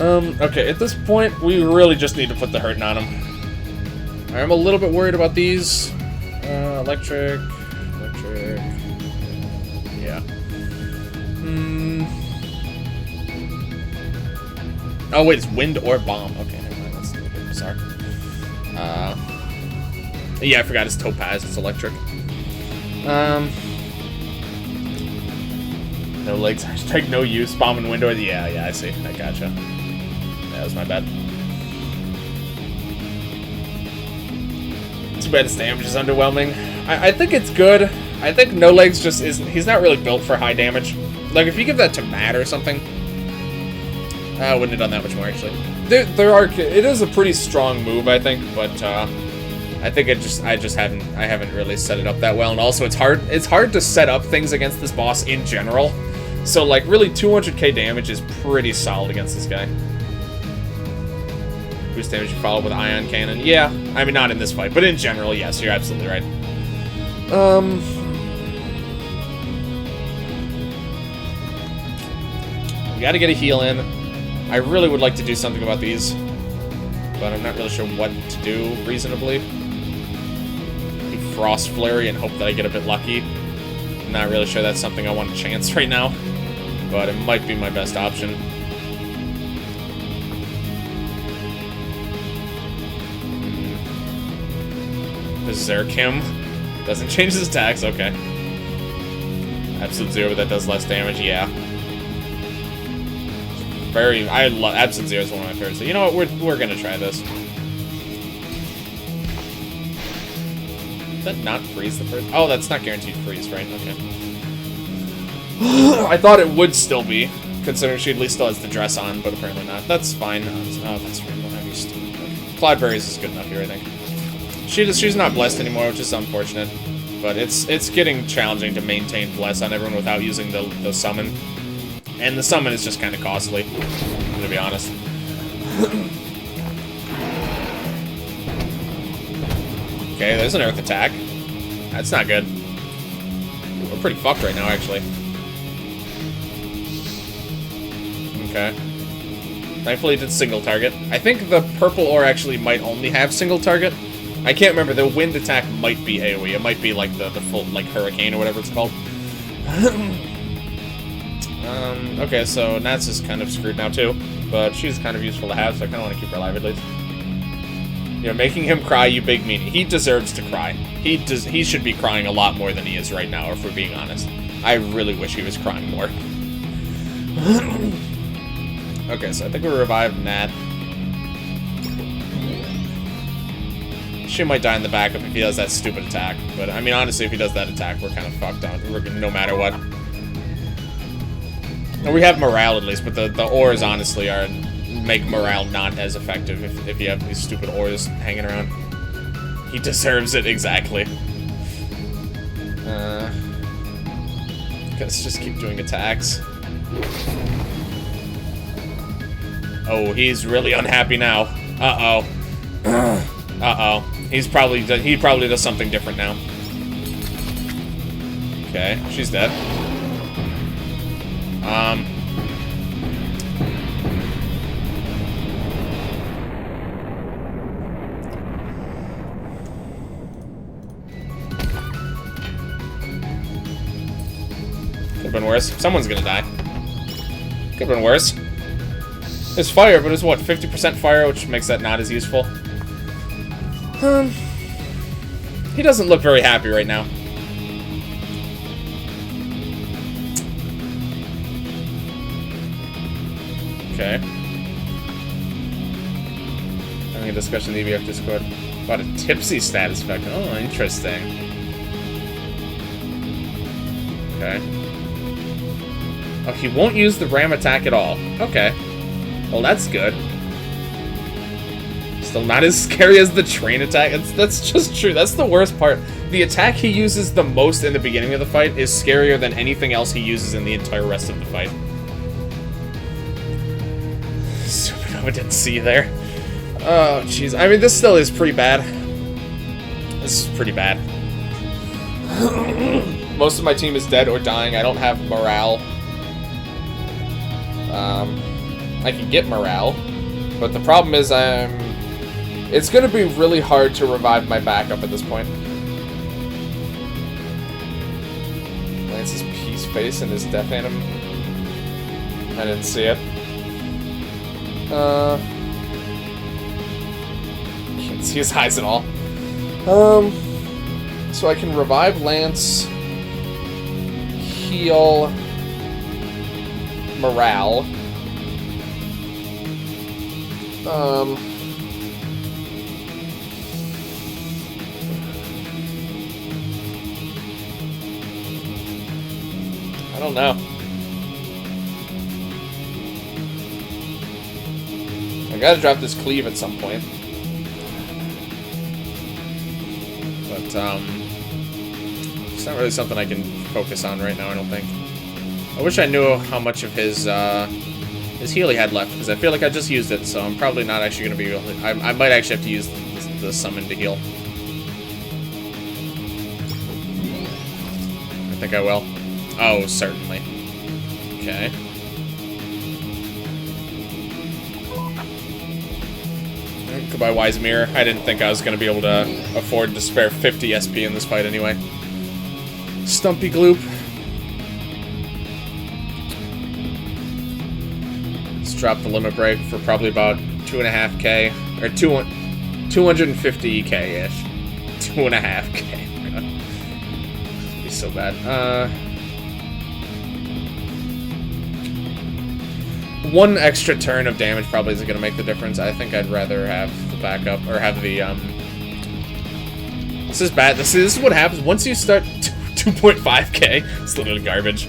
Okay, at this point, we really just need to put the hurting on him. I'm a little bit worried about these. Electric. Yeah. Oh, wait, it's wind or bomb. Okay, never mind. That's a little bit bizarre. Yeah, I forgot it's Topaz. It's electric. No Legs. Hashtag no use. Bomb and window. Yeah, I see. I gotcha. That was my bad. Too bad his damage is underwhelming. I think it's good. I think No Legs just isn't. He's not really built for high damage. Like, if you give that to Matt or something, I wouldn't have done that much more, actually. It is a pretty strong move, I think, but I think I haven't really set it up that well, and also it's hard to set up things against this boss in general. So, like, really 200k damage is pretty solid against this guy. Boost damage you follow with Ion Cannon. Yeah, I mean, not in this fight, but in general, yes, you're absolutely right. We gotta get a heal in. I really would like to do something about these, but I'm not really sure what to do reasonably. Do Frost Flurry and hope that I get a bit lucky. I'm not really sure that's something I want to chance right now, but it might be my best option. Zerkim doesn't change his attacks, okay. Absolute Zero, but that does less damage, yeah. I love Absolute Zero is one of my favorites. So you know what? We're gonna try this. Did that not freeze the first? Oh, that's not guaranteed freeze, right? Okay. I thought it would still be, considering she at least still has the dress on, but apparently not. That's fine. Oh, that's Rainbow Heavy Steel. Cloudberries is good enough here, I think. She's not blessed anymore, which is unfortunate, but it's getting challenging to maintain bless on everyone without using the summon. And the summon is just kind of costly, to be honest. Okay, there's an earth attack. That's not good. We're pretty fucked right now, actually. Okay. Thankfully it did single target. I think the purple ore actually might only have single target. I can't remember. The wind attack might be AoE. It might be like the full, like, hurricane or whatever it's called. Okay, so Nats is kind of screwed now too, but she's kind of useful to have, so I kind of want to keep her alive at least. You know, making him cry, you big meanie. He deserves to cry. He should be crying a lot more than he is right now, if we're being honest. I really wish he was crying more. Okay, so I think we revived Nat. She might die in the backup if he does that stupid attack, but I mean, honestly, if he does that attack, we're kind of fucked on. No matter what. We have morale at least, but the ores honestly make morale not as effective if you have these stupid ores hanging around. He deserves it, exactly. Let's just keep doing attacks. Oh, he's really unhappy now. Uh-oh. Uh-oh. He probably does something different now. Okay, she's dead. Could've been worse. Someone's gonna die. Could've been worse. There's fire, but it's what, 50% fire, which makes that not as useful. He doesn't look very happy right now. Okay. Having a discussion in the EBF Discord about a tipsy status effect. Oh, interesting. Okay. Oh, he won't use the ram attack at all. Okay. Well, that's good. Still not as scary as the train attack. That's just true. That's the worst part. The attack he uses the most in the beginning of the fight is scarier than anything else he uses in the entire rest of the fight. Supernova I didn't see you there. Oh, jeez. I mean, this still is pretty bad. This is pretty bad. Most of my team is dead or dying. I don't have morale. I can get morale, but the problem is it's going to be really hard to revive my backup at this point. Lance's peace face and his death anim. I didn't see it. Can't see his eyes at all. So I can revive Lance, heal morale. I don't know. I gotta drop this cleave at some point. But, it's not really something I can focus on right now, I don't think. I wish I knew how much of his heal he had left, because I feel like I just used it, so I'm probably not actually going to be able to... I might actually have to use the summon to heal. I think I will. Oh, certainly. Okay. Goodbye, Wise Mirror. I didn't think I was going to be able to afford to spare 50 SP in this fight anyway. Stumpy Gloop. Let's drop the limit break for probably about 2.5k. Or 250k-ish. 2.5k. It'd be so bad. One extra turn of damage probably isn't going to make the difference. I think I'd rather have the backup, or have the, This is bad. This is what happens once you start 2.5k. It's literally garbage.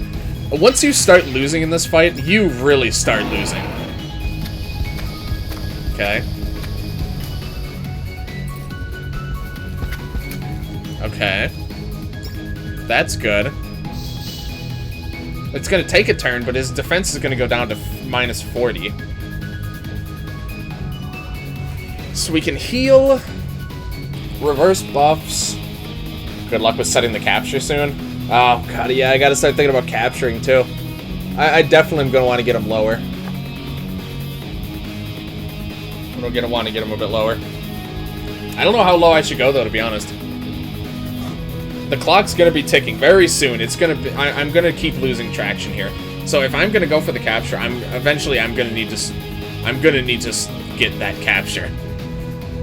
Once you start losing in this fight, you really start losing. Okay. Okay. That's good. It's going to take a turn, but his defense is going to go down to minus 40. So we can heal, reverse buffs. Good luck with setting the capture soon. Oh, God, yeah, I got to start thinking about capturing, too. I definitely am going to want to get him lower. I'm going to want to get him a bit lower. I don't know how low I should go, though, to be honest. The clock's gonna be ticking very soon. It's gonna be. I'm gonna keep losing traction here. So if I'm gonna go for the capture, eventually I'm gonna need to get that capture.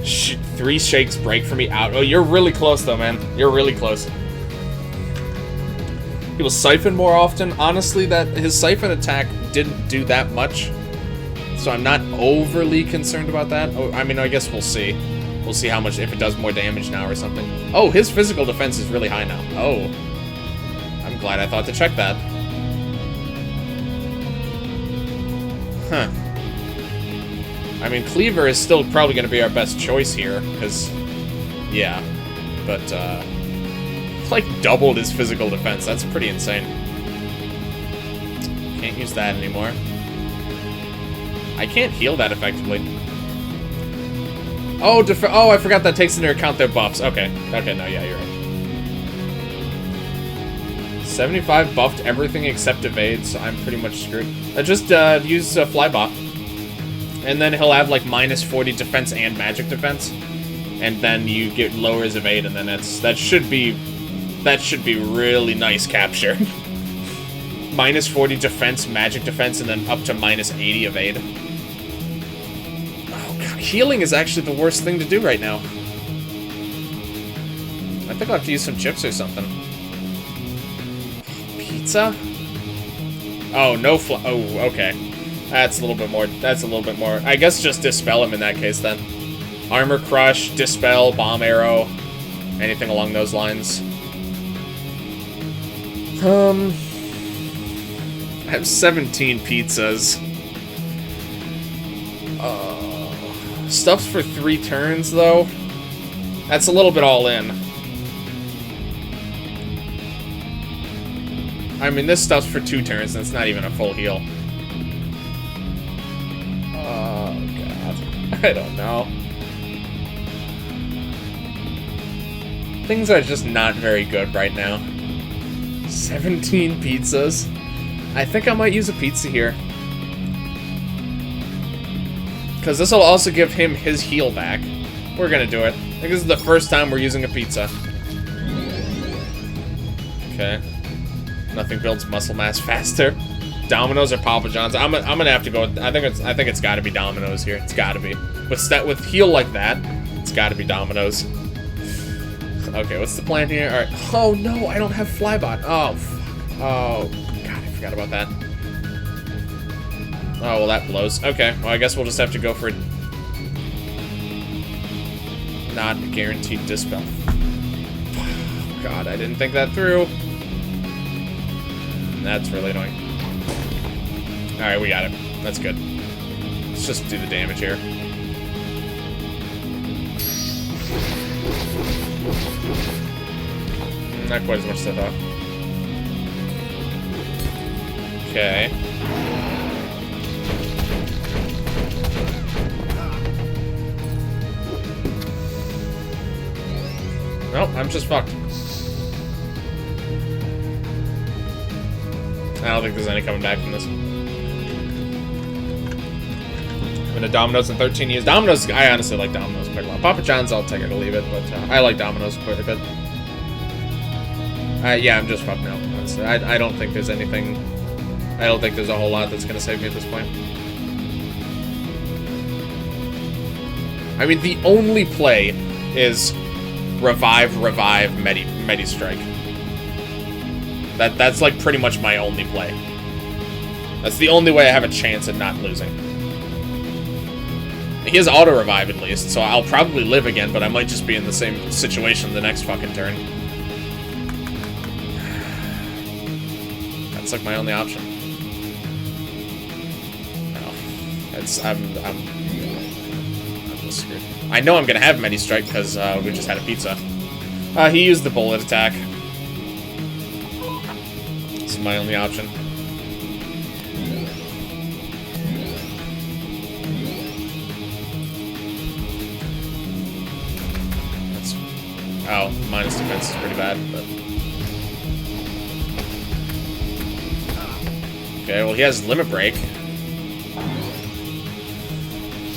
3 shakes break for me out. Oh, you're really close though, man. You're really close. He will siphon more often. Honestly, that his siphon attack didn't do that much, so I'm not overly concerned about that. Oh, I mean, I guess we'll see. We'll see how much, if it does more damage now or something. Oh, his physical defense is really high now. Oh. I'm glad I thought to check that. Huh. I mean, Cleaver is still probably going to be our best choice here, because... Yeah. But, it's like doubled his physical defense. That's pretty insane. Can't use that anymore. I can't heal that effectively. Oh, I forgot that takes into account their buffs. Okay. Okay, no, yeah, you're right. 75 buffed everything except evade, so I'm pretty much screwed. Just use Flybot. And then he'll have, like, minus 40 defense and magic defense. And then you get lower his evade, and then that should be really nice capture. Minus 40 defense, magic defense, and then up to minus 80 evade. Healing is actually the worst thing to do right now. I think I'll have to use some chips or something. Pizza? Oh, no oh, okay. That's a little bit more. I guess just Dispel him in that case, then. Armor Crush, Dispel, Bomb Arrow, anything along those lines. I have 17 pizzas. Stuff's for 3 turns, though. That's a little bit all in. I mean, this stuff's for 2 turns, and it's not even a full heal. Oh, God. I don't know. Things are just not very good right now. 17 pizzas. I think I might use a pizza here. Because this will also give him his heal back. We're gonna do it. I think this is the first time we're using a pizza. Okay. Nothing builds muscle mass faster. Domino's or Papa John's? I'm gonna have to go. I think it's got to be Domino's here. It's got to be with heal like that. It's got to be Domino's. Okay, what's the plan here? All right. Oh no, I don't have Flybot. Oh fuck. Oh god, I forgot about that. Oh well, that blows. Okay, well I guess we'll just have to go for not guaranteed dispel. God, I didn't think that through. That's really annoying. Alright, we got it. That's good. Let's just do the damage here. Not quite as much as I thought. Okay. Nope, I'm just fucked. I don't think there's any coming back from this. I'm in a Domino's in 13 years. Domino's, I honestly like Domino's quite a lot. Papa John's, I'll take it or leave it, but I like Domino's quite a bit. Yeah, I'm just fucked now. Honestly. I don't think there's anything. I don't think there's a whole lot that's gonna save me at this point. I mean, the only play is revive, Medi Strike. That's like pretty much my only play. That's the only way I have a chance at not losing. He has auto revive at least, so I'll probably live again, but I might just be in the same situation the next fucking turn. That's like my only option. No, I'm just screwed. I know I'm gonna have Medi Strike because we just had a pizza. He used the bullet attack. This is my only option. That's, oh, minus defense is pretty bad, but. Okay, well he has limit break.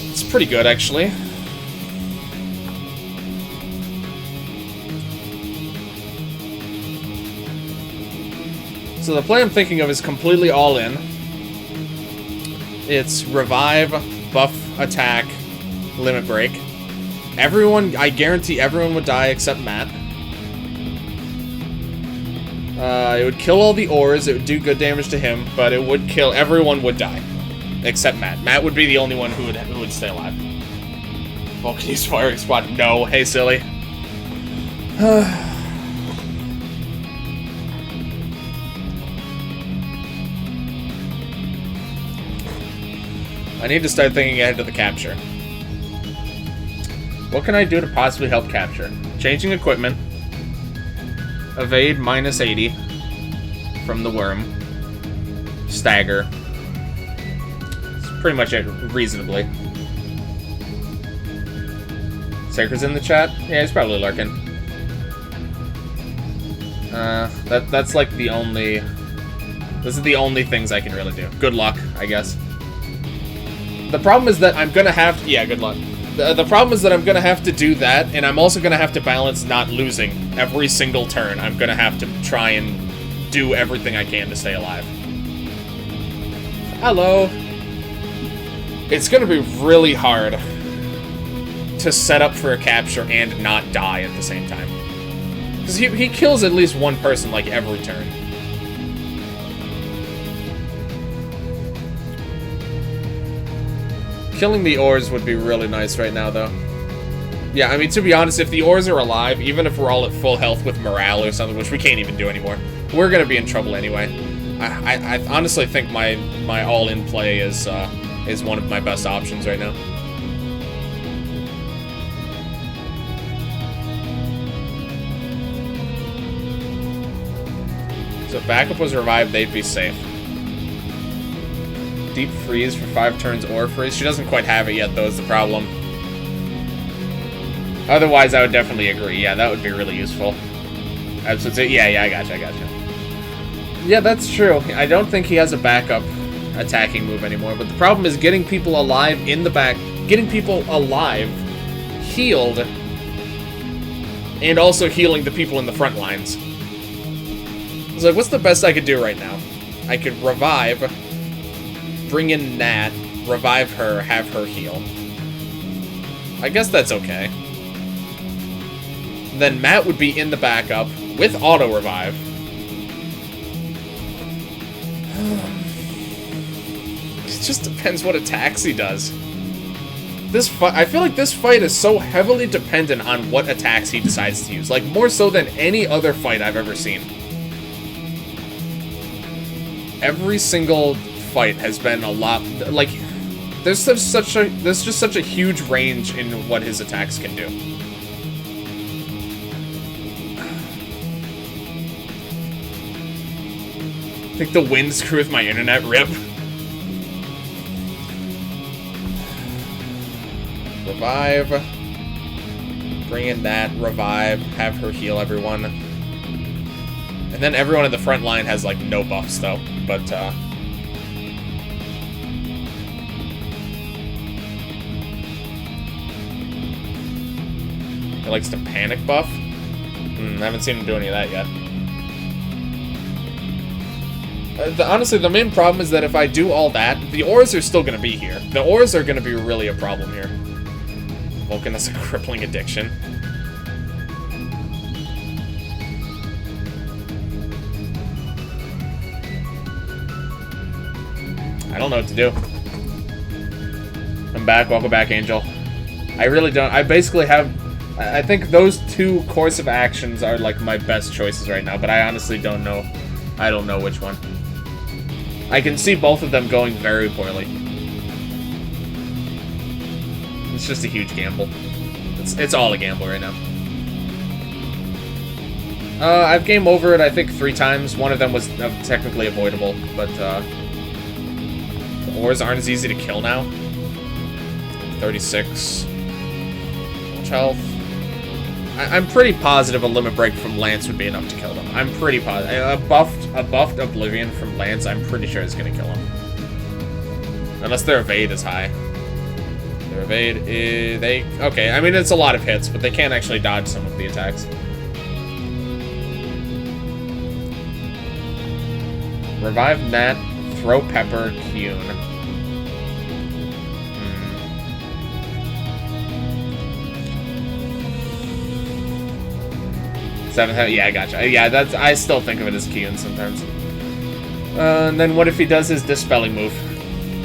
It's pretty good actually. So the play I'm thinking of is completely all in. It's revive, buff, attack, limit break. Everyone, I guarantee everyone would die except Matt. It would kill all the ores, it would do good damage to him, but it would kill, everyone would die. Except Matt. Matt would be the only one who would stay alive. Vulcanese firing squad, no, hey silly. I need to start thinking ahead to the capture. What can I do to possibly help capture? Changing equipment. Evade minus 80 from the worm. Stagger. It's pretty much it, reasonably. Sacred's in the chat? Yeah, he's probably lurking. That's like the only... This is the only things I can really do. Good luck, I guess. The problem is that I'm gonna have to... Yeah, good luck. The problem is that I'm gonna have to do that, and I'm also gonna have to balance not losing every single turn. I'm gonna have to try and do everything I can to stay alive. Hello. It's gonna be really hard to set up for a capture and not die at the same time. Because he kills at least one person, like, every turn. Killing the ores would be really nice right now, though. Yeah, I mean, to be honest, if the ores are alive, even if we're all at full health with morale or something, which we can't even do anymore, we're gonna be in trouble anyway. I honestly think my all-in play is one of my best options right now. So if backup was revived, they'd be safe. Deep Freeze for 5 turns or freeze. She doesn't quite have it yet, though, is the problem. Otherwise, I would definitely agree. Yeah, that would be really useful. Absolutely. Yeah, I gotcha. Yeah, that's true. I don't think he has a backup attacking move anymore, but the problem is getting people alive in the back, getting people alive, healed, and also healing the people in the front lines. It's like, what's the best I could do right now? I could revive, bring in Nat, revive her, have her heal. I guess that's okay. Then Matt would be in the backup with auto-revive. It just depends what attacks he does. This fight, I feel like this fight is so heavily dependent on what attacks he decides to use. Like, more so than any other fight I've ever seen. Every single fight has been a lot, like, there's just such a huge range in what his attacks can do. I think the wind screwed my internet, rip. Revive. Bring in that, revive, have her heal everyone. And then everyone in the front line has, like, no buffs, though. But, he likes to panic buff? I haven't seen him do any of that yet. Honestly, the main problem is that if I do all that, the ores are still going to be here. The ores are going to be really a problem here. Vulcan has a crippling addiction. I don't know what to do. I'm back. Welcome back, Angel. I really don't. I basically have... I think those 2 course of actions are, like, my best choices right now, but I honestly don't know. I don't know which one. I can see both of them going very poorly. It's just a huge gamble. It's all a gamble right now. I've game over it, I think, 3 times. One of them was technically avoidable, but the ores aren't as easy to kill now. 36. Much health. I'm pretty positive a limit break from Lance would be enough to kill them. I'm pretty positive. A buffed Oblivion from Lance, I'm pretty sure is going to kill him. Unless their evade is high. Their evade is... Okay, I mean, it's a lot of hits, but they can't actually dodge some of the attacks. Revive Nat, throw Pepper, Kyun. 7th, yeah, I gotcha. Yeah, I still think of it as Kyun sometimes. And then what if he does his Dispelling move?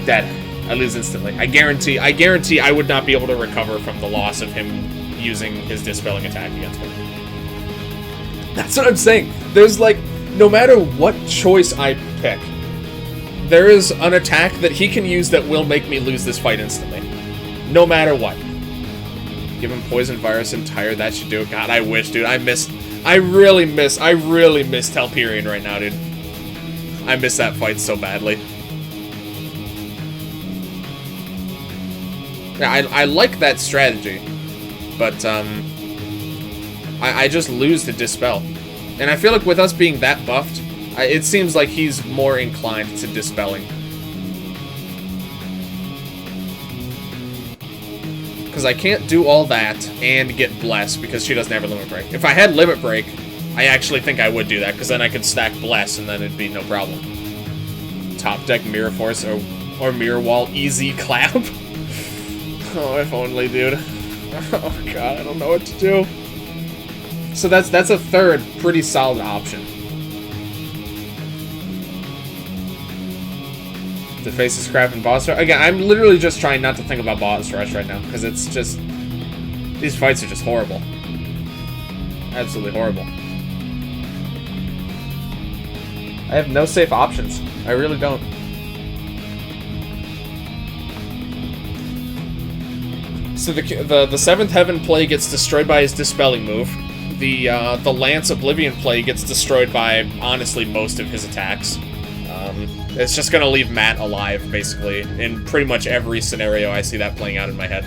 Dead. I lose instantly. I guarantee I would not be able to recover from the loss of him using his Dispelling attack against me. That's what I'm saying. There's, like, no matter what choice I pick, there is an attack that he can use that will make me lose this fight instantly. No matter what. Give him Poison Virus and Tire, that should do it. God, I wish, dude. I really miss Telperion right now, dude. I miss that fight so badly. Yeah, I like that strategy, but I just lose to Dispel. And I feel like with us being that buffed, it seems like he's more inclined to Dispelling. Because I can't do all that and get Bless because she doesn't have a Limit Break. If I had Limit Break, I actually think I would do that, because then I could stack Bless and then it'd be no problem. Top deck Mirror Force or Mirror Wall, easy clap. Oh, if only, dude. Oh god, I don't know what to do. So that's a third pretty solid option. To face this crap in boss rush. Again, I'm literally just trying not to think about boss rush right now, because it's just... These fights are just horrible. Absolutely horrible. I have no safe options. I really don't. So the 7th Heaven play gets destroyed by his Dispelling move. The Lance Oblivion play gets destroyed by, honestly, most of his attacks. It's just gonna leave Matt alive, basically. In pretty much every scenario, I see that playing out in my head.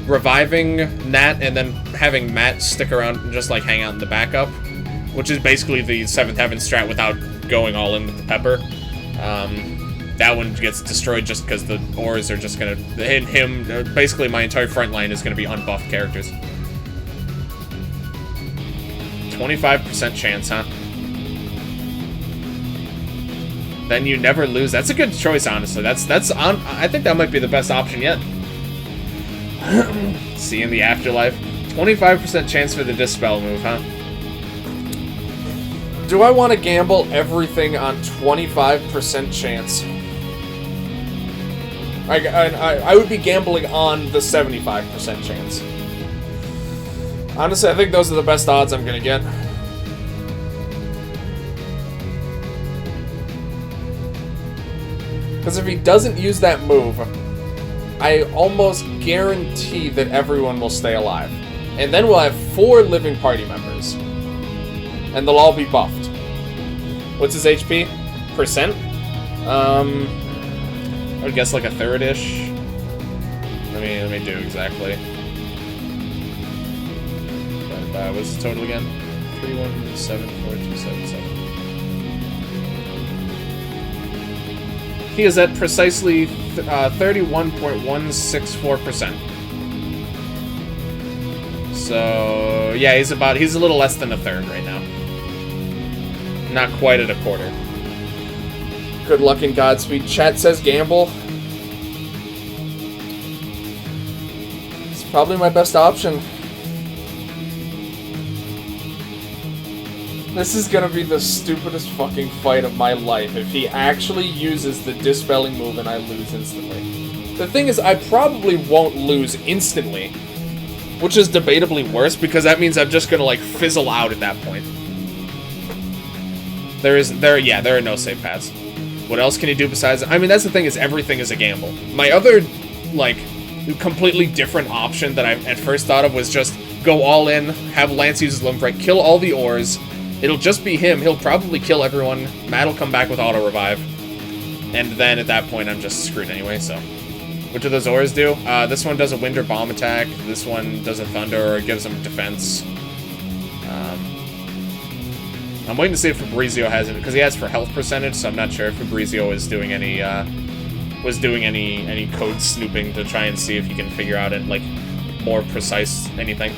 Reviving Nat and then having Matt stick around and just, like, hang out in the backup, which is basically the 7th Heaven strat without going all in with the pepper. That one gets destroyed just because the ores are just gonna hit him. Basically, my entire front line is gonna be unbuffed characters. 25% chance, huh? Then you never lose. That's a good choice, honestly. I think that might be the best option yet. See you in the afterlife. 25% chance for the Dispel move, huh? Do I want to gamble everything on 25% chance? I would be gambling on the 75% chance. Honestly, I think those are the best odds I'm gonna get. Because if he doesn't use that move, I almost guarantee that everyone will stay alive. And then we'll have 4 living party members. And they'll all be buffed. What's his HP? Percent? I would guess like a third-ish. Let me do exactly. What's the total again? 3174277. He is at precisely 31.164%. So yeah, he's a little less than a third right now. Not quite at a quarter. Good luck and Godspeed. Chat says gamble. It's probably my best option. This is gonna be the stupidest fucking fight of my life if he actually uses the dispelling move and I lose instantly. The thing is, I probably won't lose instantly, which is debatably worse because that means I'm just gonna like fizzle out at that point. There are no safe paths. What else can you do besides... I mean, that's the thing, is everything is a gamble. My other, like, completely different option that I at first thought of was just go all in, have Lance use his Limb Break, kill all the ores. It'll just be him. He'll probably kill everyone. Matt will come back with auto revive. And then at that point, I'm just screwed anyway, so... What do those ores do? This one does a wind or bomb attack. This one does a thunder or gives him defense. I'm waiting to see if Fabrizio has it, because he has for health percentage, so I'm not sure if Fabrizio is doing any, any code snooping to try and see if he can figure out it, like, more precise anything.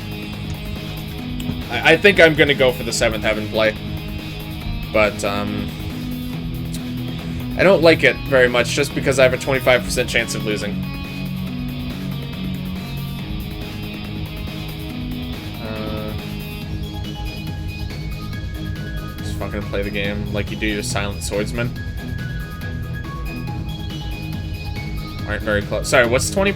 I think I'm gonna go for the 7th Heaven play. But, I don't like it very much, just because I have a 25% chance of losing. Gonna play the game like you do your Silent Swordsman. Aren't very close. Sorry, what's 20%?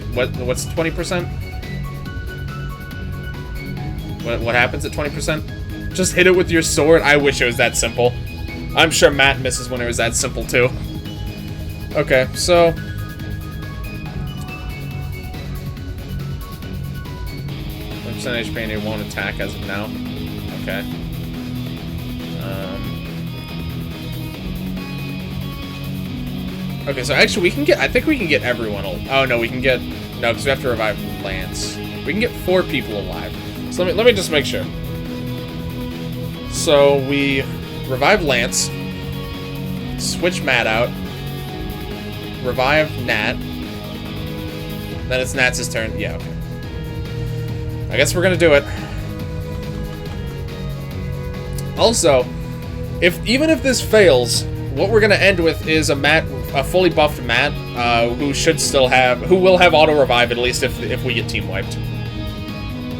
What happens at 20%? Just hit it with your sword. I wish it was that simple. I'm sure Matt misses when it was that simple too. Okay, so 1% HP and it won't attack as of now. Okay. Okay, so actually we can get, I think we can get everyone, oh no, we can get, no, because we have to revive Lance. We can get 4 people alive. So let me just make sure. So we revive Lance, switch Matt out, revive Nat, then it's Nat's turn, yeah, okay. I guess we're gonna do it. Also, even if this fails, what we're gonna end with is a fully buffed Matt, who will have auto revive at least if we get team wiped.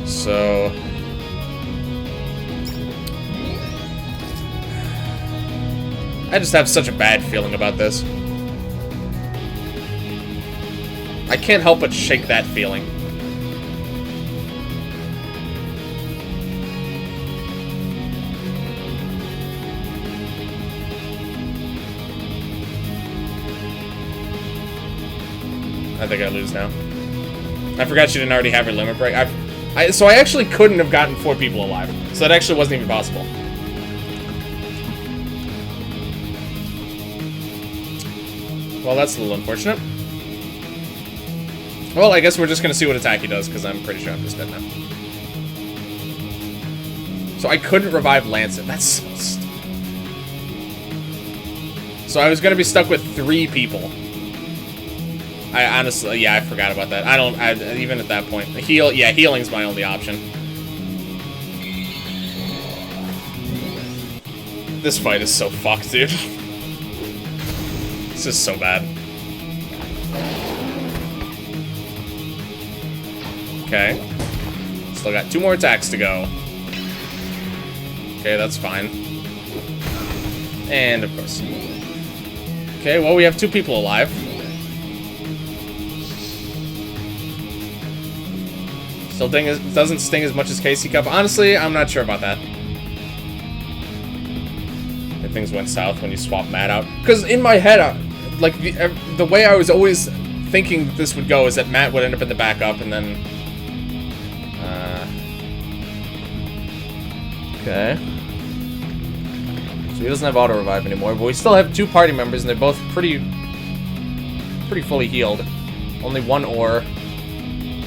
So I just have such a bad feeling about this. I can't help but shake that feeling. I think I lose now. I forgot she didn't already have her limit break. So I actually couldn't have gotten 4 people alive. So that actually wasn't even possible. Well, that's a little unfortunate. Well, I guess we're just gonna see what attack he does, because I'm pretty sure I'm just dead now. So I couldn't revive Lancet. That's so stupid. So I was gonna be stuck with 3 people. I honestly, yeah, I forgot about that. Even at that point. Healing's my only option. This fight is so fucked, dude. This is so bad. Okay. Still got 2 more attacks to go. Okay, that's fine. And, of course. Okay, well, we have 2 people alive. Still doesn't sting as much as KC Cup. Honestly, I'm not sure about that. If things went south when you swap Matt out. Because in my head, like, the way I was always thinking this would go is that Matt would end up in the backup, and then... okay. So he doesn't have auto-revive anymore, but we still have 2 party members, and they're both pretty fully healed. Only 1 ore.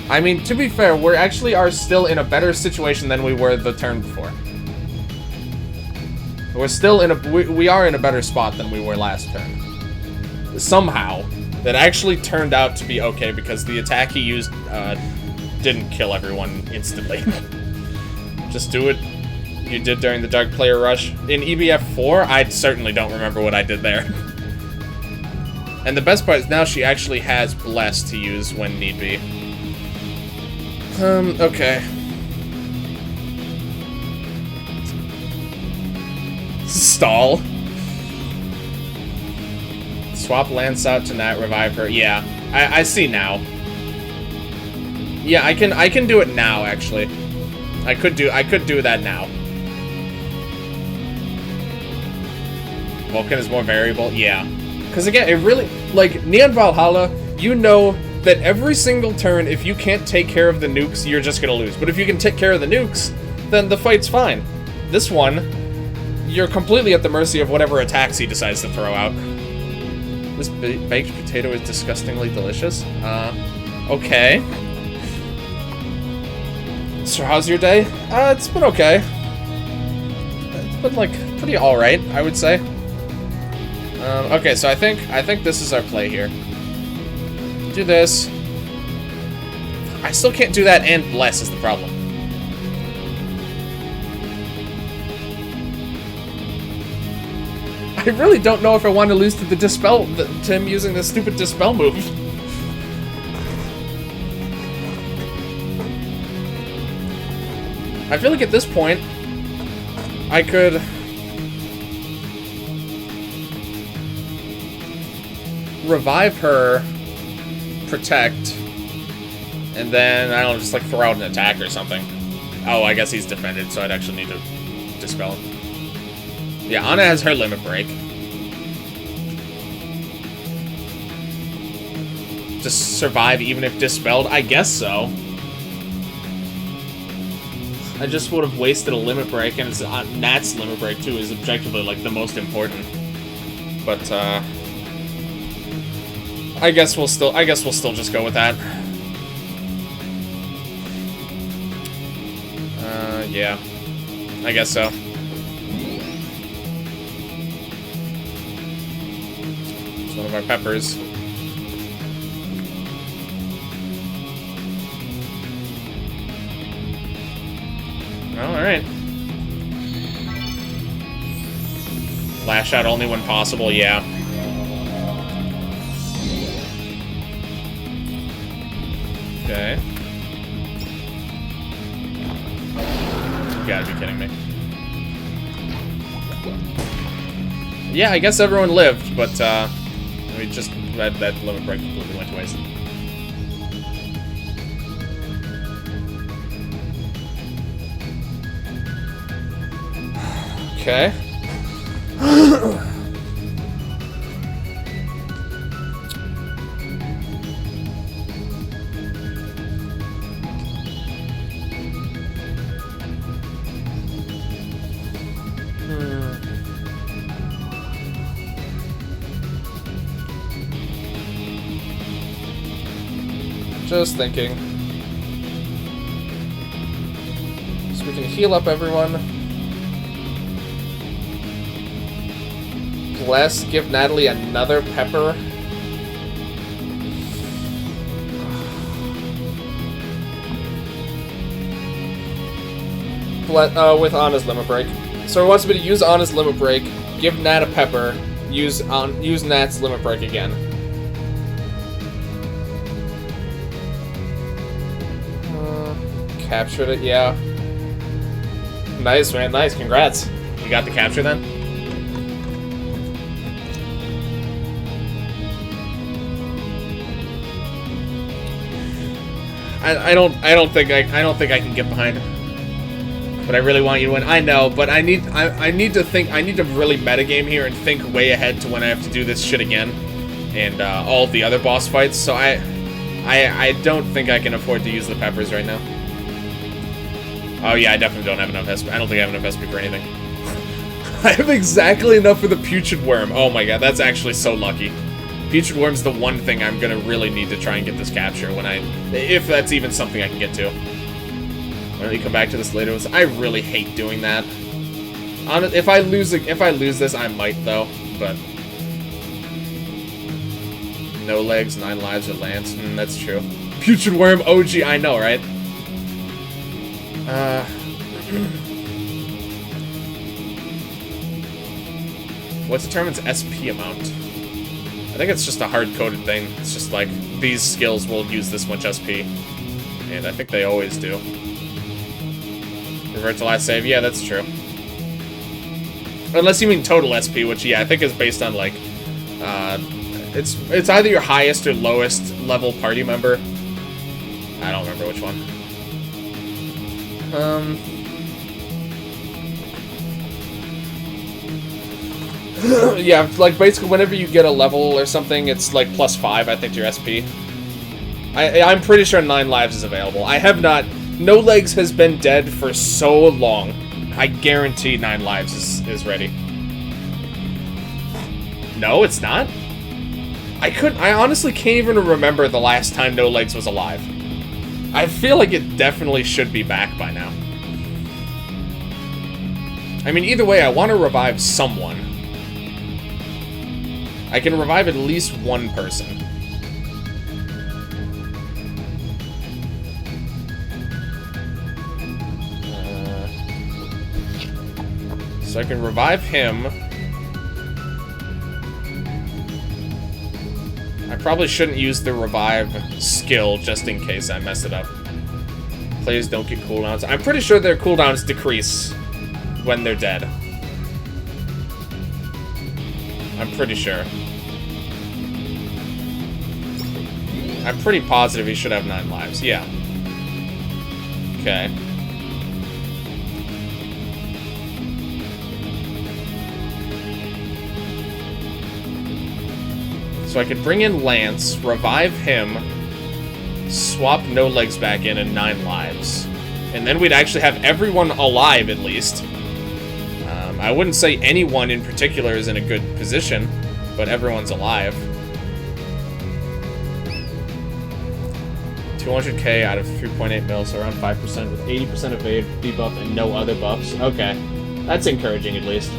I mean, to be fair, we actually are still in a better situation than we were the turn before. We're still in a... we are in a better spot than we were last turn. Somehow, that actually turned out to be okay, because the attack he used didn't kill everyone instantly. Just do it. You did during the Dark Player Rush. In EBF5, I certainly don't remember what I did there. And the best part is now she actually has Bless to use when need be. Okay. Stall. Swap Lance out to not revive her. Yeah, I see now. Yeah, I can do it now, actually. I could do that now. Vulcan is more variable, yeah. Because again, it really, like, Neon Valhalla, you know that every single turn, if you can't take care of the nukes, you're just gonna lose. But if you can take care of the nukes, then the fight's fine. This one, you're completely at the mercy of whatever attacks he decides to throw out. This baked potato is disgustingly delicious. Okay. So how's your day? It's been okay. It's been, like, pretty alright, I would say. Okay, so I think this is our play here. Do this. I still can't do that, and Bless is the problem. I really don't know if I want to lose to the Dispel, to him using the stupid Dispel move. I feel like at this point, I could... revive her, protect, and then, I don't know, just like throw out an attack or something. Oh, I guess he's defended, so I'd actually need to dispel him. Yeah, Ana has her limit break. Just survive even if dispelled? I guess so. I just would have wasted a limit break, and it's Nat's limit break too is objectively like the most important. But I guess we'll still just go with that. Yeah. I guess so. It's one of our peppers. Well, alright. Lash out only when possible, yeah. Okay. You gotta be kidding me. Yeah, I guess everyone lived, but, we just, that limit break completely went to waste. Okay. Just thinking. So we can heal up everyone. Bless, give Natalie another pepper. With Anna's limit break. So he wants me to use Anna's limit break, give Nat a pepper, use Nat's limit break again. Captured it, yeah. Nice, man, nice, congrats. You got the capture then? I don't think I can get behind it. But I really want you to win. I know, but I need to really metagame here and think way ahead to when I have to do this shit again, and all the other boss fights. So I don't think I can afford to use the peppers right now. Oh yeah, I definitely don't have enough SP. I don't think I have enough SP for anything. I have exactly enough for the Putrid Worm. Oh my god, that's actually so lucky. Putrid Worm's the one thing I'm gonna really need to try and get this capture if that's even something I can get to. Why don't you come back to this later? I really hate doing that. If I lose this, I might though. But no legs, 9 lives, or Lance. That's true. Putrid Worm OG. I know, right? What determines SP amount? I think it's just a hard-coded thing. It's just like these skills will use this much SP, and I think they always do. Revert to last save. Yeah, that's true. Unless you mean total SP, which, yeah, I think is based on, like, it's either your highest or lowest level party member. I don't remember which one. Yeah, like, basically, whenever you get a level or something, it's, like, +5, I think, to your SP. I'm pretty sure 9 lives is available. I have not... No Legs has been dead for so long. I guarantee 9 lives is ready. No, it's not? I honestly can't even remember the last time No Legs was alive. I feel like it definitely should be back by now. I mean, either way, I want to revive someone. I can revive at least one person. So I can revive him. I probably shouldn't use the revive skill just in case I mess it up. Players don't get cooldowns. I'm pretty sure their cooldowns decrease when they're dead. I'm pretty sure. I'm pretty positive he should have 9 lives. Yeah. Okay. So I could bring in Lance, revive him, swap No Legs back in, and 9 lives. And then we'd actually have everyone alive, at least. I wouldn't say anyone in particular is in a good position, but everyone's alive. 200k out of 3.8 mil, so around 5%, with 80% evade, debuff, and no other buffs. Okay. That's encouraging, at least.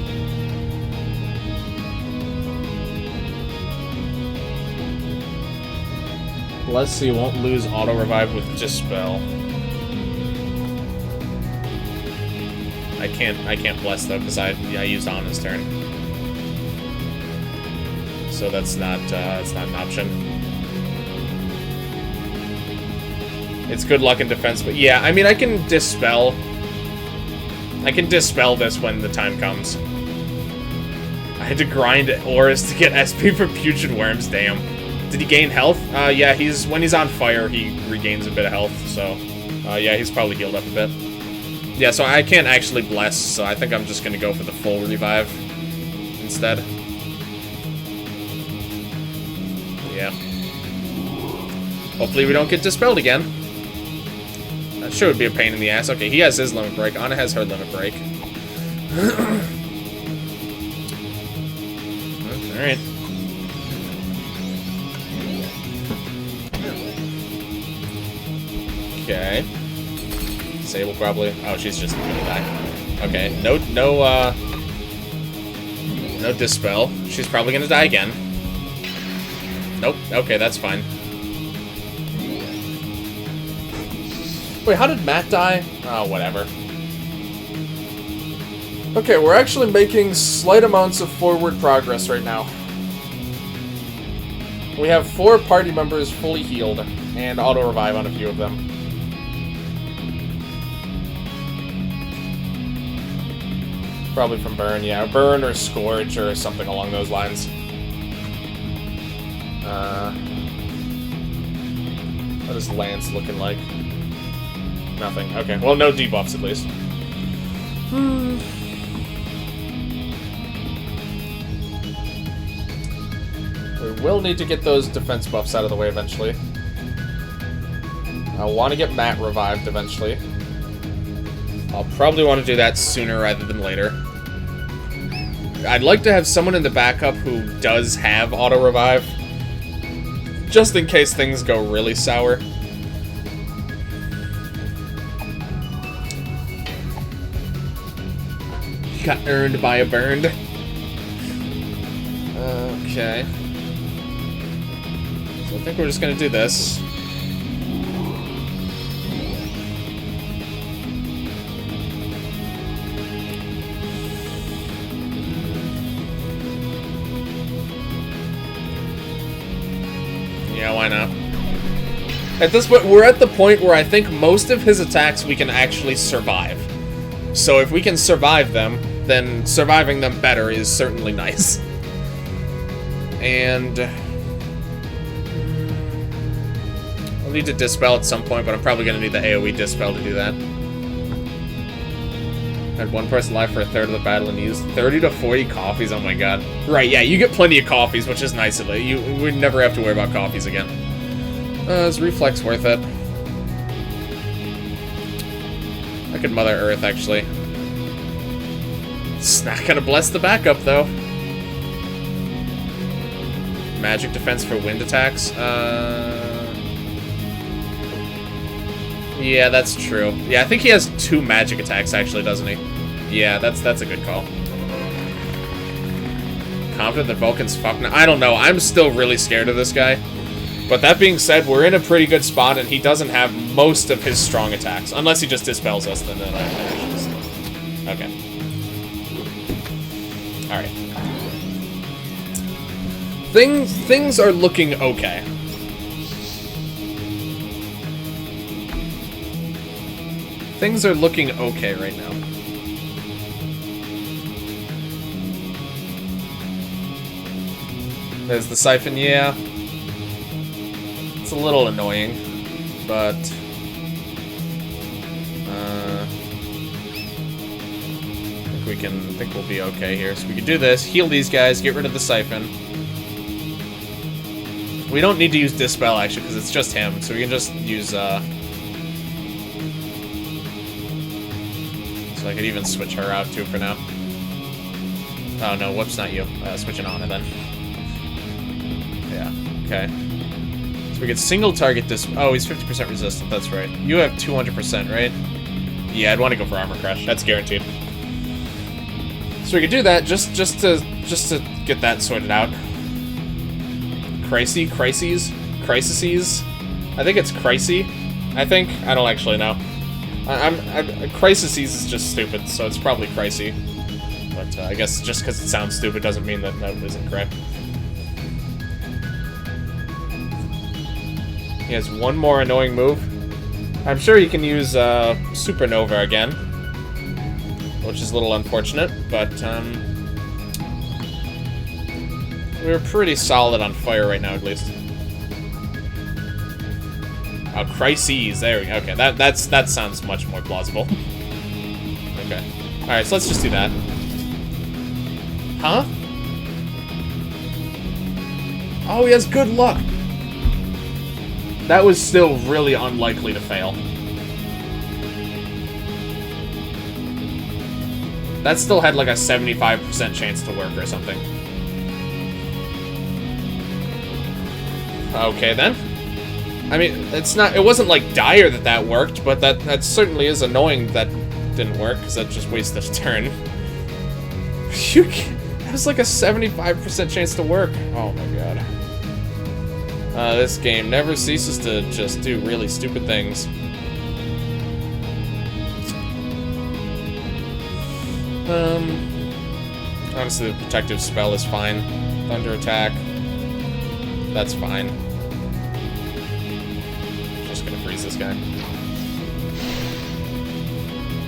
Let's see, won't lose auto revive with Dispel. I can't bless though because I used Anna's turn, so that's not an option. It's good luck in defense, but yeah, I mean I can dispel. I can dispel this when the time comes. I had to grind ores to get SP for Putrid Worms. Damn. Did he gain health? Yeah, when he's on fire, he regains a bit of health, so... yeah, he's probably healed up a bit. Yeah, so I can't actually bless, so I think I'm just gonna go for the full revive instead. Yeah. Hopefully we don't get dispelled again. That sure would be a pain in the ass. Okay, he has his limit break. Anna has her limit break. Alright. Okay. Sable probably. Oh, she's just gonna die. Okay, no Dispel. She's probably gonna die again. Nope. Okay, that's fine. Wait, how did Matt die? Oh, whatever. Okay, we're actually making slight amounts of forward progress right now. We have 4 party members fully healed, and auto-revive on a few of them. Probably from Burn, yeah. Burn or Scourge or something along those lines. What is Lance looking like? Nothing. Okay, well, no debuffs at least. We will need to get those defense buffs out of the way eventually. I want to get Matt revived eventually. I'll probably want to do that sooner rather than later. I'd like to have someone in the backup who does have auto-revive, just in case things go really sour. Got earned by a burned. Okay. So I think we're just gonna do this. Yeah, why not? At this point, we're at the point where I think most of his attacks we can actually survive. So if we can survive them, then surviving them better is certainly nice. And I'll need to Dispel at some point, but I'm probably going to need the AoE Dispel to do that. Had one person alive for a third of the battle and used 30 to 40 coffees. Oh my god. Right, yeah, you get plenty of coffees, which is nice of it. You would never have to worry about coffees again. Is Reflex worth it? I could Mother Earth, actually. It's not gonna bless the backup, though. Magic defense for wind attacks? Yeah, that's true. Yeah, I think he has 2 magic attacks, actually, doesn't he? Yeah, that's a good call. Confident that Vulcan's fucked now? I don't know. I'm still really scared of this guy. But that being said, we're in a pretty good spot, and he doesn't have most of his strong attacks. Unless he just dispels us, then I just... Okay. Alright. Things are looking okay. Things are looking okay right now. There's the Siphon, yeah. It's a little annoying, but... I think we'll be okay here. So we can do this, heal these guys, get rid of the Siphon. We don't need to use Dispel, actually, because it's just him, so we can just use, So I could even switch her out, too, for now. Oh, no, whoops, not you. Switching on, and then... Yeah, okay. So we get single target Oh, he's 50% resistant, that's right. You have 200%, right? Yeah, I'd want to go for Armor Crush. That's guaranteed. So we could do that just to get that sorted out. Crises? I think it's Crisis. I don't actually know. Crises is just stupid, so it's probably Crisis. But I guess just because it sounds stupid doesn't mean that isn't correct. He has one more annoying move. I'm sure he can use Supernova again, which is a little unfortunate, but we're pretty solid on fire right now, at least. Oh, Crises. There we go. Okay, that sounds much more plausible. Okay. Alright, so let's just do that. Huh? Oh, he has good luck. That was still really unlikely to fail. That still had like a 75% chance to work or something. Okay, then. I mean, it wasn't like dire that worked, but that certainly is annoying that didn't work, because that just wasted a turn. That was like a 75% chance to work. Oh my god. This game never ceases to just do really stupid things. Honestly, the protective spell is fine. Thunder attack. That's fine. Just gonna freeze this guy.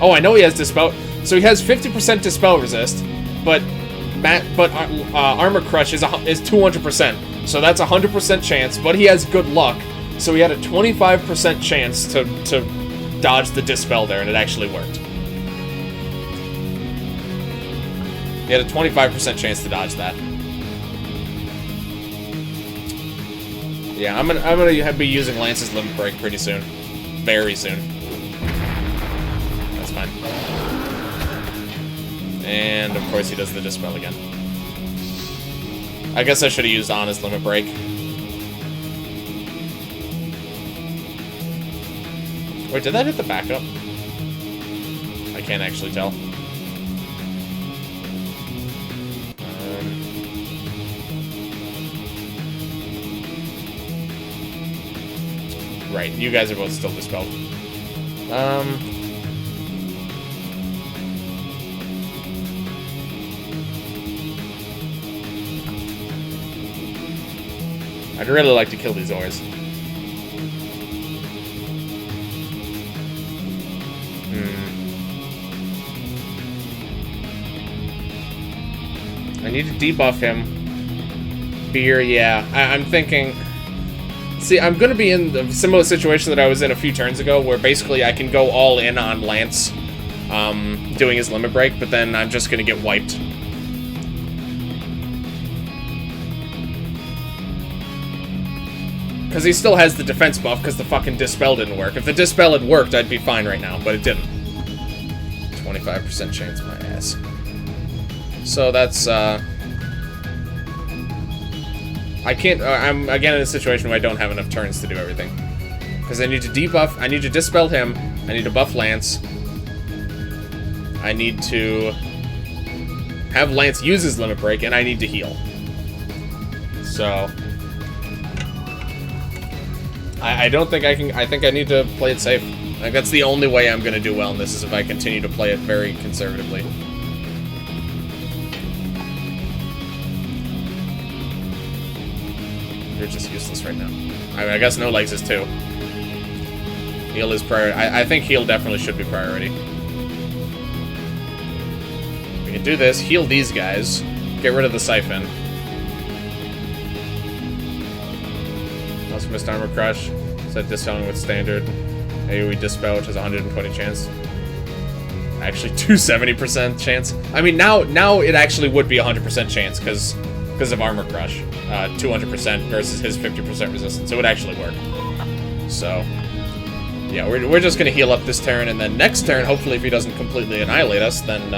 Oh, I know he has Dispel. So he has 50% Dispel resist, but Armor Crush is 200%. So that's 100% chance, but he has good luck. So he had a 25% chance to dodge the Dispel there, and it actually worked. He had a 25% chance to dodge that. Yeah, I'm gonna be using Lance's Limit Break pretty soon. Very soon. That's fine. And of course he does the Dispel again. I guess I should have used Anna's Limit Break. Wait, did that hit the backup? I can't actually tell. Right, you guys are both still dispelled. I'd really like to kill these ores. I need to debuff him. Beer, yeah. I'm thinking... See, I'm going to be in the similar situation that I was in a few turns ago, where basically I can go all in on Lance doing his Limit Break, but then I'm just going to get wiped. Because he still has the defense buff, because the fucking Dispel didn't work. If the Dispel had worked, I'd be fine right now, but it didn't. 25% chance, my ass. So that's, I can't, I'm again in a situation where I don't have enough turns to do everything. Because I need to debuff, I need to Dispel him, I need to buff Lance. I need to have Lance use his Limit Break, and I need to heal. So... I don't think I can, I think I need to play it safe. Like, that's the only way I'm going to do well in this, is if I continue to play it very conservatively. You're just useless right now. I guess no legs is too. Heal is priority. I think heal definitely should be priority. We can do this, heal these guys, get rid of the Siphon. Also missed Armor Crush. Said Dispelling with Standard. AoE Dispel, which has a 120 chance. Actually, 270% chance. I mean, now it actually would be a 100% chance, because of Armor Crush. 200% versus his 50% resistance. It would actually work. So, yeah, we're just going to heal up this turn, and then next turn, hopefully if he doesn't completely annihilate us, then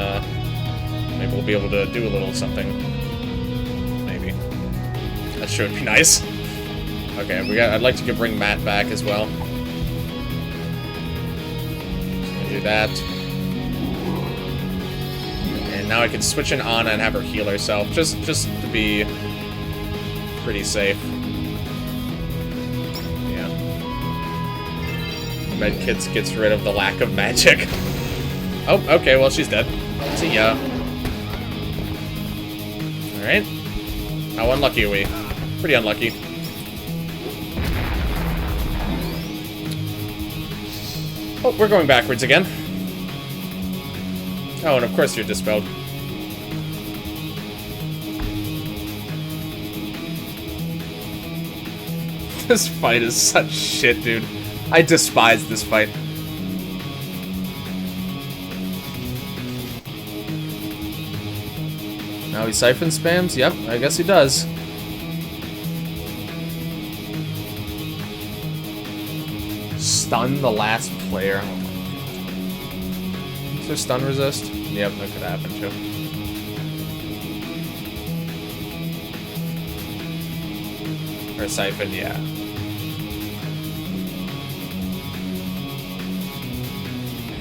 maybe we'll be able to do a little something. Maybe. That sure would be nice. Okay, I'd like to bring Matt back as well. Just gonna do that. And now I can switch in Anna and have her heal herself, just to be pretty safe. Yeah. Medkits gets rid of the lack of magic. Oh, okay, well she's dead. See ya. Alright. How unlucky are we? Pretty unlucky. Oh, we're going backwards again. Oh, and of course you're dispelled. This fight is such shit, dude. I despise this fight. Now he Siphon spams? Yep, I guess he does. Stun the last player. Oh my god. Is there stun resist? Yep, that could happen too. Or Siphon, yeah.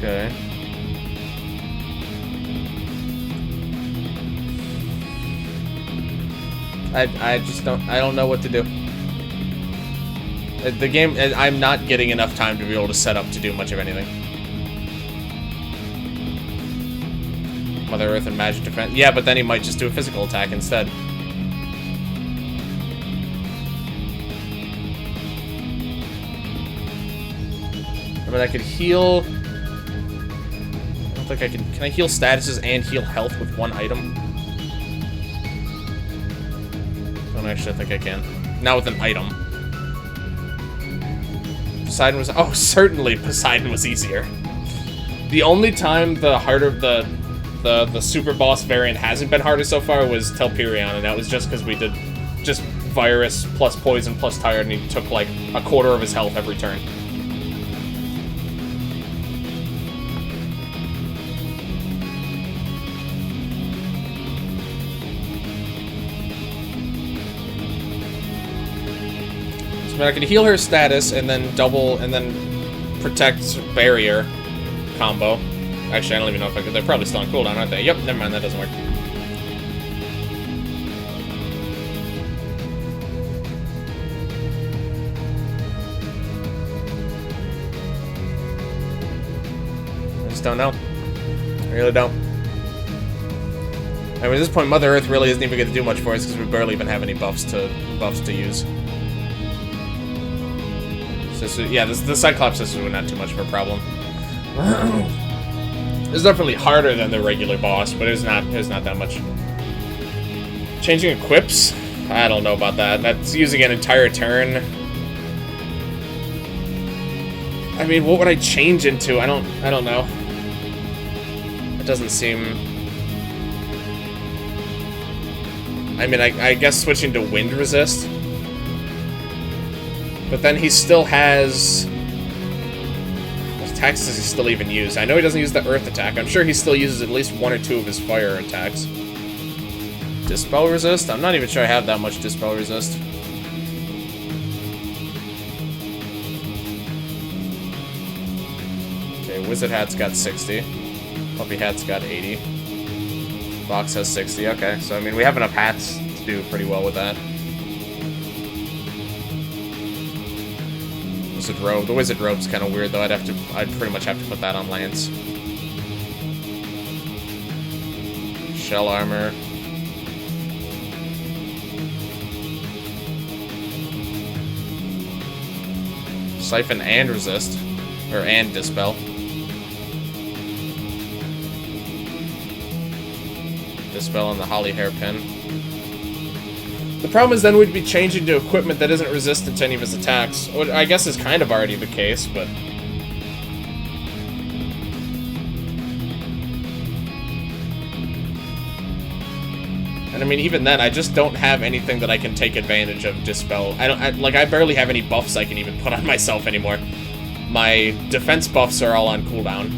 Okay. I just don't know what to do. The game, I'm not getting enough time to be able to set up to do much of anything. Mother Earth and magic defense. Yeah, but then he might just do a physical attack instead. I mean, I could heal. I don't think I can. Can I heal statuses and heal health with one item? I don't actually think I can. Not with an item. Poseidon was. Oh, certainly Poseidon was easier. The only time the harder the super boss variant hasn't been harder so far was Telperion, and that was just because we did just virus plus poison plus tired, and he took like a quarter of his health every turn. So I can heal her status and then double and then protect barrier combo. Actually, I don't even know if I could. They're probably still on cooldown, aren't they? Yep, never mind, that doesn't work. I just don't know. I really don't. I mean, at this point, Mother Earth really isn't even going to do much for us because we barely even have any buffs to use. So, yeah, the Cyclops sisters were not too much of a problem. It's definitely harder than the regular boss, but it's not that much. Changing equips? I don't know about that. That's using an entire turn. I mean, what would I change into? I don't know. It doesn't seem. I mean, I guess switching to wind resist. But then he still has. What attacks does he still even use? I know he doesn't use the earth attack. I'm sure he still uses at least one or two of his fire attacks. Dispel resist? I'm not even sure I have that much dispel resist. Okay, Wizard Hat's got 60. Puppy Hat's got 80. Box has 60. Okay, so I mean, we have enough hats to do pretty well with that. Wizard Robe. The Wizard Robe's kind of weird, though. I'd pretty much have to put that on Lance. Shell Armor. Siphon and Resist. Or and Dispel. Dispel and the Holly Hairpin. The problem is then we'd be changing to equipment that isn't resistant to any of his attacks. Which I guess is kind of already the case, but... And I mean, even then, I just don't have anything that I can take advantage of Dispel. I barely have any buffs I can even put on myself anymore. My defense buffs are all on cooldown.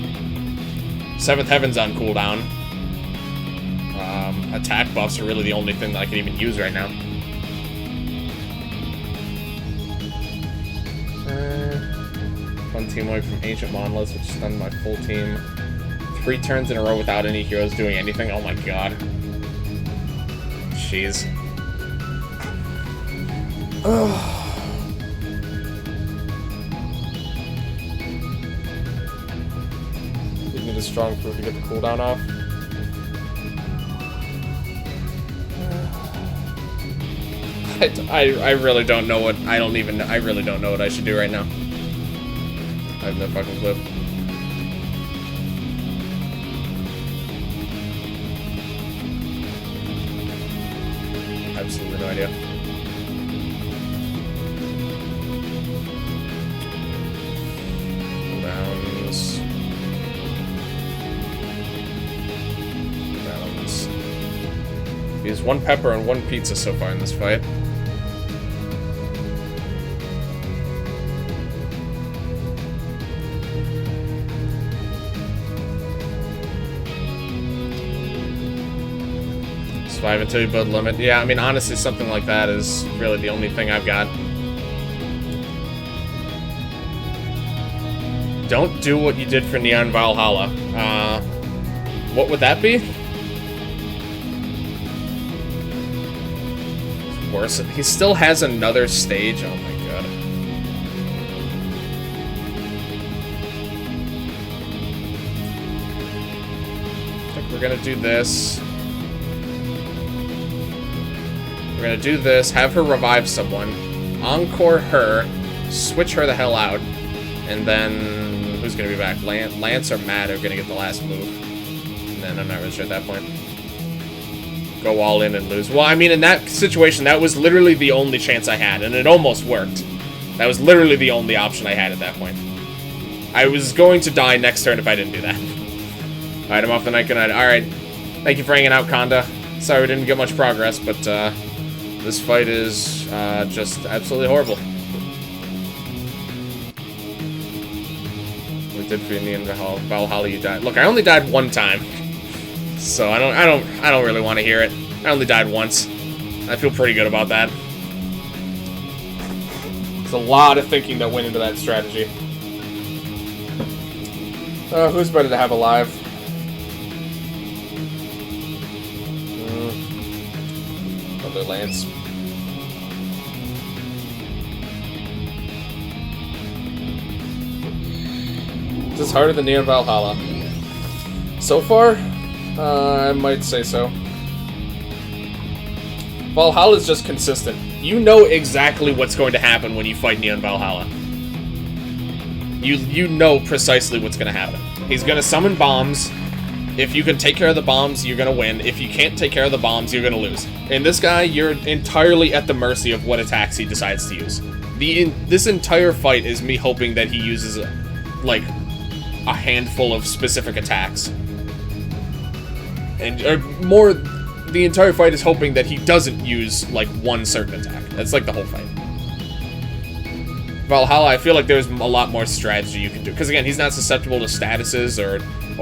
Seventh Heaven's on cooldown. Attack buffs are really the only thing that I can even use right now. One team away from Ancient Monoliths, which stunned my full team. 3 turns in a row without any heroes doing anything. Oh my god. Jeez. You need a strong proof to get the cooldown off. I really don't know what I really don't know what I should do right now. I have no fucking clue. Absolutely no idea. Cooldowns. He has 1 pepper and 1 pizza so far in this fight. Survive until you build limit. Yeah, I mean, honestly, something like that is really the only thing I've got. Don't do what you did for Neon Valhalla. What would that be? Worse. He still has another stage. Oh my god. I think we're gonna do this. We're gonna do this, have her revive someone, encore her, switch her the hell out, and then who's gonna be back? Lance or Matt are gonna get the last move. And then I'm not really sure at that point. Go all in and lose. Well, I mean, in that situation, that was literally the only chance I had, and it almost worked. That was literally the only option I had at that point. I was going to die next turn if I didn't do that. Alright, I'm off the night. Good night. Alright. Thank you for hanging out, Conda. Sorry we didn't get much progress, but this fight is just absolutely horrible. We did for Indian Valhalla, you died. Look, I only died one time. So I don't really want to hear it. I only died once. I feel pretty good about that. There's a lot of thinking that went into that strategy. Who's better to have alive? Other Lance. Is this harder than Neon Valhalla? So far? I might say so. Valhalla is just consistent. You know exactly what's going to happen when you fight Neon Valhalla. You know precisely what's going to happen. He's going to summon bombs. If you can take care of the bombs, you're going to win. If you can't take care of the bombs, you're going to lose. And this guy, you're entirely at the mercy of what attacks he decides to use. This entire fight is me hoping that he uses, like, a handful of specific attacks. And more, the entire fight is hoping that he doesn't use, like, one certain attack. That's, like, the whole fight. Valhalla, I feel like there's a lot more strategy you can do. Because, again, he's not susceptible to statuses or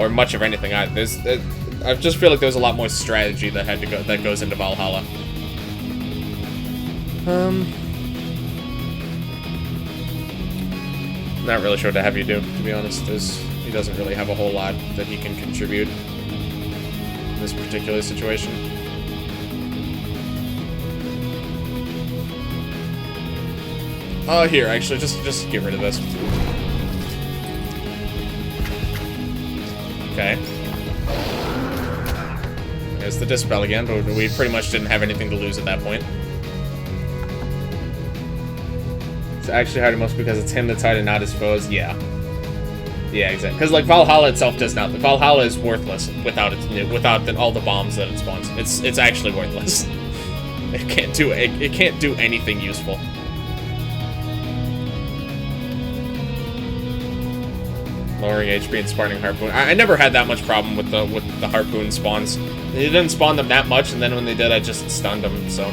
much of anything. I just feel like there's a lot more strategy that goes into Valhalla. Not really sure what to have you do, to be honest. He doesn't really have a whole lot that he can contribute in this particular situation. Here, actually, just get rid of this. Okay. There's the Dispel again, but we pretty much didn't have anything to lose at that point. It's actually harder most because it's him that's hard and not his foes. Yeah. Yeah, exactly. Because, like, Valhalla itself does not. Valhalla is worthless without all the bombs that it spawns. It's actually worthless. It can't do anything useful. Lowering HP and spawning Harpoon. I never had that much problem with the Harpoon spawns. They didn't spawn them that much, and then when they did, I just stunned them, so...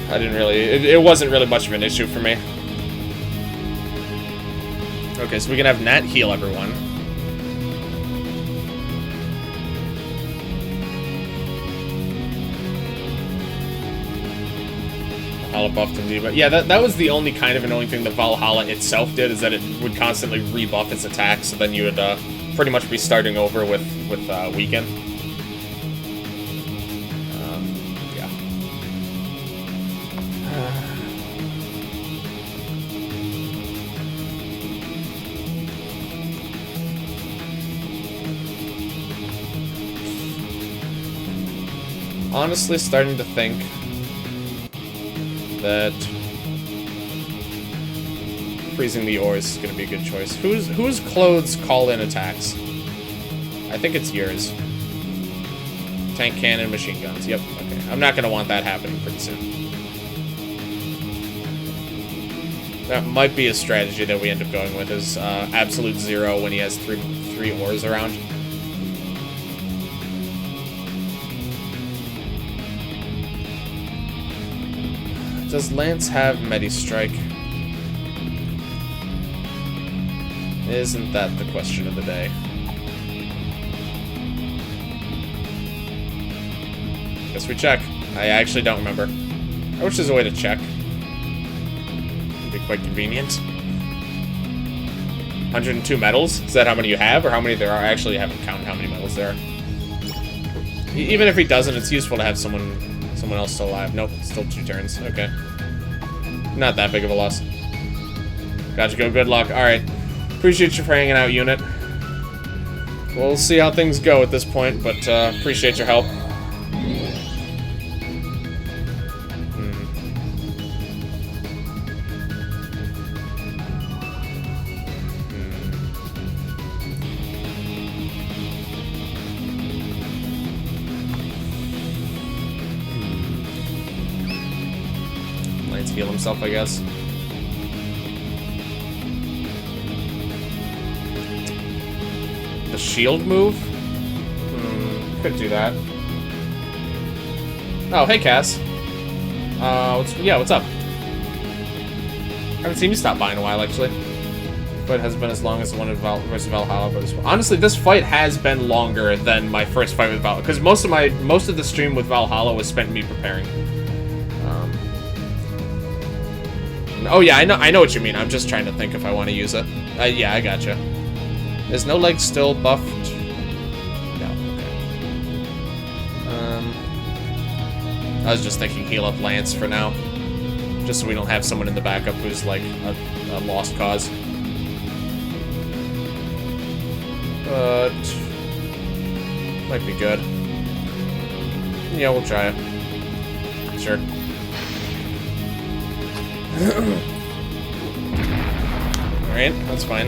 I didn't really... It wasn't really much of an issue for me. Okay, so we can have Nat heal everyone. Valhalla buffed him, but yeah, that was the only kind of annoying thing that Valhalla itself did, is that it would constantly rebuff its attacks, so then you would pretty much be starting over with Weaken. Yeah. Honestly, starting to think that freezing the ores is going to be a good choice. Whose clothes call in attacks? I think it's yours. Tank cannon, machine guns. Yep. Okay. I'm not going to want that happening pretty soon. That might be a strategy that we end up going with, is absolute zero when he has three ores around. Does Lance have Medi-Strike? Isn't that the question of the day? Guess we check. I actually don't remember. I wish there's a way to check. It'd be quite convenient. 102 medals? Is that how many you have, or how many there are? I actually haven't counted how many medals there are. Even if he doesn't, it's useful to have someone else still alive. Nope, still 2 turns. Okay. Not that big of a loss. Gotcha, go. Good luck. Alright. Appreciate you for hanging out, unit. We'll see how things go at this point, but appreciate your help. Let's heal himself, I guess. The shield move? Could do that. Oh, hey, Cass. What's up? I haven't seen you stop by in a while, actually. But it hasn't been as long as the one versus Valhalla, but honestly, this fight has been longer than my first fight with Valhalla, because most of the stream with Valhalla was spent me preparing. Oh yeah, I know what you mean. I'm just trying to think if I want to use it. Yeah, I gotcha. Is no leg still buffed? No. Okay. I was just thinking heal up Lance for now, just so we don't have someone in the backup who's like a lost cause. But might be good. Yeah, we'll try it. Sure. Alright, that's fine.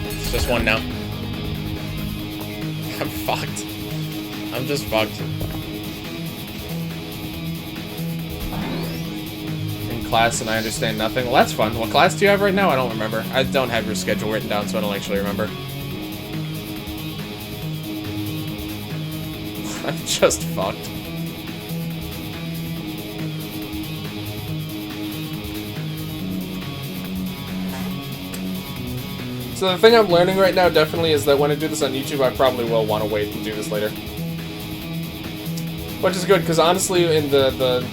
It's just one now. I'm fucked. I'm just fucked. In class and I understand nothing. Well, that's fun. What class do you have right now? I don't remember. I don't have your schedule written down, so I don't actually remember. I'm just fucked. So the thing I'm learning right now definitely is that when I do this on YouTube, I probably will want to wait and do this later. Which is good, because honestly, in the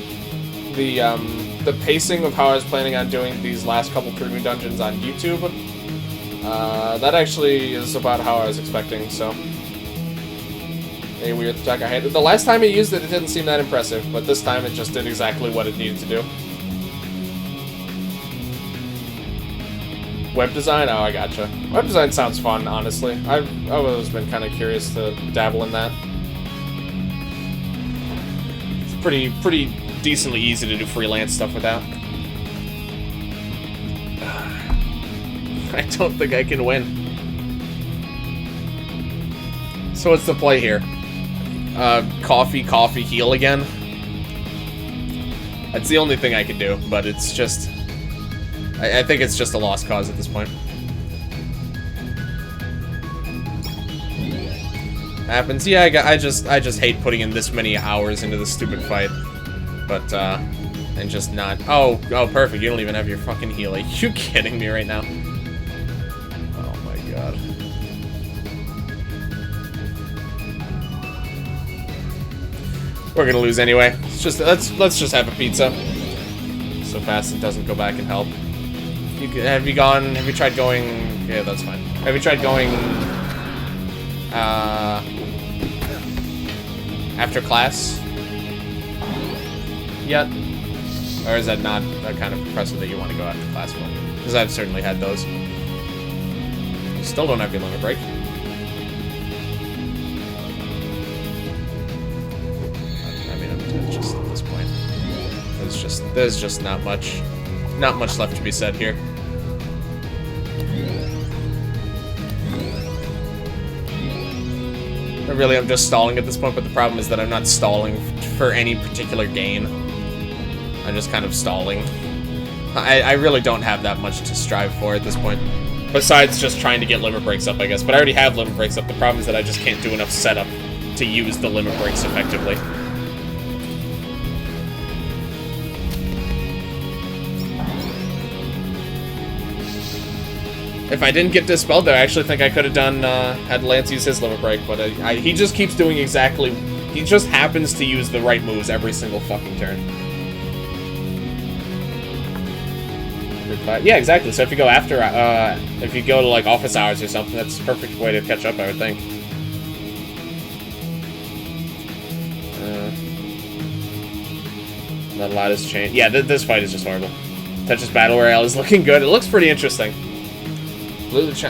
pacing of how I was planning on doing these last couple premium dungeons on YouTube, that actually is about how I was expecting, so... A weird attack I had. The last time I used it, it didn't seem that impressive, but this time it just did exactly what it needed to do. Web design? Oh, I gotcha. Web design sounds fun, honestly. I've always been kind of curious to dabble in that. It's pretty decently easy to do freelance stuff with that. I don't think I can win. So what's the play here? Coffee, heal again. That's the only thing I can do, but it's just... I think it's just a lost cause at this point. Happens. Yeah, I just hate putting in this many hours into this stupid fight. But, and just not... Oh, perfect. You don't even have your fucking heal. Are you kidding me right now? Oh my god. We're gonna lose anyway. It's just let's just have a pizza. So fast it doesn't go back and help. Have you tried going? Yeah, that's fine. Have you tried going after class yet? Or is that not that kind of impressive that you want to go after class for? Because I've certainly had those. You still don't have your limit break. Just at this point, there's just not much left to be said here. Really, I'm just stalling at this point, but the problem is that I'm not stalling for any particular gain. I'm just kind of stalling. I really don't have that much to strive for at this point. Besides just trying to get limit breaks up, I guess. But I already have limit breaks up. The problem is that I just can't do enough setup to use the limit breaks effectively. If I didn't get dispelled there, I actually think I could have done, had Lance use his limit break, but he just keeps doing exactly, he just happens to use the right moves every single fucking turn. Yeah, exactly. So if you go after, if you go to like office hours or something, that's a perfect way to catch up, I would think. Not a lot has changed. Yeah, this fight is just horrible. Tetris Battle Royale is looking good. It looks pretty interesting.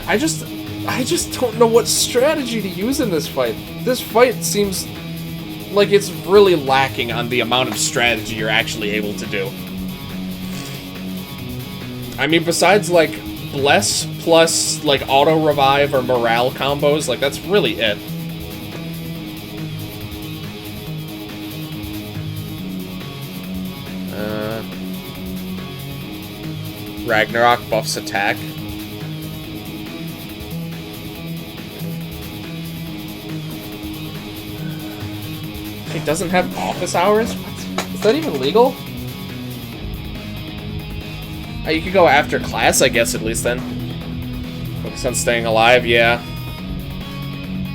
I just don't know what strategy to use in this fight. This fight seems like it's really lacking on the amount of strategy you're actually able to do. I mean, besides, like, Bless plus, like, auto-revive or morale combos, like, that's really it. Ragnarok buffs attack. It doesn't have office hours? What? Is that even legal? You could go after class, I guess, at least then. Focus on staying alive, yeah.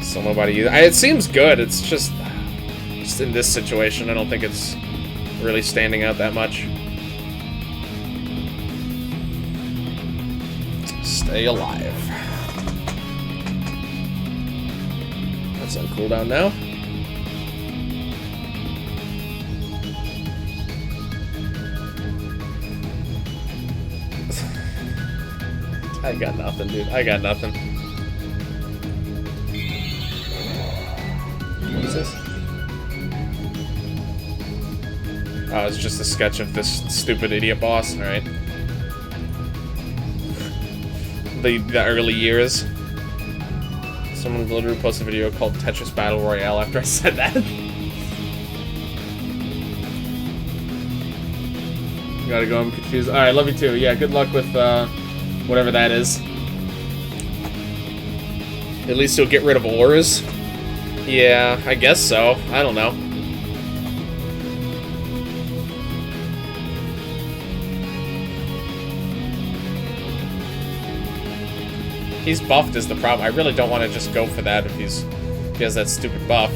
So nobody use it seems good, it's just in this situation, I don't think it's really standing out that much. Stay alive. That's on cooldown now. I got nothing, dude. I got nothing. What is this? Oh, it's just a sketch of this stupid idiot boss. Alright. The early years. Someone literally posted a video called Tetris Battle Royale after I said that. Gotta go, I'm confused. Alright, love you too. Yeah, good luck with, whatever that is. At least you'll get rid of ores. Yeah, I guess so. I don't know. He's buffed is the problem. I really don't want to just go for that if he has that stupid buff.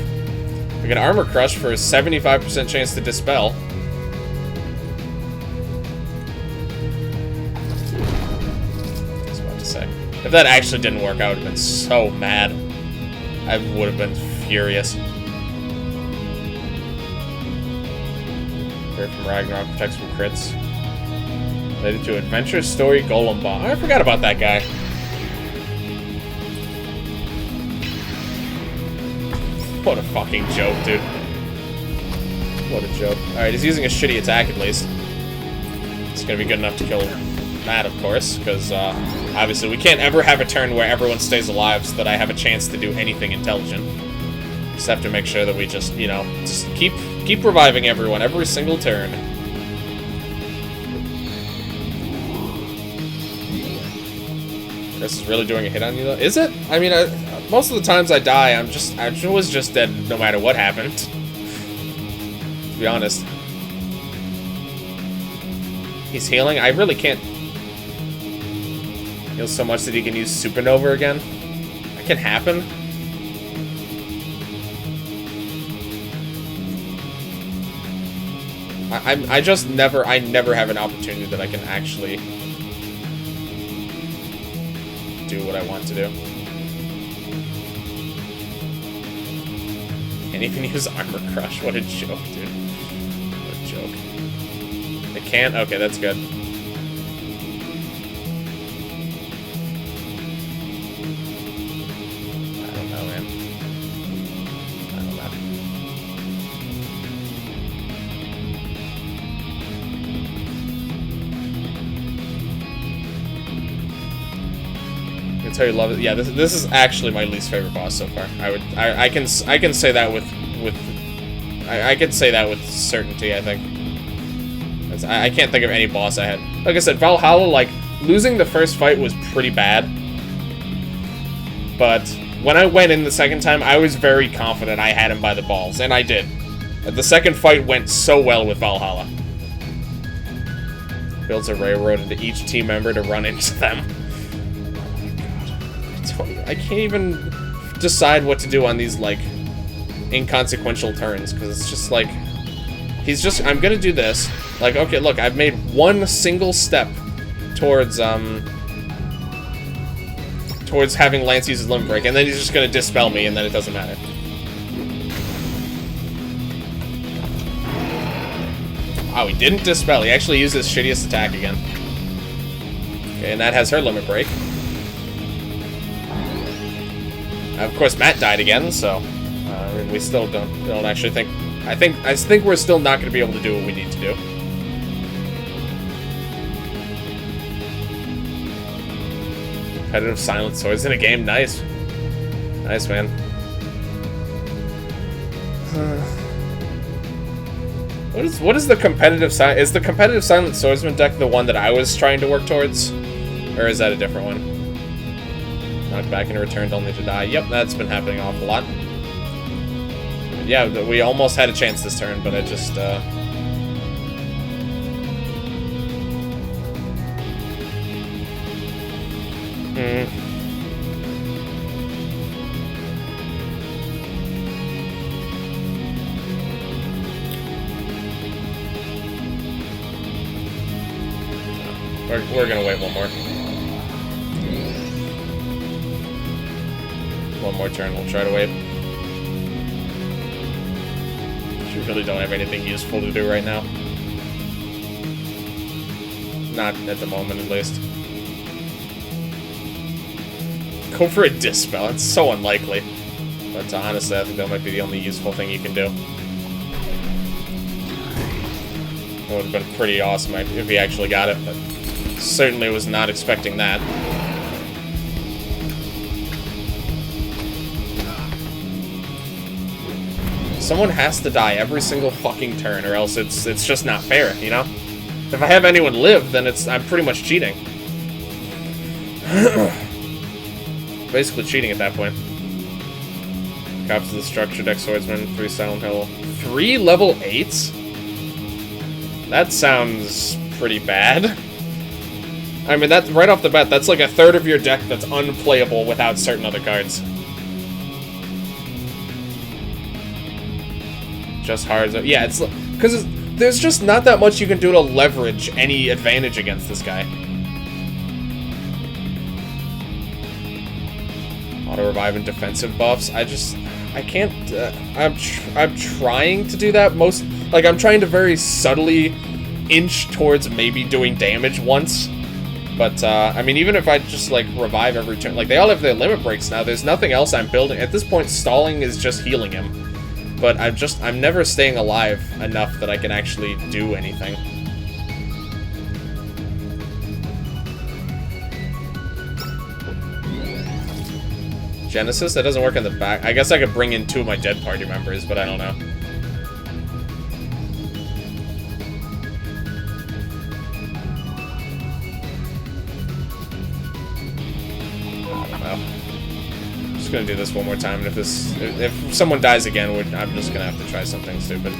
We get Armor Crush for a 75% chance to dispel. If that actually didn't work, I would have been so mad. I would have been furious. Fear from Ragnarok protects from crits. Related to Adventure Story Golem Bomb. I forgot about that guy. What a fucking joke, dude. What a joke. Alright, he's using a shitty attack at least. It's gonna be good enough to kill Matt, of course, because obviously we can't ever have a turn where everyone stays alive so that I have a chance to do anything intelligent. Just have to make sure that we just, you know, just keep reviving everyone every single turn. Chris is really doing a hit on you though. Is it? I mean, most of the times I die, I was just dead no matter what happened. To be honest. He's healing? I really can't heal so much that he can use Supernova again. That can happen. I never have an opportunity that I can actually do what I want to do. Can't even use Armor Crush. What a joke, dude. What a joke. It can't? Okay, that's good. I don't know, man. I don't know. I can tell you love it. Yeah, this is actually my least favorite boss so far. I can say that with I can say that with certainty, I think. I can't think of any boss I had. Like I said, Valhalla, like, losing the first fight was pretty bad. But when I went in the second time, I was very confident I had him by the balls, and I did. The second fight went so well with Valhalla. Builds a railroad into each team member to run into them. Oh my god. I can't even decide what to do on these, like, inconsequential turns, because it's just like... I'm gonna do this. Like, okay, look, I've made one single step towards towards having Lance use his Limit Break, and then he's just gonna dispel me, and then it doesn't matter. Oh, he didn't dispel. He actually used his shittiest attack again. Okay, and that has her Limit Break. Of course, Matt died again, so we still don't actually think. I think we're still not going to be able to do what we need to do. Competitive Silent Swords in a game, nice, nice man. What is the competitive silent? Is the competitive Silent Swordsman deck the one that I was trying to work towards, or is that a different one? Knocked back and returned only to die. Yep, that's been happening an awful lot. Yeah, we almost had a chance this turn, but I just We're gonna wait one more. One more turn, we'll try to wait. We really don't have anything useful to do right now. Not at the moment, at least. Go for a Dispel, it's so unlikely. But honestly, I think that might be the only useful thing you can do. It would have been pretty awesome if he actually got it, but certainly was not expecting that. Someone has to die every single fucking turn, or else it's just not fair, you know? If I have anyone live, then I'm pretty much cheating. Basically cheating at that point. Cops of the Structure Deck Swordsman, 3 Silent Hill. 3 level 8s? That sounds pretty bad. I mean, that's right off the bat, that's like a third of your deck that's unplayable without certain other cards. Just hard. Yeah, it's because there's just not that much you can do to leverage any advantage against this guy. Auto revive and defensive buffs. I can't. I'm trying to do that most. Like, I'm trying to very subtly inch towards maybe doing damage once. But, I mean, even if I just, like, revive every turn, like, they all have their limit breaks now, there's nothing else I'm building. At this point, stalling is just healing him. But I'm never staying alive enough that I can actually do anything. Genesis? That doesn't work in the back. I guess I could bring in 2 of my dead party members, but I don't know. Gonna do this one more time, and if someone dies again, I'm just gonna have to try something stupid. I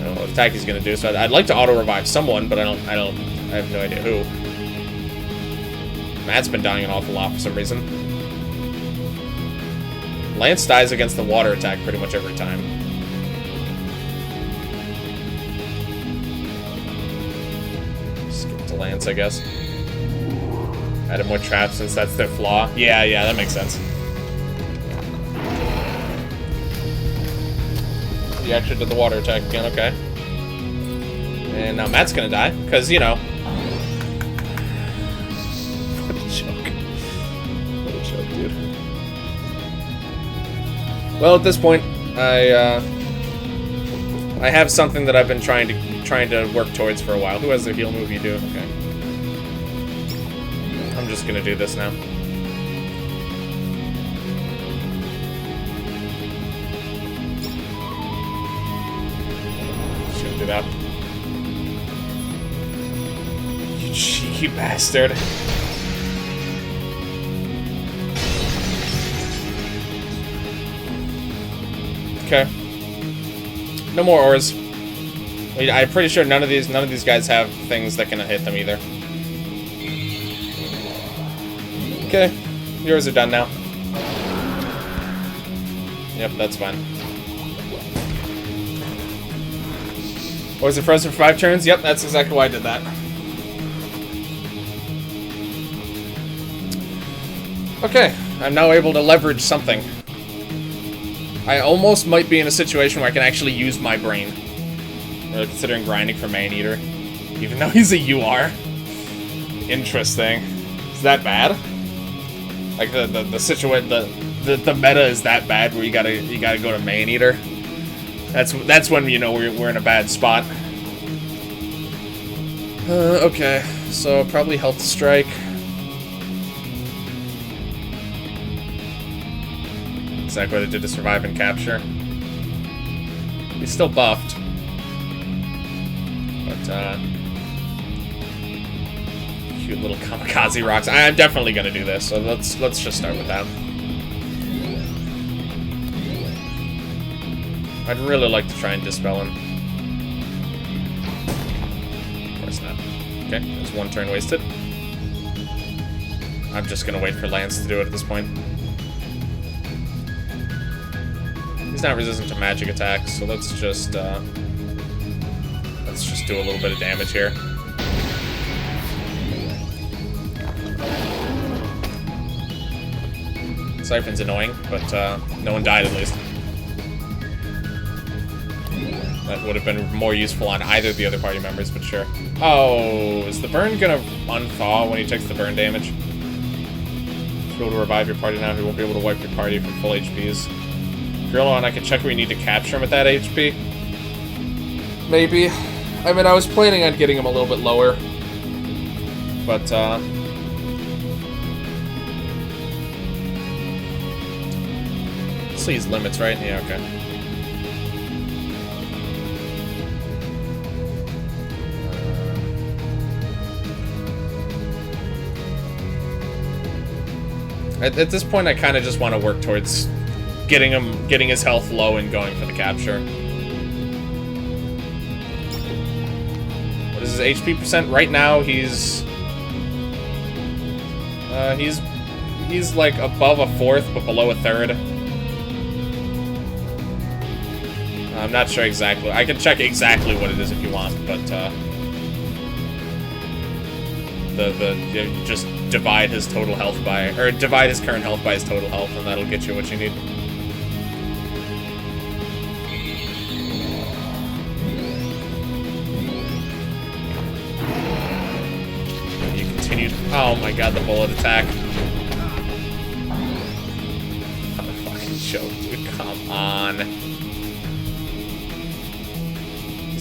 don't know what Taki's gonna do, so I'd like to auto revive someone, but I have no idea who. Matt's been dying an awful lot for some reason. Lance dies against the water attack pretty much every time. Skip to Lance, I guess. Added more traps since that's their flaw. Yeah, that makes sense. He actually did the water attack again, okay. And now Matt's gonna die, because, you know. What a joke. What a joke, dude. Well, at this point, I have something that I've been trying to work towards for a while. Who has their heal move? You do? Okay. I'm just gonna do this now. Shouldn't do that. You cheeky bastard. Okay. No more ores. I'm pretty sure none of these guys have things that can hit them either. Okay, yours are done now. Yep, that's fine. Was it frozen for 5 turns? Yep, that's exactly why I did that. Okay, I'm now able to leverage something. I almost might be in a situation where I can actually use my brain. Really considering grinding for Maneater. Even though he's a UR. Interesting. Is that bad? Like the situation, the meta is that bad where you gotta go to Maneater. That's when you know we're in a bad spot. Okay, so probably Health Strike. Exactly what it did to survive and capture. He's still buffed, but cute little kamikaze rocks. I'm definitely gonna do this, so let's just start with that. I'd really like to try and dispel him. Of course not. Okay, there's one turn wasted. I'm just gonna wait for Lance to do it at this point. He's not resistant to magic attacks, so let's just do a little bit of damage here. Siphon's annoying, but no one died at least. That would have been more useful on either of the other party members, but sure. Oh, is the burn gonna unthaw when he takes the burn damage? If you're able to revive your party now, he won't be able to wipe your party from full HPs. If you're alone, I can check if we need to capture him at that HP. Maybe. I mean, I was planning on getting him a little bit lower. But, these limits, right? Yeah, okay. At this point, I kind of just want to work towards getting his health low and going for the capture. What is his HP percent? Right now, he's like above a fourth, but below a third. I'm not sure exactly. I can check exactly what it is if you want, but just divide his total health by, or divide his current health by his total health, and that'll get you what you need. You continued. Oh my god, the bullet attack. What a fucking joke, dude. Come on.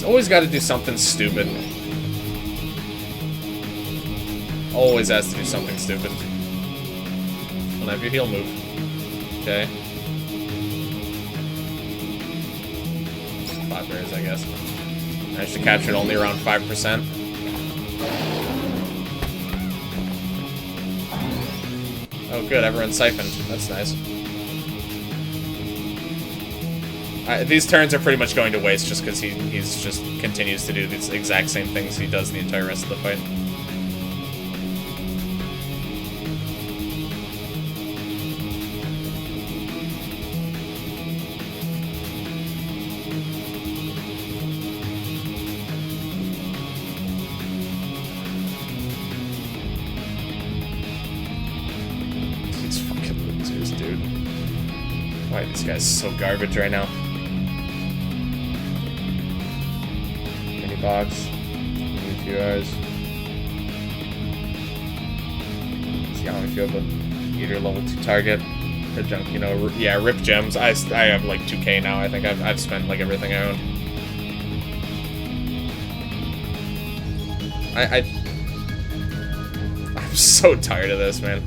Always got to do something stupid. Always has to do something stupid. We'll have your heal move. Okay. 5 bears, I guess. Managed to capture it only around 5%. Oh good, everyone's siphoned. That's nice. These turns are pretty much going to waste just because he's just continues to do these exact same things he does the entire rest of the fight. These fucking losers, dude. Why are these guys so garbage right now? Box. Need a few hours. See how if you have a Eater level 2 target. Or junk, you know, yeah, rip gems. I have like 2k now. I think I've spent like everything I own. I'm so tired of this, man.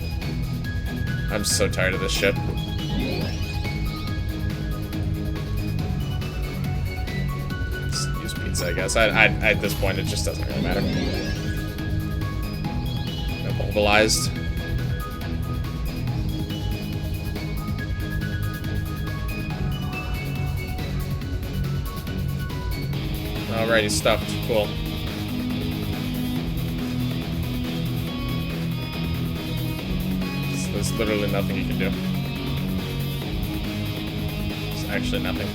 I'm so tired of this shit. I guess. At this point, it just doesn't really matter. Immobilized. Alrighty, stuffed. Cool. There's literally nothing you can do. There's actually nothing.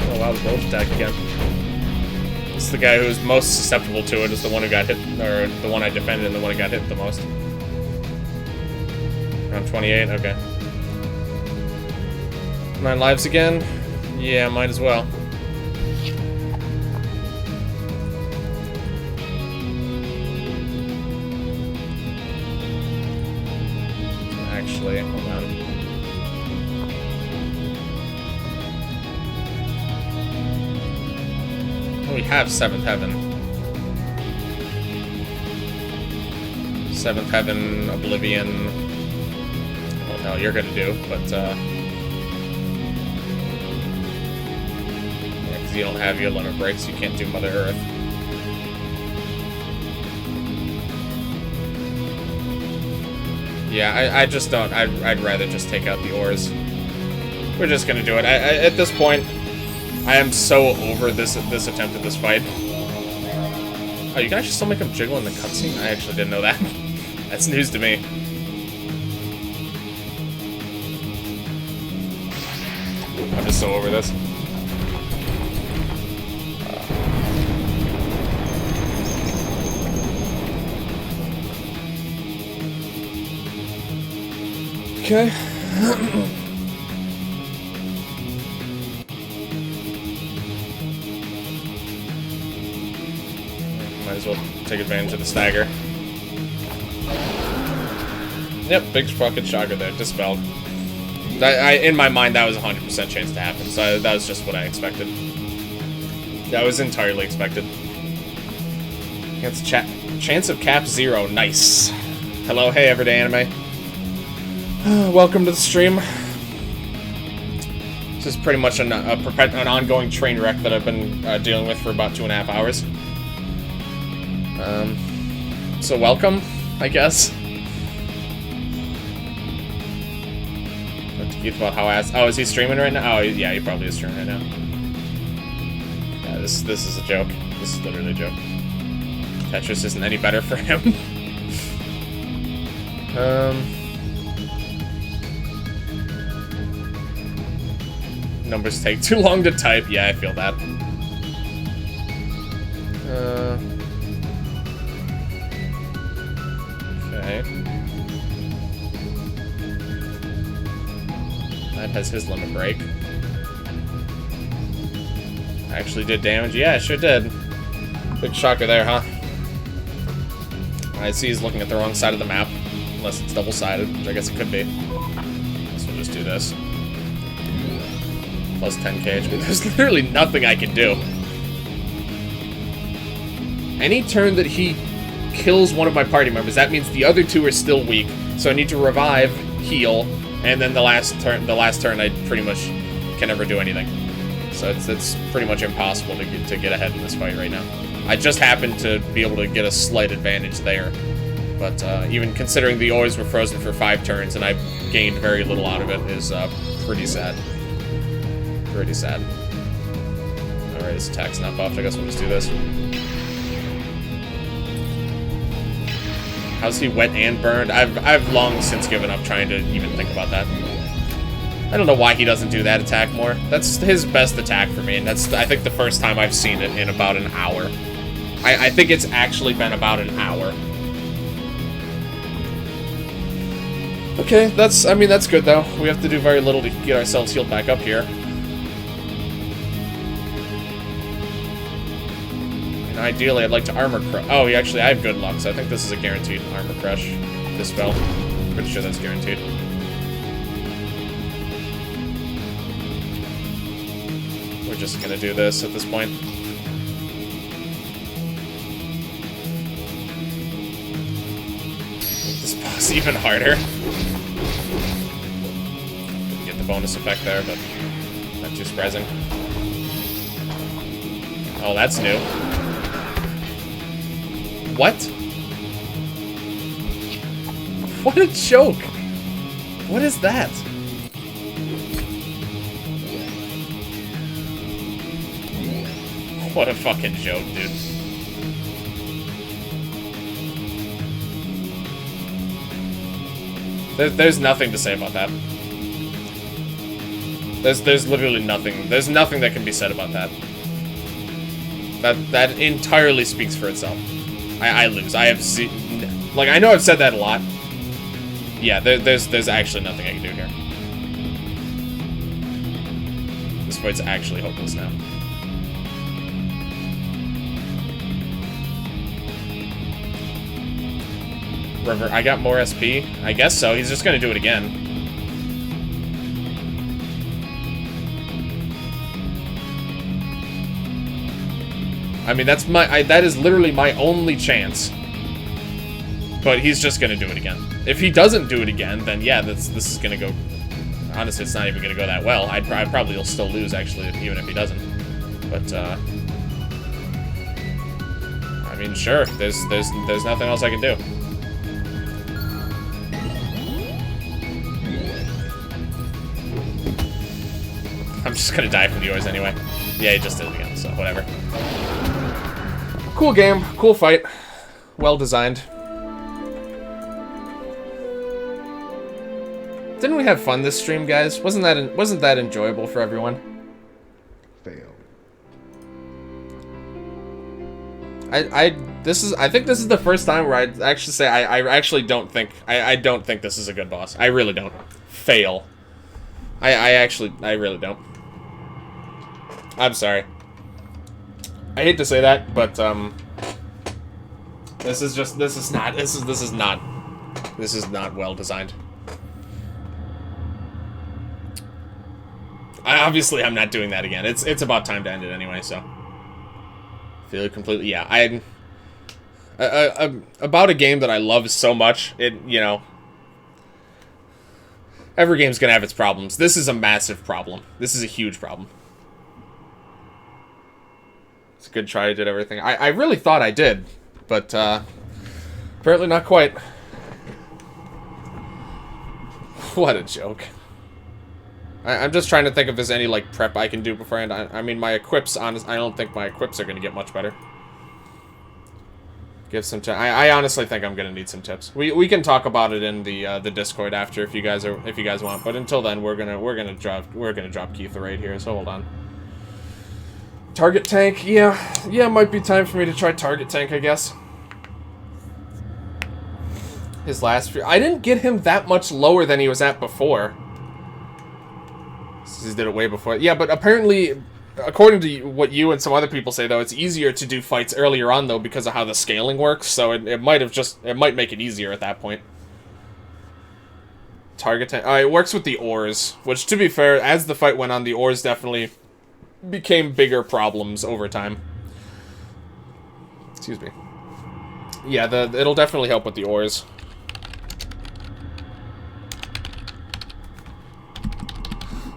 Oh wow, the bulge attack again. It's the guy who's most susceptible to it is the one who got hit, or the one I defended and the one who got hit the most. Around 28, okay. 9 lives again? Yeah, might as well. Actually, hold on. We have 7th Heaven. 7th Heaven, Oblivion. What the hell you're gonna do, but, yeah, because you don't have your limit breaks, you can't do Mother Earth. Yeah, I just don't. I'd rather just take out the ores. We're just gonna do it. At this point, I am so over this attempt at this fight. Oh, you can actually still make him jiggle in the cutscene? I actually didn't know that. That's news to me. I'm just so over this. Okay. Might as well take advantage of the stagger. Yep, big fucking shocker there, dispelled. In my mind, that was 100% chance to happen, so that was just what I expected. That was entirely expected. Against chance of cap 0, nice. Hello, hey, everyday anime. Welcome to the stream. This is pretty much an ongoing train wreck that I've been dealing with for about 2.5 hours. So welcome, I guess. Talk to Keith about how oh, is he streaming right now? Oh, yeah, he probably is streaming right now. Yeah, this is a joke. This is literally a joke. Tetris isn't any better for him. Numbers take too long to type. Yeah, I feel that. Okay. That has his limit break. I actually did damage. Yeah, I sure did. Big shocker there, huh? I see he's looking at the wrong side of the map. Unless it's double-sided, which I guess it could be. So we'll just do this. Plus 10k HP. There's literally nothing I can do. Any turn that he kills one of my party members, that means the other 2 are still weak. So I need to revive, heal, and then the last turn I pretty much can never do anything. So it's pretty much impossible to get ahead in this fight right now. I just happened to be able to get a slight advantage there. But even considering the ores were frozen for 5 turns and I gained very little out of it is pretty sad. Pretty sad. Alright, this attack's not buffed. I guess we'll just do this. How's he wet and burned? I've long since given up trying to even think about that. I don't know why he doesn't do that attack more. That's his best attack for me, and that's, I think, the first time I've seen it in about an hour. I think it's actually been about an hour. Okay, that's good, though. We have to do very little to get ourselves healed back up here. And ideally, I'd like to armor crush. Oh, actually, I have good luck, so I think this is a guaranteed armor crush. This spell. Pretty sure that's guaranteed. We're just gonna do this at this point. Make this boss even harder. Didn't get the bonus effect there, but not too surprising. Oh, that's new. What? What a joke! What is that? What a fucking joke, dude. There's nothing to say about that. There's literally nothing. There's nothing that can be said about that. That entirely speaks for itself. I lose. I have like, I know I've said that a lot. Yeah, there's actually nothing I can do here. This fight's actually hopeless now. River, I got more SP? I guess so. He's just gonna do it again. I mean, that is literally my only chance. But he's just gonna do it again. If he doesn't do it again, then yeah, this is gonna go. Honestly, it's not even gonna go that well. I probably will still lose, actually, even if he doesn't. But I mean, sure. There's nothing else I can do. I'm just gonna die from yours anyway. Yeah, he just did it again, so whatever. Cool game, cool fight, well designed. Didn't we have fun this stream, guys? Wasn't that enjoyable for everyone? Fail. I think this is the first time where I'd actually say I actually don't think I don't think this is a good boss. I really don't. Fail. I really don't. I'm sorry. I hate to say that, but this is not well designed. Obviously, I'm not doing that again. It's about time to end it anyway, so. Feel completely, yeah. About a game that I love so much, you know. Every game's gonna have its problems. This is a massive problem. This is a huge problem. It's a good try. I did everything. I really thought I did, but apparently not quite. What a joke. I'm just trying to think if there's any, like, prep I can do beforehand. I mean, my equips, I don't think my equips are going to get much better. Give some time. I honestly think I'm going to need some tips. We can talk about it in the Discord after if you guys want. But until then, we're gonna drop Keith right here. So hold on. Target tank, yeah, might be time for me to try target tank, I guess. His last few, I didn't get him that much lower than he was at before. He did it way before. Yeah, but apparently, according to what you and some other people say, though, it's easier to do fights earlier on, though, because of how the scaling works. So it might make it easier at that point. Target tank. It works with the ores, which, to be fair, as the fight went on, the ores definitely became bigger problems over time. Excuse me. Yeah, it'll definitely help with the ores.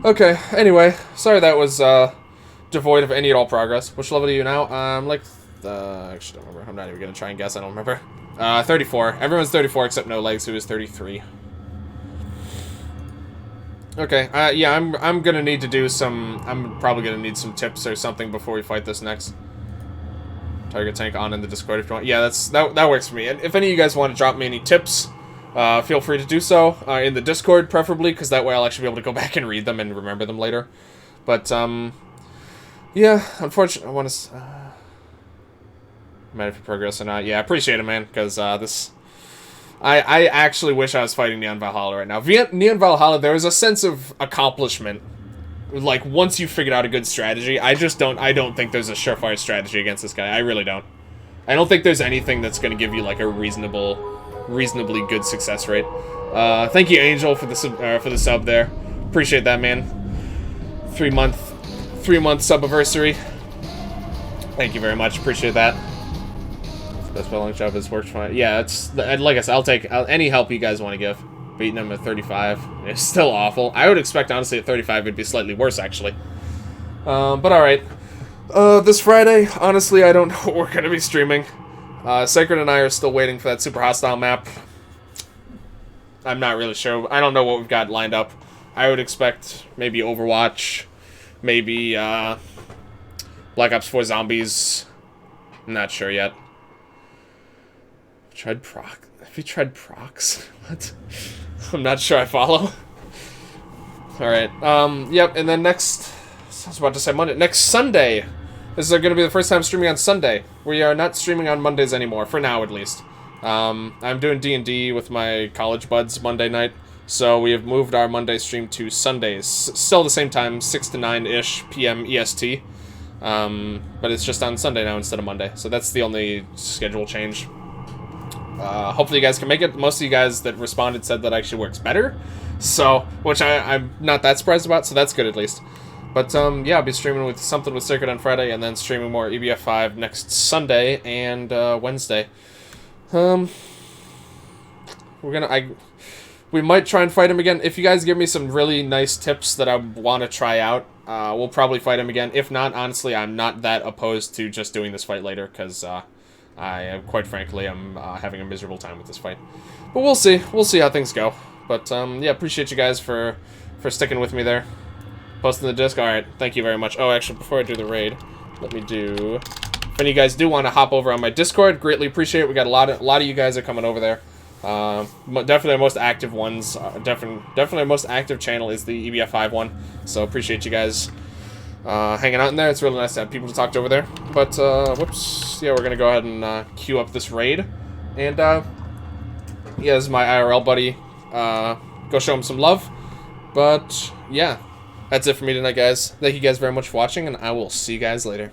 Okay, anyway, sorry that was devoid of any at all progress. Which level are you now? Like, actually don't remember. I'm not even gonna try and guess, I don't remember. 34. Everyone's 34 except No Legs, who is 33. Okay, yeah, I'm gonna need to do some, I'm probably gonna need some tips or something before we fight this next. Target tank on in the Discord if you want. Yeah, that works for me. And if any of you guys want to drop me any tips, feel free to do so in the Discord, preferably, because that way I'll actually be able to go back and read them and remember them later. But, yeah, unfortunately, I want to, matter if you progress or not. Yeah, I appreciate it, man, because, I actually wish I was fighting Neon Valhalla right now. Neon Valhalla, there was a sense of accomplishment. Like, once you figured out a good strategy, I don't think there's a surefire strategy against this guy. I really don't. I don't think there's anything that's going to give you, like, a reasonably good success rate. Thank you, Angel, for the sub there. Appreciate that, man. 3 month subiversary. Thank you very much. Appreciate that. The spelling job has worked fine. Yeah, it's like I said, I'll take any help you guys want to give. Beating him at 35. It's still awful. I would expect, honestly, at 35 it'd be slightly worse, actually. But alright. This Friday, honestly, I don't know what we're going to be streaming. Sacred and I are still waiting for that Super Hostile map. I'm not really sure. I don't know what we've got lined up. I would expect maybe Overwatch. Maybe, Black Ops 4 Zombies. I'm not sure yet. Have you tried procs? What? I'm not sure I follow. Alright, yep, and then next, I was about to say Monday, next Sunday, This is going to be the first time streaming on Sunday. We are not streaming on Mondays anymore, for now at least. I'm doing D&D with my college buds Monday night, so we have moved our Monday stream to Sundays. Still the same time, 6 to 9-ish p.m. EST. But it's just on Sunday now instead of Monday, so that's the only schedule change. Hopefully you guys can make it. Most of you guys that responded said that actually works better, so, which I'm not that surprised about, so that's good at least. But, yeah, I'll be streaming with something with Circuit on Friday, and then streaming more EBF5 next Sunday and, Wednesday. We might try and fight him again. If you guys give me some really nice tips that I want to try out, we'll probably fight him again. If not, honestly, I'm not that opposed to just doing this fight later, because, quite frankly, I'm having a miserable time with this fight. But we'll see. We'll see how things go. But, yeah, appreciate you guys for sticking with me there. Posting the disc. Alright, thank you very much. Oh, actually, before I do the raid, let me do... If any of you guys do want to hop over on my Discord, greatly appreciate it. We got a lot of you guys are coming over there. Definitely our most active ones. Definitely our most active channel is the EBF5 one. So appreciate you guys hanging out in there. It's really nice to have people to talk to over there. But, whoops. Yeah, we're going to go ahead and queue up this raid. And, yeah, this is my IRL buddy. Go show him some love. But, yeah. That's it for me tonight, guys. Thank you guys very much for watching, and I will see you guys later.